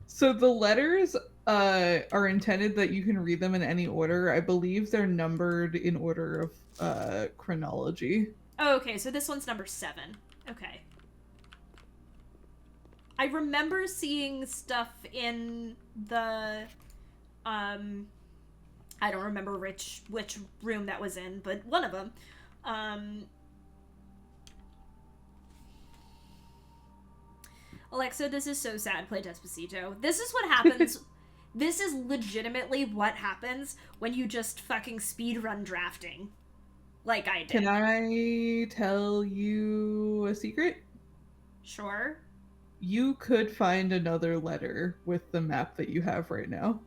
So the letters are intended that you can read them in any order. I believe they're numbered in order of chronology. Oh, okay, so this one's number 7. Okay. I remember seeing stuff in the I don't remember which room that was in, but one of them. Alexa, this is so sad. Play Despacito. This is what happens. This is legitimately what happens when you just fucking speedrun drafting. Like I did. Can I tell you a secret? Sure. You could find another letter with the map that you have right now.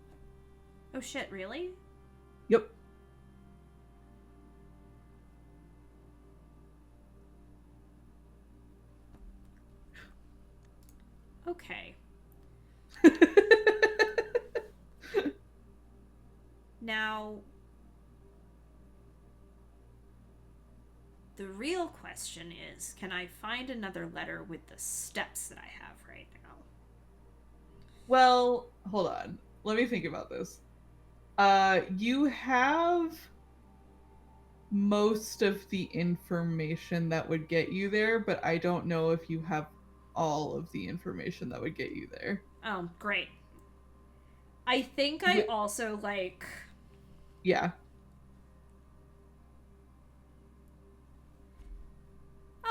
Oh shit, really? Yep. Okay. The real question is, can I find another letter with the steps that I have right now? Well, hold on. Let me think about this. You have most of the information that would get you there, but I don't know if you have all of the information that would get you there. Oh, great. I think I also, like... Yeah.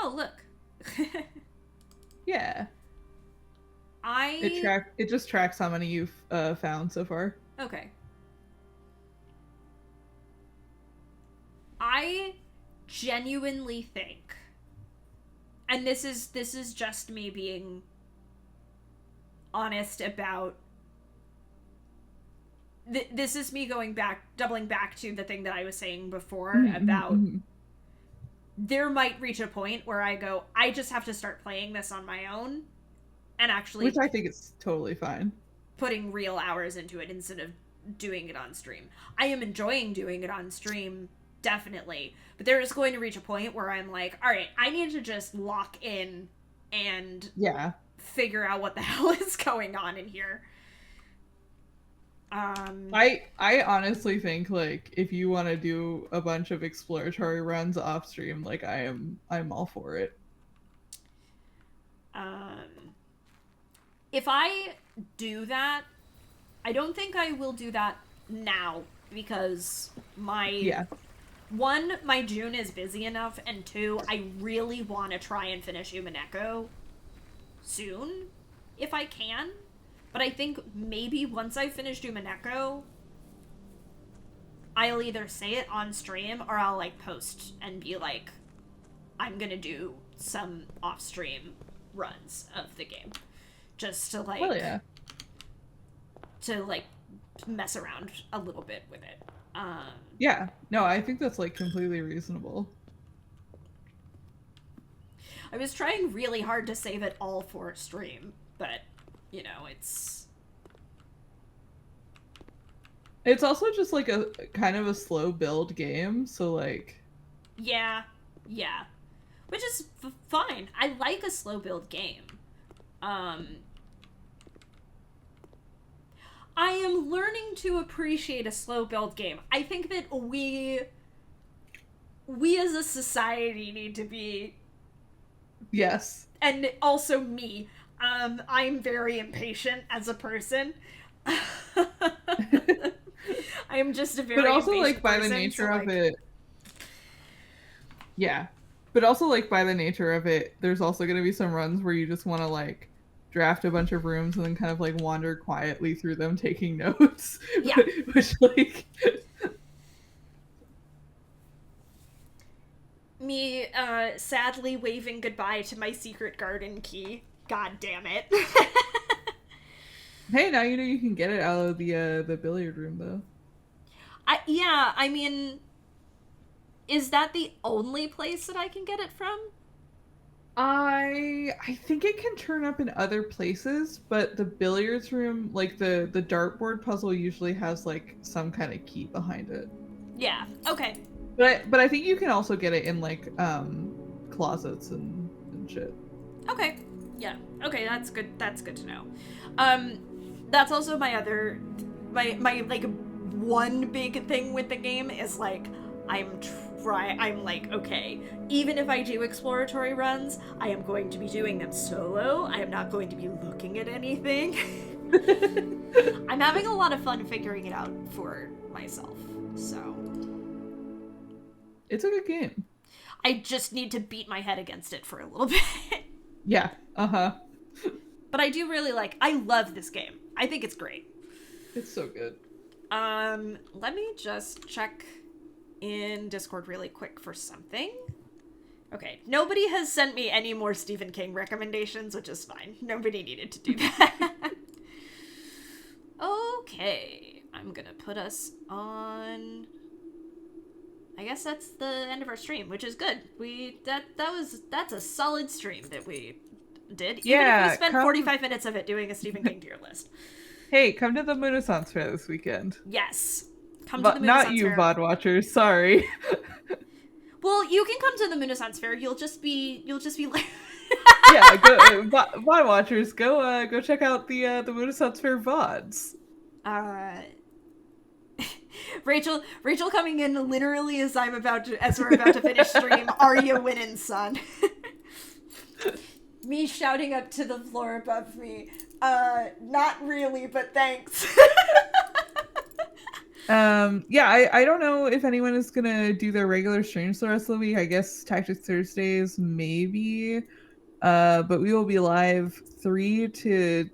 Oh, look. Yeah. I... It just tracks how many you've found so far. Okay. I genuinely think, and this is just me being honest about, this is me doubling back to the thing that I was saying before about there might reach a point where I go, I just have to start playing this on my own and actually, which I think is totally fine, putting real hours into it instead of doing it on stream. I am enjoying doing it on stream, definitely, but there is going to reach a point where I'm like, all right, I need to just lock in and figure out what the hell is going on in here. I honestly think, like, if you want to do a bunch of exploratory runs off stream, like, I'm all for it. If I do that, I don't think I will do that now because my June is busy enough, and 2, I really want to try and finish Umineko soon if I can. But I think maybe once I finish Umineko, I'll either say it on stream or I'll like post and be like, I'm gonna do some off-stream runs of the game. Just to like mess around a little bit with it. Yeah. No, I think that's like completely reasonable. I was trying really hard to save it all for stream, but you know, it's also just like a kind of a slow build game, so like yeah, which is fine. I like a slow build game. I am learning to appreciate a slow build game. I think that we as a society need to be, yes, and also me, I'm very impatient as a person. I am just a very but also impatient like by person, the nature so, of like, it. Yeah. But also like by the nature of it, there's also going to be some runs where you just want to like draft a bunch of rooms and then kind of like wander quietly through them taking notes. Yeah. Which like me sadly waving goodbye to my secret garden key. God damn it. Hey, now you know you can get it out of the billiard room though. I mean, is that the only place that I can get it from? I think it can turn up in other places, but the billiards room, like the dartboard puzzle, usually has like some kind of key behind it. Yeah. Okay. But I think you can also get it in like closets and shit. Okay. Yeah. Okay, that's good. That's good to know. That's also my other my like one big thing with the game is like I'm like, okay, even if I do exploratory runs, I am going to be doing them solo. I am not going to be looking at anything. I'm having a lot of fun figuring it out for myself, so. It's a good game. I just need to beat my head against it for a little bit. Yeah, But I do really I love this game. I think it's great. It's so good. Let me just check in Discord really quick for something. Okay, nobody has sent me any more Stephen King recommendations, which is fine. Nobody needed to do that. Okay, I'm gonna put us on... I guess that's the end of our stream, which is good. That's a solid stream that we did. Even if we spent 45 minutes of it doing a Stephen King tier list. Hey, come to the Moonaissance Fair this weekend. Yes. Come to the Moonaissance Not you, Fair. VOD watchers, sorry. Well, you can come to the Renaissance Fair. You'll just be like. Yeah, go VOD watchers, go check out the Renaissance Fair VODs. Rachel coming in literally as we're about to finish stream. Are you winning, son? Me shouting up to the floor above me. Not really, but thanks. Yeah, I don't know if anyone is gonna do their regular streams the rest of the week. I guess Tactics Thursdays, maybe. But we will be live 3 p.m.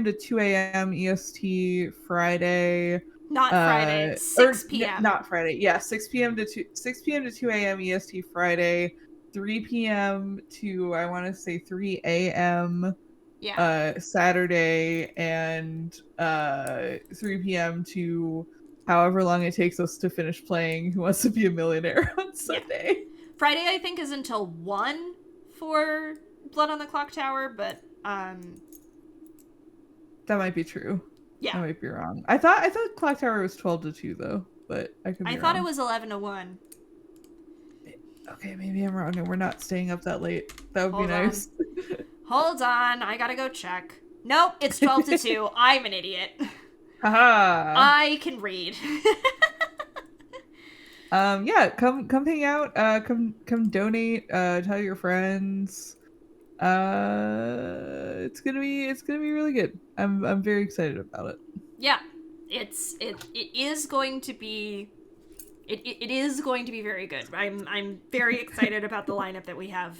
to 2 a.m. EST Friday. Not Friday, 6 p.m. Not Friday. Yeah, 6 p.m. to 2 a.m. EST Friday, 3 p.m. to I want to say 3 a.m. Saturday, and 3 p.m. to however long it takes us to finish playing Who Wants to Be a Millionaire on Sunday. Yeah. Friday, I think, is until 1 for Blood on the Clock Tower, but that might be true. Yeah, I might be wrong. I thought Clock Tower was 12 to 2 though, but I could be wrong. I thought it was 11 to 1. Okay, maybe I'm wrong and we're not staying up that late. That would be nice. Hold on, I gotta go check. Nope, it's 12 to 2. I'm an idiot. Haha. I can read. Yeah, come hang out. Come donate. Tell your friends. It's gonna be really good. I'm very excited about it. Yeah, it is going to be. It is going to be very good. I'm very excited about the lineup that we have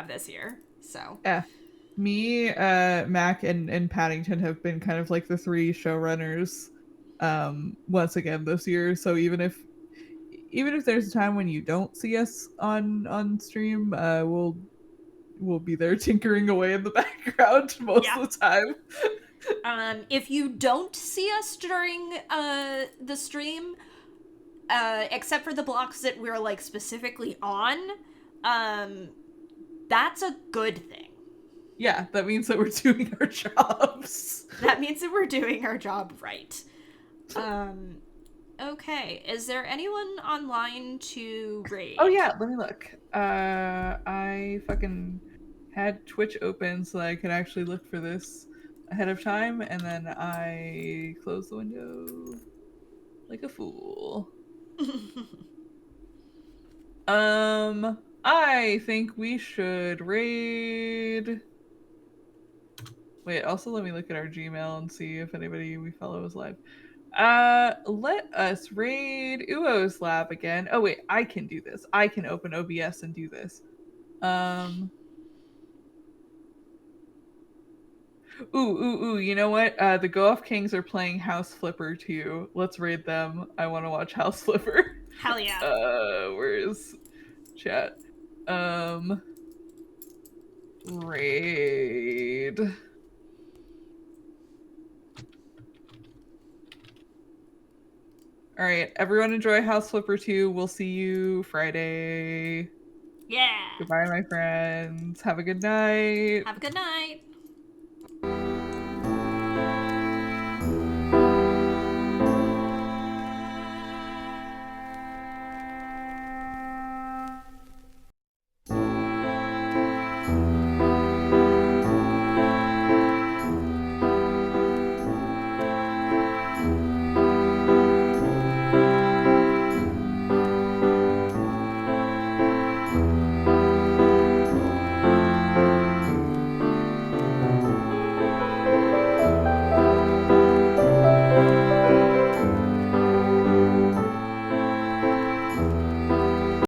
this year. So yeah, me, Mac, and Paddington have been kind of like the 3 showrunners once again this year. So even if there's a time when you don't see us on stream, we'll be there tinkering away in the background most of the time. If you don't see us during the stream, except for the blocks that we're like specifically on, that's a good thing. Yeah, that means that we're doing our jobs. That means that we're doing our job right. Okay, is there anyone online to raid? Oh yeah, let me look. I fucking had Twitch open so I could actually look for this ahead of time, and then I closed the window like a fool. I think we should raid. Wait, also let me look at our Gmail and see if anybody we follow is live. Let us raid Uo's lab again. Oh wait, I can do this. I can open OBS and do this. Ooh, you know what? The Go Off Kings are playing House Flipper too. Let's raid them. I want to watch House Flipper. Hell yeah. Where is chat? Raid. All right, everyone enjoy House Flipper 2. We'll see you Friday. Yeah. Goodbye, my friends. Have a good night. Have a good night.